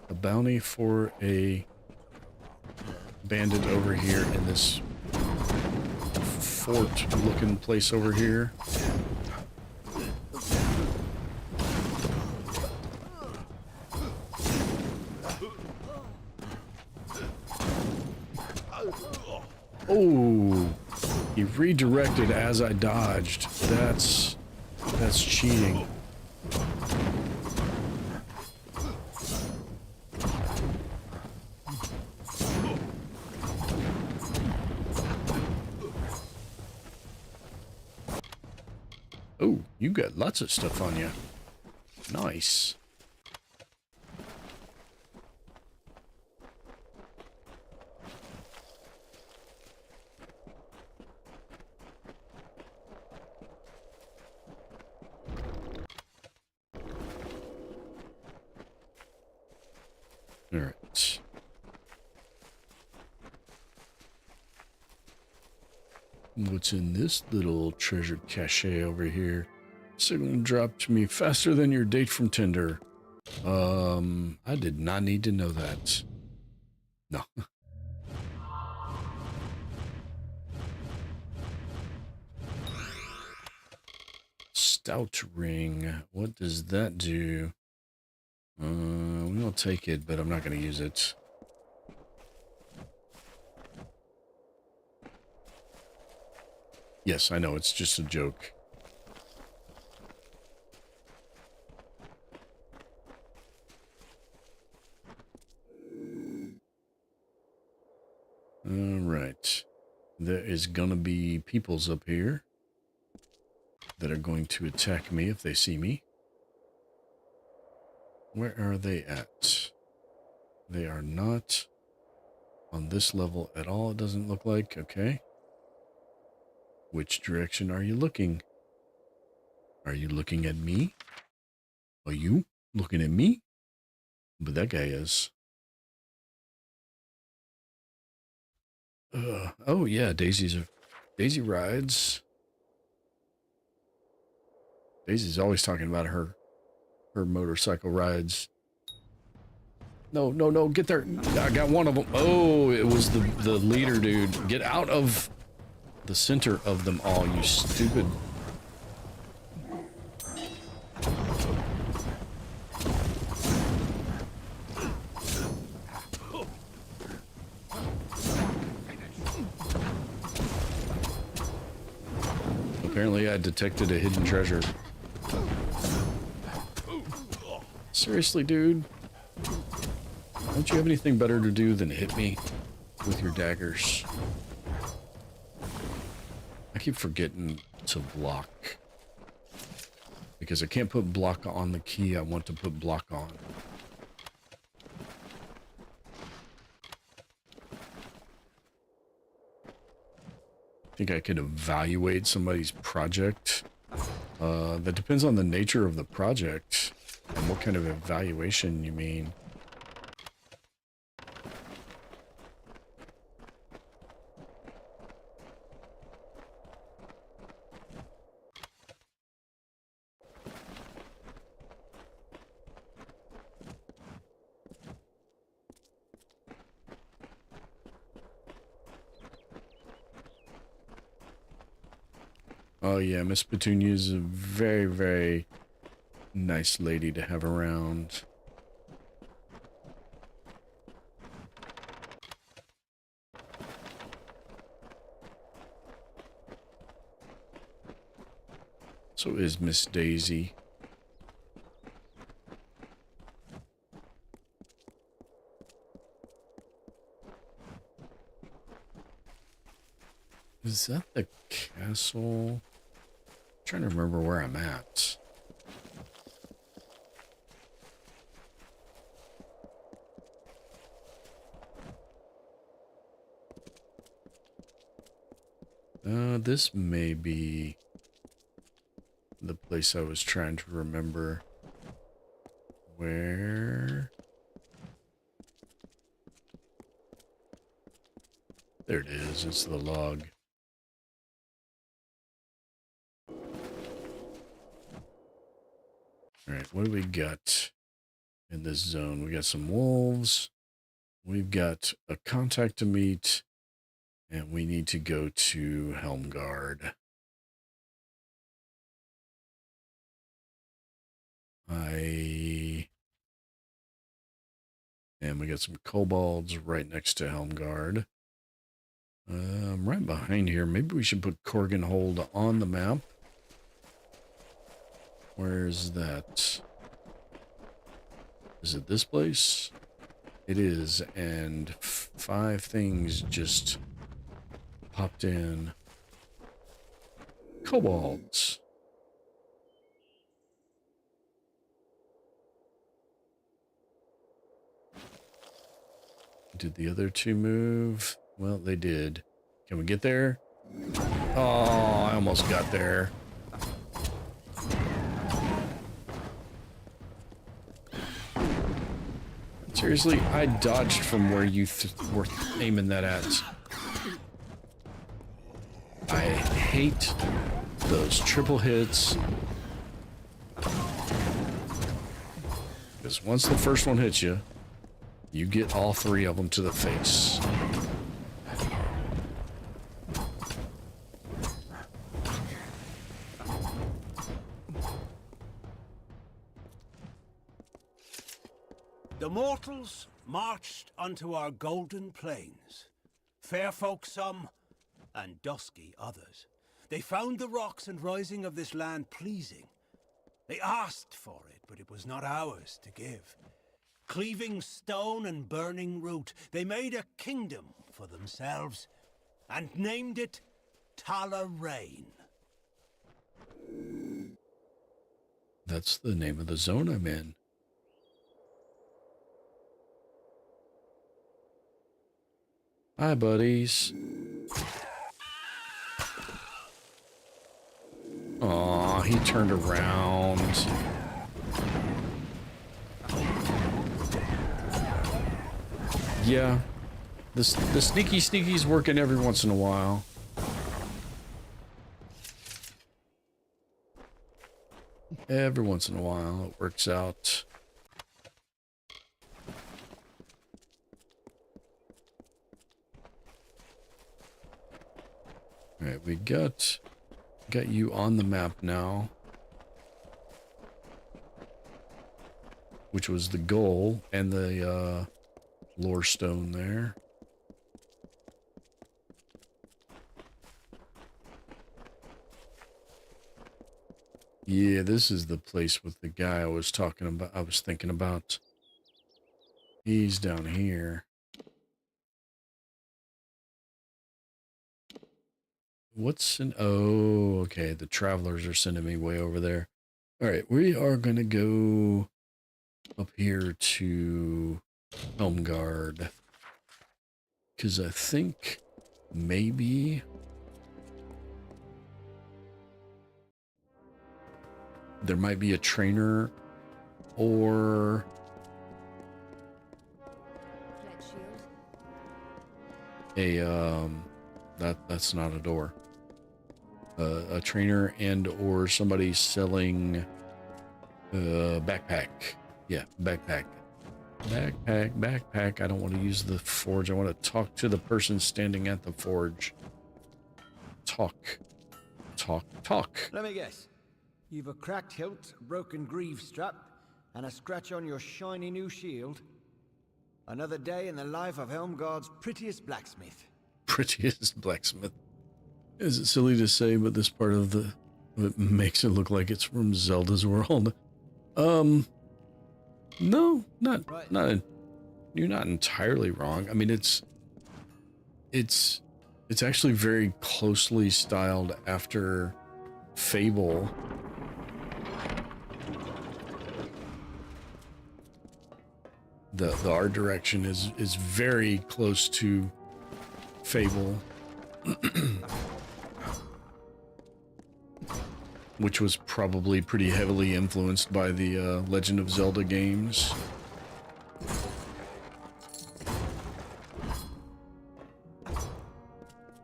B: a bounty for a bandit over here in this fort-looking place over here. Oh, he redirected as I dodged. That's cheating. Oh, you got lots of stuff on you. Nice. All right. What's in this little treasure cache over here? Signal dropped me faster than your date from Tinder. I did not need to know that. No. Stout ring. What does that do? We'll take it, but I'm not going to use it. Yes, I know, it's just a joke. Alright. There is gonna be peoples up here that are going to attack me if they see me. Where are they at? They are not on this level at all, it doesn't look like. Okay. Which direction are you looking? Are you looking at me? Are you looking at me? But that guy is. Oh yeah, Daisy rides. Daisy's always talking about her motorcycle rides. No, get there. I got one of them. Oh, it was the leader dude. Get out of the center of them all, you stupid. Apparently I detected a hidden treasure. Seriously, dude? Don't you have anything better to do than hit me with your daggers? I keep forgetting to block. Because I can't put block on the key I want to put block on. I think I could evaluate somebody's project. That depends on the nature of the project and what kind of evaluation you mean. Oh yeah, Miss Petunia is a very, very nice lady to have around. So is Miss Daisy. Is that the castle? I'm trying to remember where I'm at. This may be the place I was trying to remember. Where? There it is. It's the log. Alright, what do we got in this zone? We got some wolves. We've got a contact to meet. And we need to go to Helmgard. And we got some kobolds right next to Helmgard. Right behind here. Maybe we should put Korgenhold on the map. Where's that? Is it this place? It is, and 5 things just popped in. Kobolds. Did the other 2 move? Well, they did. Can we get there? Oh, I almost got there. Seriously, I dodged from where you were aiming that at. I hate those triple hits. Because once the first one hits you, you get all 3 of them to the face.
M: The mortals marched unto our golden plains, fair folk some, and dusky others. They found the rocks and rising of this land pleasing. They asked for it, but it was not ours to give. Cleaving stone and burning root, they made a kingdom for themselves, and named it Talarain.
B: That's the name of the zone I'm in. Hi, buddies. Aw, he turned around. Yeah, the sneaky's working every once in a while. Every once in a while, it works out. All right, we got you on the map now, which was the goal, and the lore stone there. Yeah, this is the place with the guy I was talking about. I was thinking about. He's down here. What's in... Oh, okay. The travelers are sending me way over there. All right, we are going to go up here to Helmgard. Because I think maybe... there might be a trainer or... that's not a door. A trainer and or somebody selling backpack. Yeah, backpack. Backpack. I don't want to use the forge. I want to talk to the person standing at the forge. Talk.
E: Let me guess. You've a cracked hilt, a broken greave strap, and a scratch on your shiny new shield. Another day in the life of Helmgard's prettiest blacksmith.
B: Prettiest blacksmith. Is it silly to say, but this part of the It makes it look like it's from Zelda's world. No, not. You're not entirely wrong. I mean, it's actually very closely styled after Fable. The art direction is very close to Fable. Which was probably pretty heavily influenced by the Legend of Zelda games.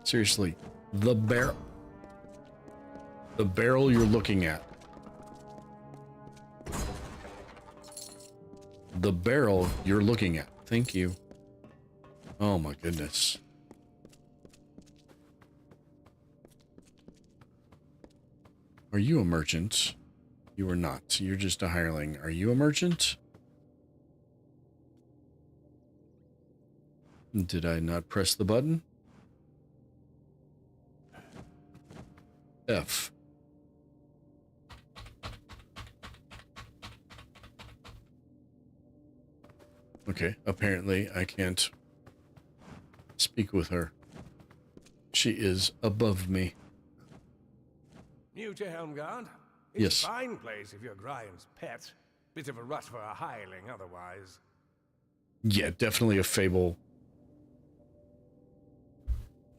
B: Seriously, the barrel you're looking at. The barrel you're looking at. Thank you. Oh my goodness. Are you a merchant? You are not. You're just a hireling. Are you a merchant? Did I not press the button? F. Okay, apparently I can't speak with her. She is above me.
O: New to Helmgard?
B: Yes.
O: A fine place if you're Grian's pet. Bit of a rut for a hireling otherwise.
B: Yeah, definitely a Fable.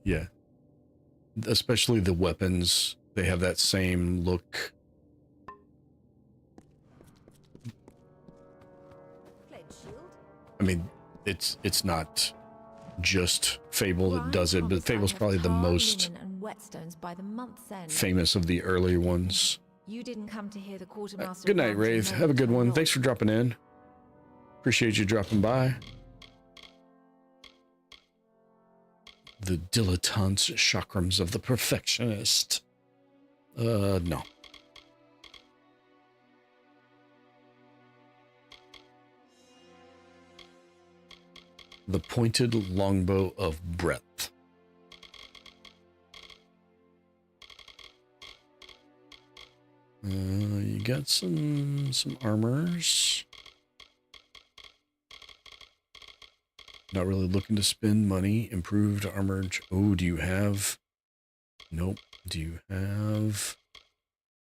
B: Yeah. Especially the weapons. They have that same look. I mean, it's not just Fable that does it, but Fable's probably the most famous of the earlier ones.
P: You didn't come to hear the quartermaster.
B: Good night, Rave. Have a good one. Thanks for dropping in. Appreciate you dropping by. The dilettante's chakrams of the perfectionist. No. The pointed longbow of breadth. You got some armors. Not really looking to spend money. Improved armor. Oh, do you have... Nope. Do you have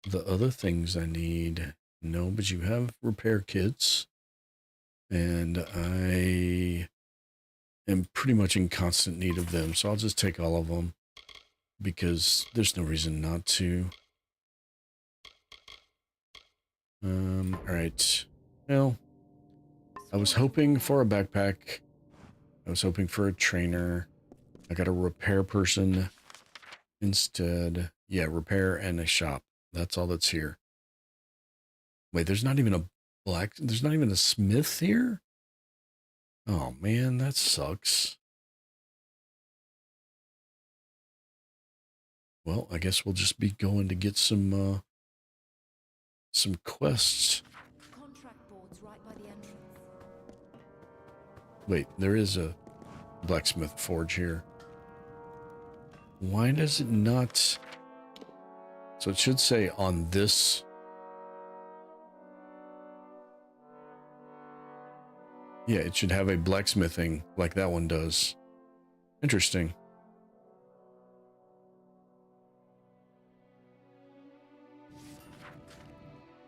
B: the other things I need? No, but you have repair kits. And I am pretty much in constant need of them, so I'll just take all of them. Because there's no reason not to. Alright. Well, I was hoping for a backpack. I was hoping for a trainer. I got a repair person instead. Yeah, repair and a shop. That's all that's here. Wait, there's not even a smith here? Oh man, that sucks. Well, I guess we'll just be going to get some quests.
P: Contract boards right by the entrance.
B: Wait, there is a blacksmith forge here. Why does it not... So it should say on this... Yeah, it should have a blacksmithing like that one does. Interesting.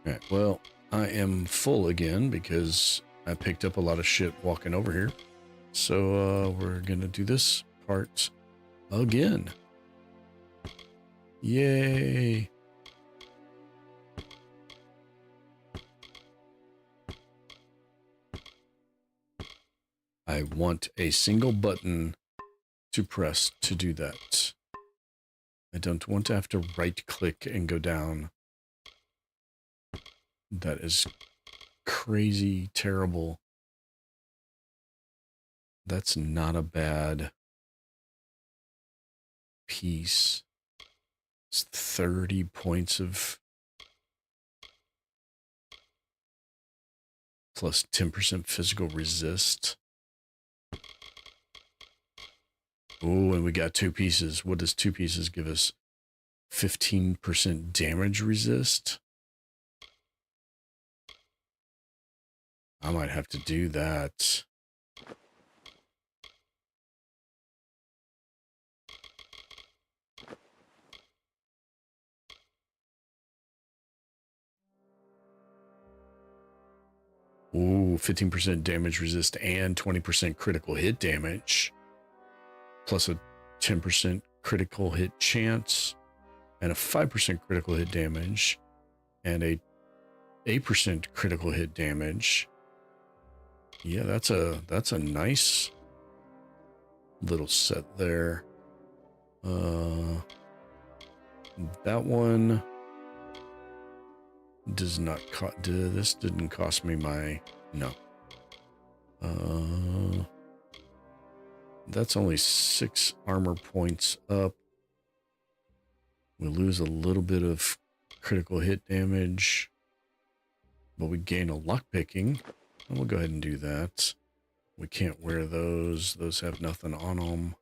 B: Alright, well, I am full again because I picked up a lot of shit walking over here. So, we're gonna do this part again. Yay! I want a single button to press to do that. I don't want to have to right-click and go down. That is crazy terrible. That's not a bad piece. It's 30 points of plus 10% physical resist. Oh, and we got 2 pieces. What does 2 pieces give us? 15% damage resist. I might have to do that. Ooh, 15% damage resist and 20% critical hit damage. Plus a 10% critical hit chance and a 5% critical hit damage and a 8% critical hit damage. Yeah, that's a nice little set there. That one does not cost. This didn't cost me my no. That's only 6 armor points up. We lose a little bit of critical hit damage, but we gain a lockpicking. We'll go ahead and do that. We can't wear those. Those have nothing on them.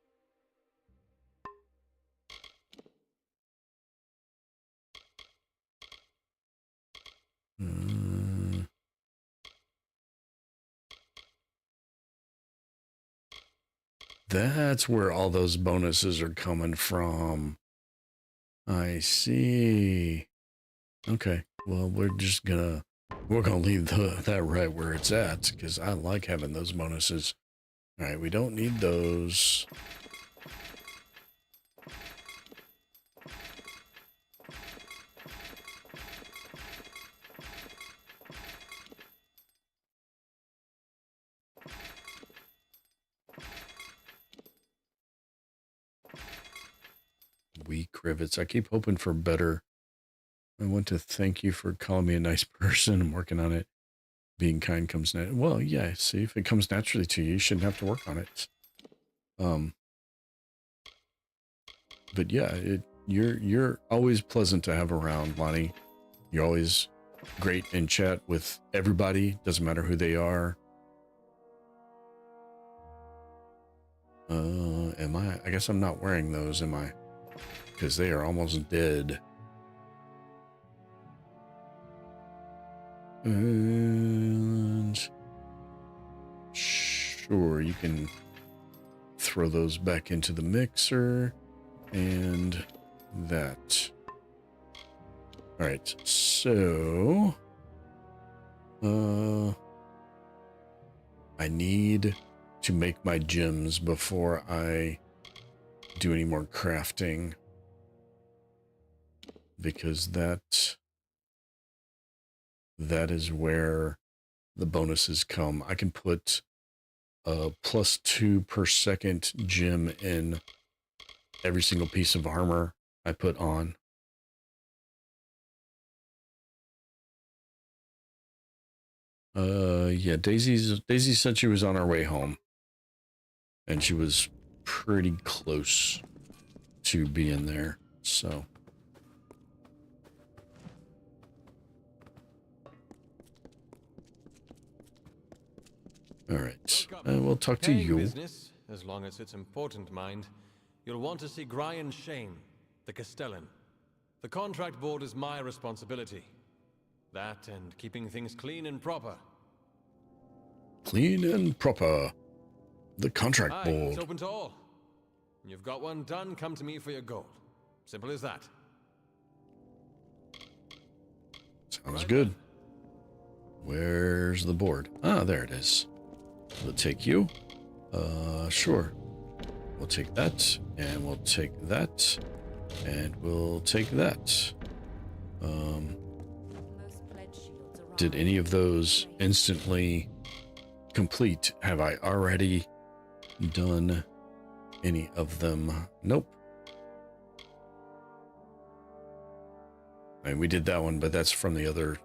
B: That's where all those bonuses are coming from. I see. Okay. Well, we're gonna leave that right where it's at because I like having those bonuses. All right, we don't need those. Weak rivets. I keep hoping for better. I want to thank you for calling me a nice person. I'm working on it. Being kind comes well, yeah. See, if it comes naturally to you, you shouldn't have to work on it. But yeah, you're always pleasant to have around, Lonnie. You're always great in chat with everybody. Doesn't matter who they are. Am I? I guess I'm not wearing those, am I? Because they are almost dead. And sure, you can throw those back into the mixer and that. All right, so I need to make my gems before I do any more crafting, because that is where the bonuses come. I can put a +2 per second gem in every single piece of armor I put on. Yeah, Daisy said she was on her way home, and she was pretty close to being there, so. All right, we'll talk to you.
Q: Business, as long as it's important, mind. You'll want to see Brian Shane, the Castellan. The contract board is my responsibility. That and keeping things clean and proper.
B: Clean and proper. The contract board.
Q: It's open to all. You've got one done, come to me for your gold. Simple as that.
B: Sounds good. Where's the board? Ah, there it is. We'll take you. Sure. We'll take that, and we'll take that, and we'll take that. Did any of those instantly complete? Have I already done any of them? Nope. I mean, we did that one, but that's from the other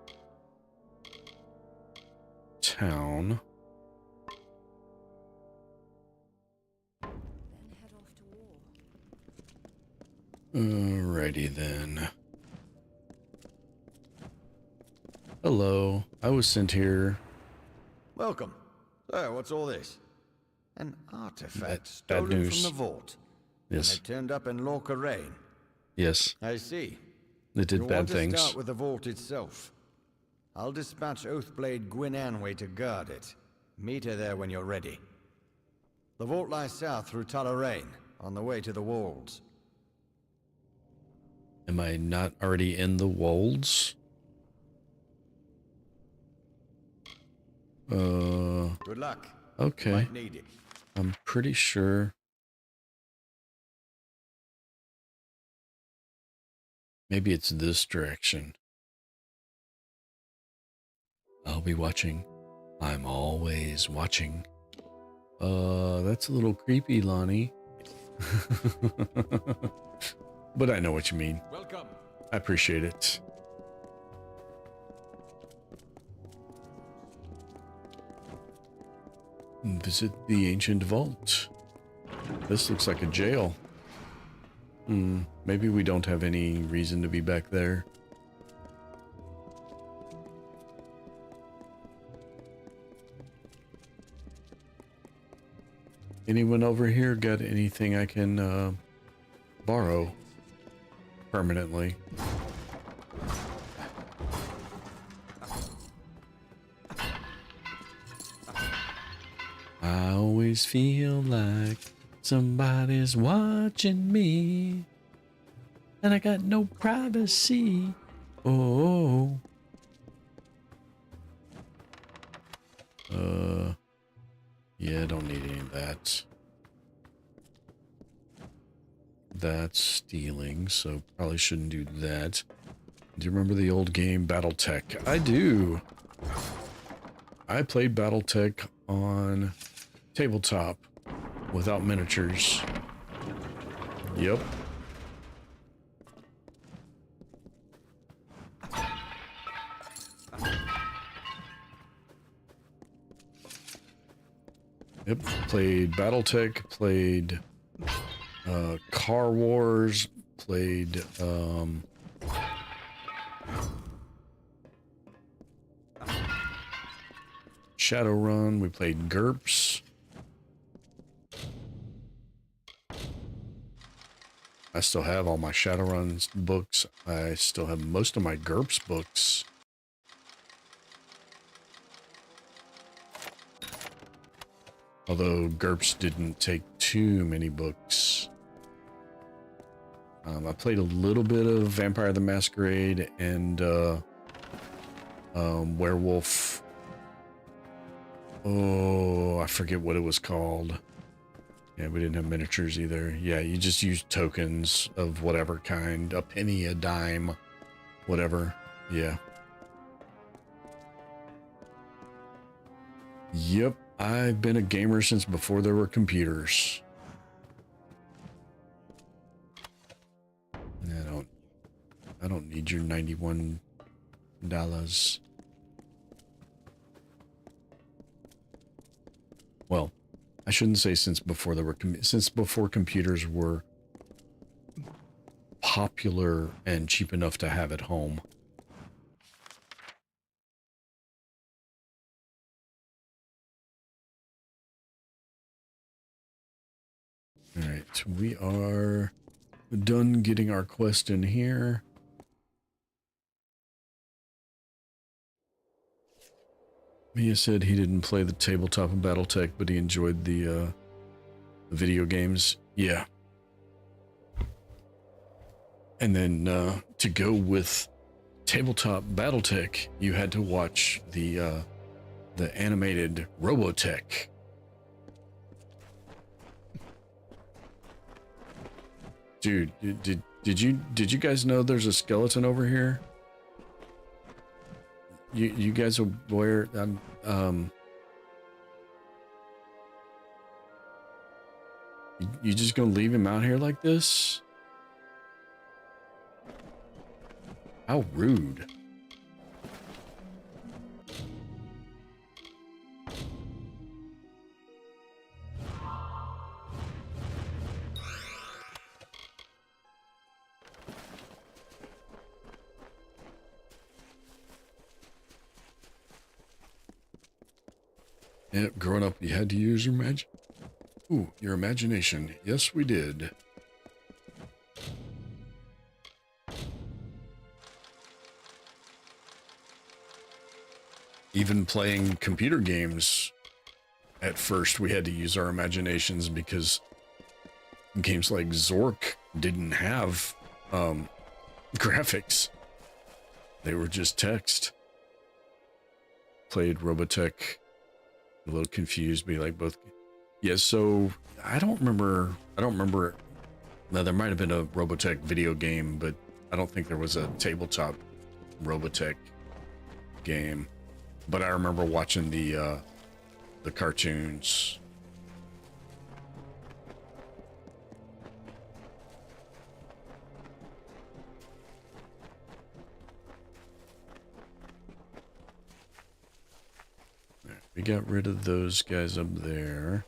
B: town. Alrighty then. Hello, I was sent here.
E: Welcome. So, what's all this? An artifact
B: Bad
E: stolen
B: news.
E: from the vault.
B: Yes.
E: And it turned up in Lorca Rain.
B: Yes.
E: I see.
B: They did
E: You
B: bad
E: want to
B: things.
E: start with the vault itself. I'll dispatch Oathblade Gwyn Anway to guard it. Meet her there when you're ready. The vault lies south through Tullaraine, on the way to the Wolds.
B: Am I not already in the Wolds?
E: Good luck.
B: Okay.
E: You might need it.
B: I'm pretty sure. Maybe it's this direction. I'll be watching. I'm always watching. That's a little creepy, Lonnie. But I know what you mean.
Q: Welcome.
B: I appreciate it. Visit the ancient vault. This looks like a jail. Maybe we don't have any reason to be back there. Anyone over here got anything I can borrow permanently? I always feel like somebody's watching me, and I got no privacy. Oh. Yeah, I don't need any of that. That's stealing, so probably shouldn't do that. Do you remember the old game Battletech? I do. I played Battletech on tabletop without miniatures. Yep. Yep, played Battletech, played Car Wars, played Shadowrun, we played GURPS. I still have all my Shadowrun books. I still have most of my GURPS books. Although GURPS didn't take too many books. I played a little bit of Vampire the Masquerade and Werewolf. Oh, I forget what it was called. Yeah, we didn't have miniatures either. Yeah, you just used tokens of whatever kind. A penny, a dime, whatever. Yeah. Yep, I've been a gamer since before there were computers. I don't need your $91. Well, I shouldn't say since before there were since before computers were popular and cheap enough to have at home. All right, we are done getting our quest in here. Mia said he didn't play the tabletop of Battletech, but he enjoyed the video games. Yeah. And then to go with tabletop Battletech, you had to watch the animated Robotech. Dude, did you guys know there's a skeleton over here? You guys are aware? You just gonna leave him out here like this? How rude. Yep, growing up, you had to use your your imagination. Yes, we did. even playing computer games, at first we had to use our imaginations because games like Zork didn't have graphics. They were just text. Played Robotech, a little confused, be like both. Yeah, so I don't remember. Now there might have been a Robotech video game, but I don't think there was a tabletop Robotech game. But I remember watching the cartoons. We got rid of those guys up there.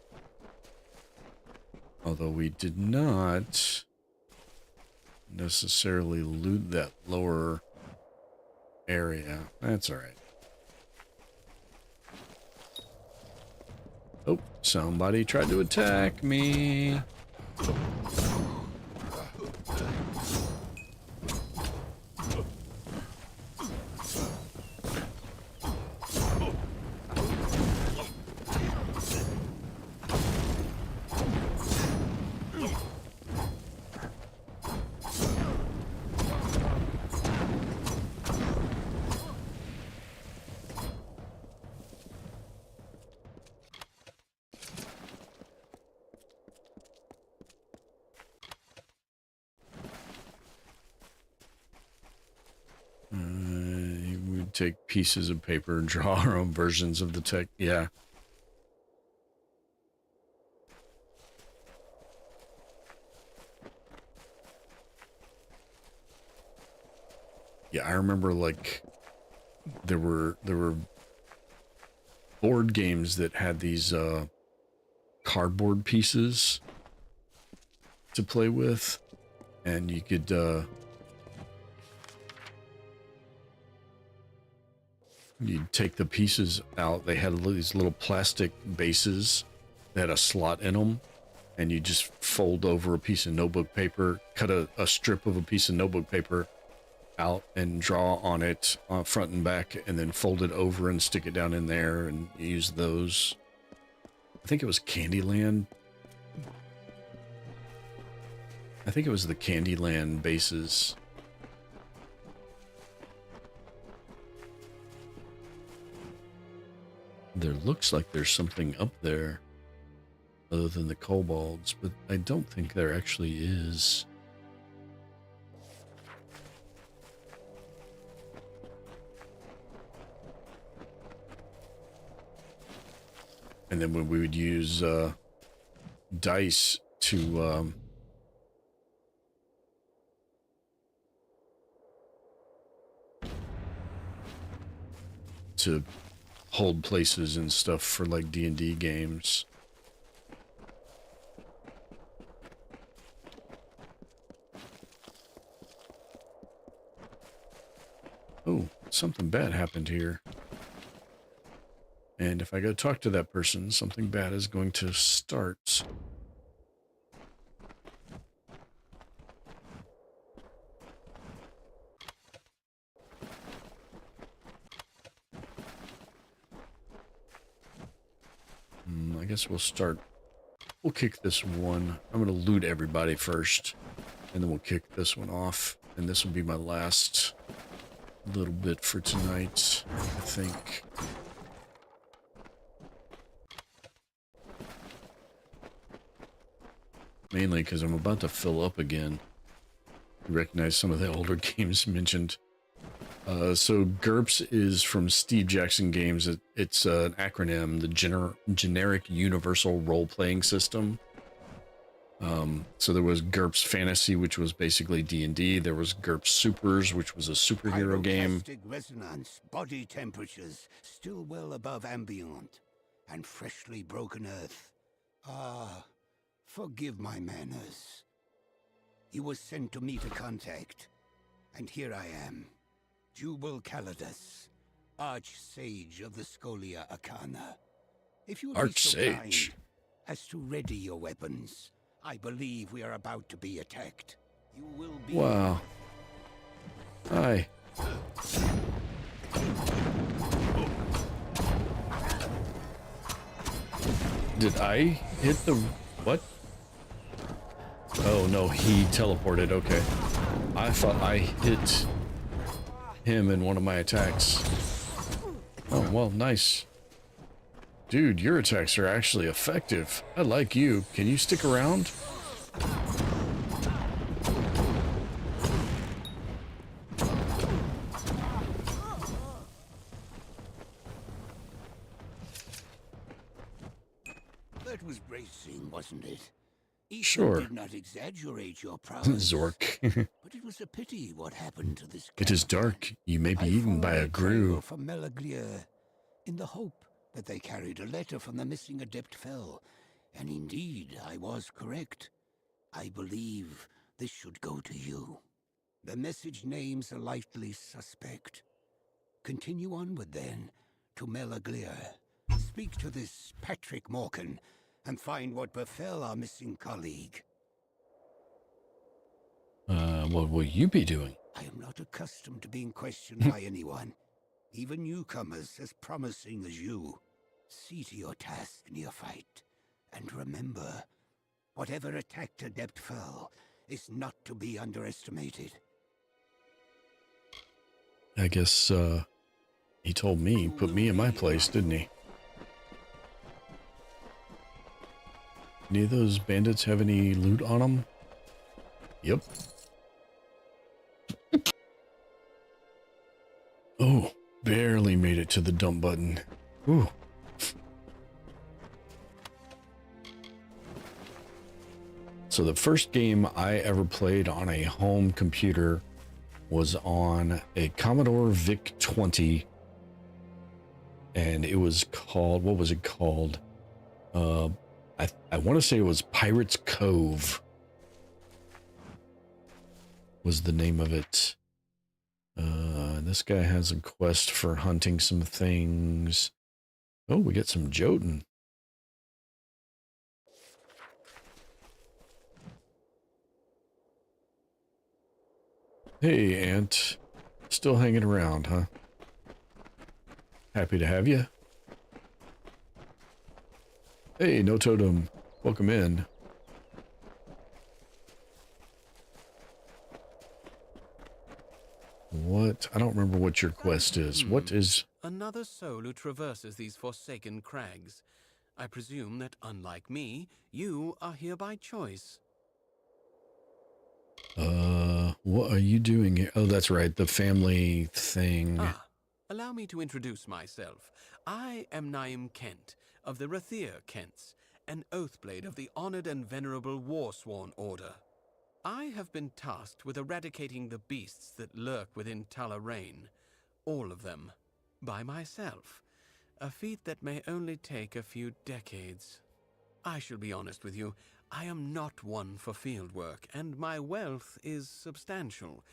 B: Although we did not necessarily loot that lower area. That's all right. Oh, somebody tried to attack me. Take pieces of paper and draw our own versions of the tech. Yeah. Yeah, I remember like there were board games that had these cardboard pieces to play with, and you could you'd take the pieces out. They had these little plastic bases that had a slot in them, and you just fold over a piece of notebook paper, cut a strip of a piece of notebook paper out and draw on it front and back, and then fold it over and stick it down in there and use those. I think it was Candyland. I think it was the Candyland bases. There looks like there's something up there other than the kobolds, but I don't think there actually is. And then when we would use dice to hold places and stuff for like D&D games. Oh, something bad happened here. And if I go talk to that person, something bad is going to start. I guess we'll start. We'll kick this one. I'm going to loot everybody first, and then we'll kick this one off. And this will be my last little bit for tonight, I think. Mainly because I'm about to fill up again. You recognize some of the older games mentioned. So GURPS is from Steve Jackson Games. It's an acronym, the Generic Universal Role-Playing System. So there was GURPS Fantasy, which was basically D&D. There was GURPS Supers, which was a superhero game.
R: Resonance, body temperatures still well above ambient, and freshly broken earth. Ah, forgive my manners. You were sent to meet a contact, and here I am. Jubal Calidus, Arch-Sage of the Scholia Arcana. If you would be so kind as to ready your weapons, I believe we are about to be attacked. You will be...
B: Wow. Hi. Did I hit the... what? Oh, no, he teleported. Okay. I thought I hit him in one of my attacks. Oh, well, nice. Dude, your attacks are actually effective. I like you. Can you stick around?
R: That was bracing, wasn't it? Ethan
B: Sure.
R: did not exaggerate your prowess.
B: Zork.
R: But it was a pity what happened to this.
B: It is dark. You may be eaten by a grue.
R: From Melaglir, in the hope that they carried a letter from the missing Adept Fell. And indeed, I was correct. I believe this should go to you. The message names a likely suspect. Continue onward then, to Melaglir. Speak to this Patrick Morkan, and find what befell our missing colleague.
B: What will you be doing?
R: I am not accustomed to being questioned by anyone, even newcomers as promising as you. See to your task, neophyte, and remember, whatever attacked Adept Fell is not to be underestimated.
B: I guess, he told me, put me in my place, didn't he? Any of those bandits have any loot on them? Yep. Oh, barely made it to the dump button. Ooh. So the first game I ever played on a home computer was on a Commodore VIC-20, and it was called, what was it called? I want to say it was Pirate's Cove was the name of it. This guy has a quest for hunting some things. Oh, we get some Jotun. Hey, Ant. Still hanging around, huh? Happy to have you. Hey, no totem. Welcome in. What? I don't remember what your quest is. What is...
H: Another soul who traverses these forsaken crags. I presume that, unlike me, you are here by choice.
B: What are you doing here? Oh, that's right. The family thing.
H: Allow me to introduce myself. I am Naim Kent, of the Rathir Kents, an Oathblade of the honored and venerable Warsworn Order. I have been tasked with eradicating the beasts that lurk within Talarain, all of them, by myself, a feat that may only take a few decades. I shall be honest with you, I am not one for field work, and my wealth is substantial.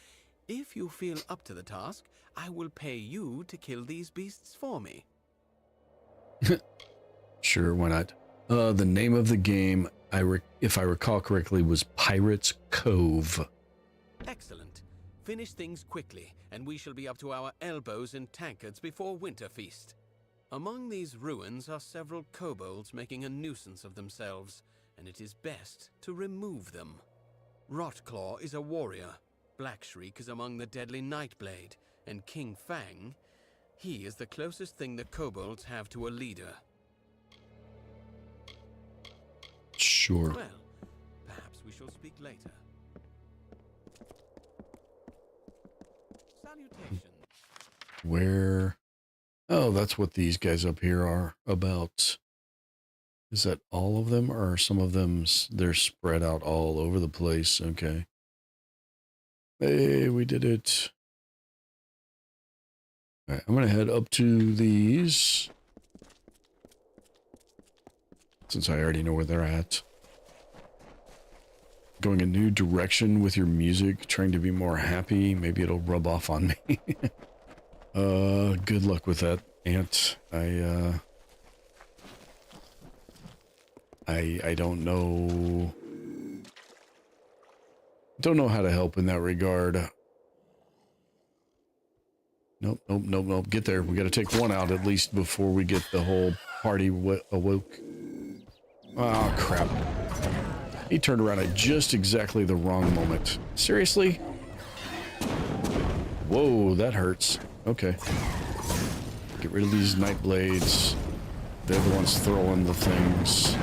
H: If you feel up to the task, I will pay you to kill these beasts for me.
B: Sure, why not? The name of the game, if I recall correctly, was Pirate's Cove.
H: Excellent. Finish things quickly, and we shall be up to our elbows in tankards before Winterfeast. Among these ruins are several kobolds making a nuisance of themselves, and it is best to remove them. Rotclaw is a warrior, Blackshriek is among the deadly Nightblade, and King Fang, he is the closest thing the kobolds have to a leader.
B: Sure.
H: Well, perhaps we shall speak later. Salutations.
B: Where? Oh, that's what these guys up here are about. Is that all of them, or some of them, they're spread out all over the place? Okay. Hey, we did it. All right, I'm going to head up to these, since I already know where they're at. Going a new direction with your music, trying to be more happy. Maybe it'll rub off on me. Good luck with that, Ant. I don't know. Don't know how to help in that regard. Nope. Get there. We got to take one out at least before we get the whole party awoke. Oh, crap. He turned around at just exactly the wrong moment. Seriously? Whoa, that hurts. Okay. Get rid of these night blades. They're the ones throwing the things.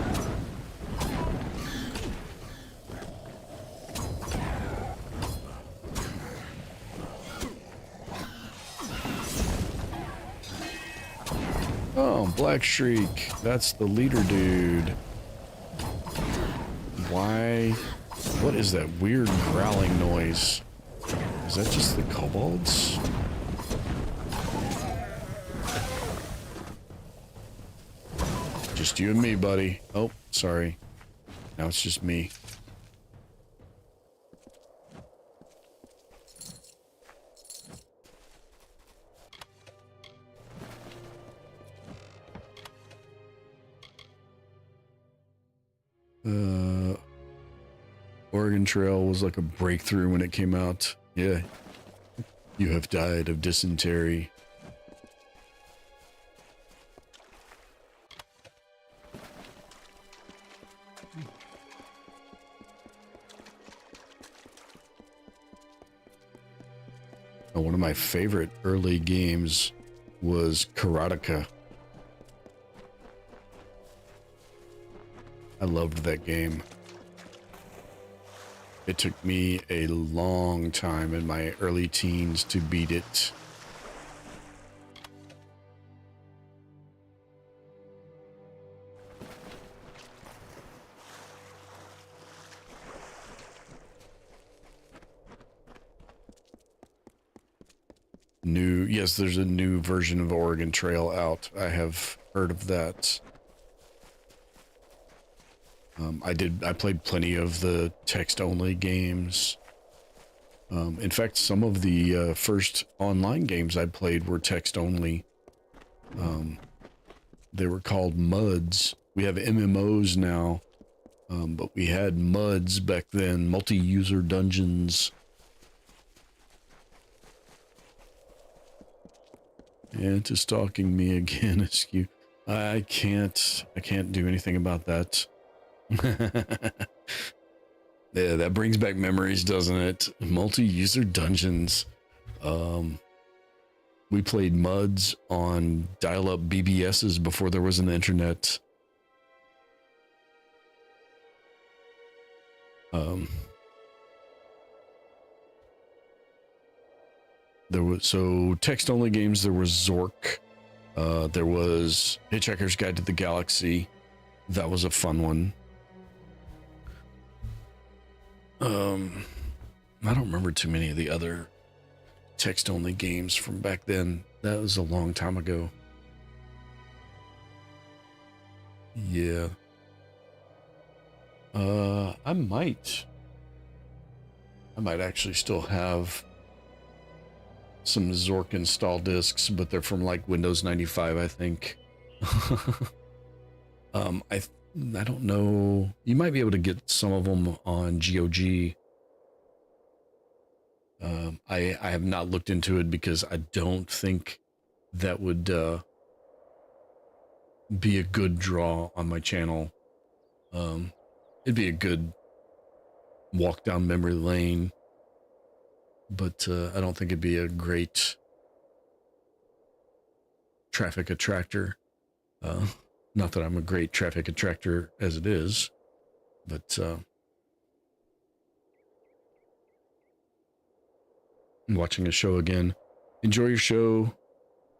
B: Oh, Black Shriek. That's the leader dude. Why? What is that weird growling noise? Is that just the kobolds? Just you and me, buddy. Oh, sorry. Now it's just me. Oregon Trail was like a breakthrough when it came out. Yeah. You have died of dysentery. One of my favorite early games was Karateka. I loved that game. It took me a long time in my early teens to beat it. Yes, there's a new version of Oregon Trail out. I have heard of that. I played plenty of the text-only games. In fact, some of the first online games I played were text-only. They were called MUDs. We have MMOs now, but we had MUDs back then, multi-user dungeons. And to stalking me again, excuse. I can't do anything about that. Yeah, that brings back memories, doesn't it? Multi-user dungeons. We played MUDs on dial-up BBSs before there was an internet. There was, so text-only games, there was Zork. There was Hitchhiker's Guide to the Galaxy. That was a fun one. I don't remember too many of the other text-only games from back then. That was a long time ago. Yeah. I might actually still have some Zork install discs, but they're from like Windows 95, I think. I don't know. You might be able to get some of them on GOG. I have not looked into it because I don't think that would be a good draw on my channel. It'd be a good walk down memory lane, but I don't think it'd be a great traffic attractor. Not that I'm a great traffic attractor as it is, but watching a show again. Enjoy your show.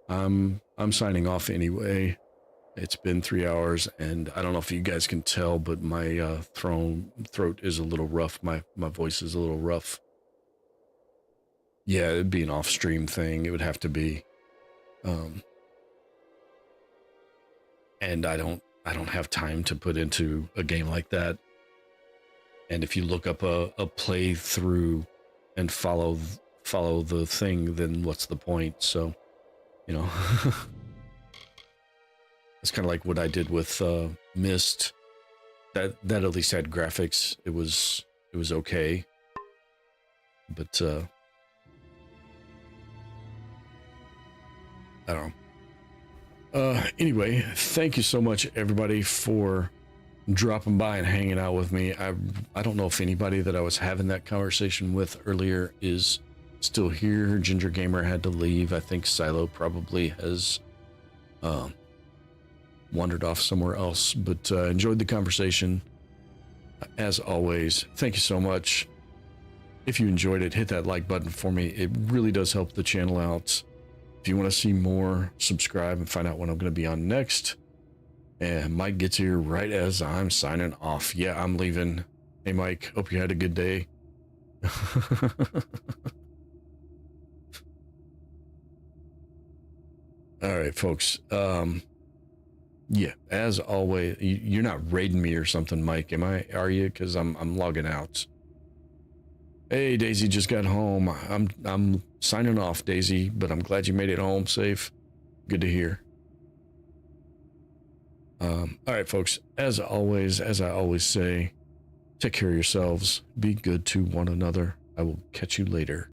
B: I'm signing off anyway. It's been 3 hours, and I don't know if you guys can tell, but my throat is a little rough. My voice is a little rough. Yeah, it'd be an off-stream thing. It would have to be. And I don't have time to put into a game like that. And if you look up a playthrough and follow the thing, then what's the point? So, you know, it's kind of like what I did with Myst. That at least had graphics. It was okay. But I don't know. Anyway, thank you so much, everybody, for dropping by and hanging out with me. I don't know if anybody that I was having that conversation with earlier is still here. Ginger Gamer had to leave. I think Silo probably has wandered off somewhere else, but enjoyed the conversation. As always, thank you so much. If you enjoyed it, hit that like button for me. It really does help the channel out. If you want to see more, subscribe and find out when I'm going to be on next. And Mike gets here right as I'm signing off. Yeah, I'm leaving. Hey, Mike, hope you had a good day. All right, folks. Yeah, as always, you're not raiding me or something, Mike, am I? Are you? Because I'm logging out. Hey, Daisy just got home. I'm signing off, Daisy, but I'm glad you made it home safe. Good to hear. All right, folks, as always, as I always say, take care of yourselves. Be good to one another. I will catch you later.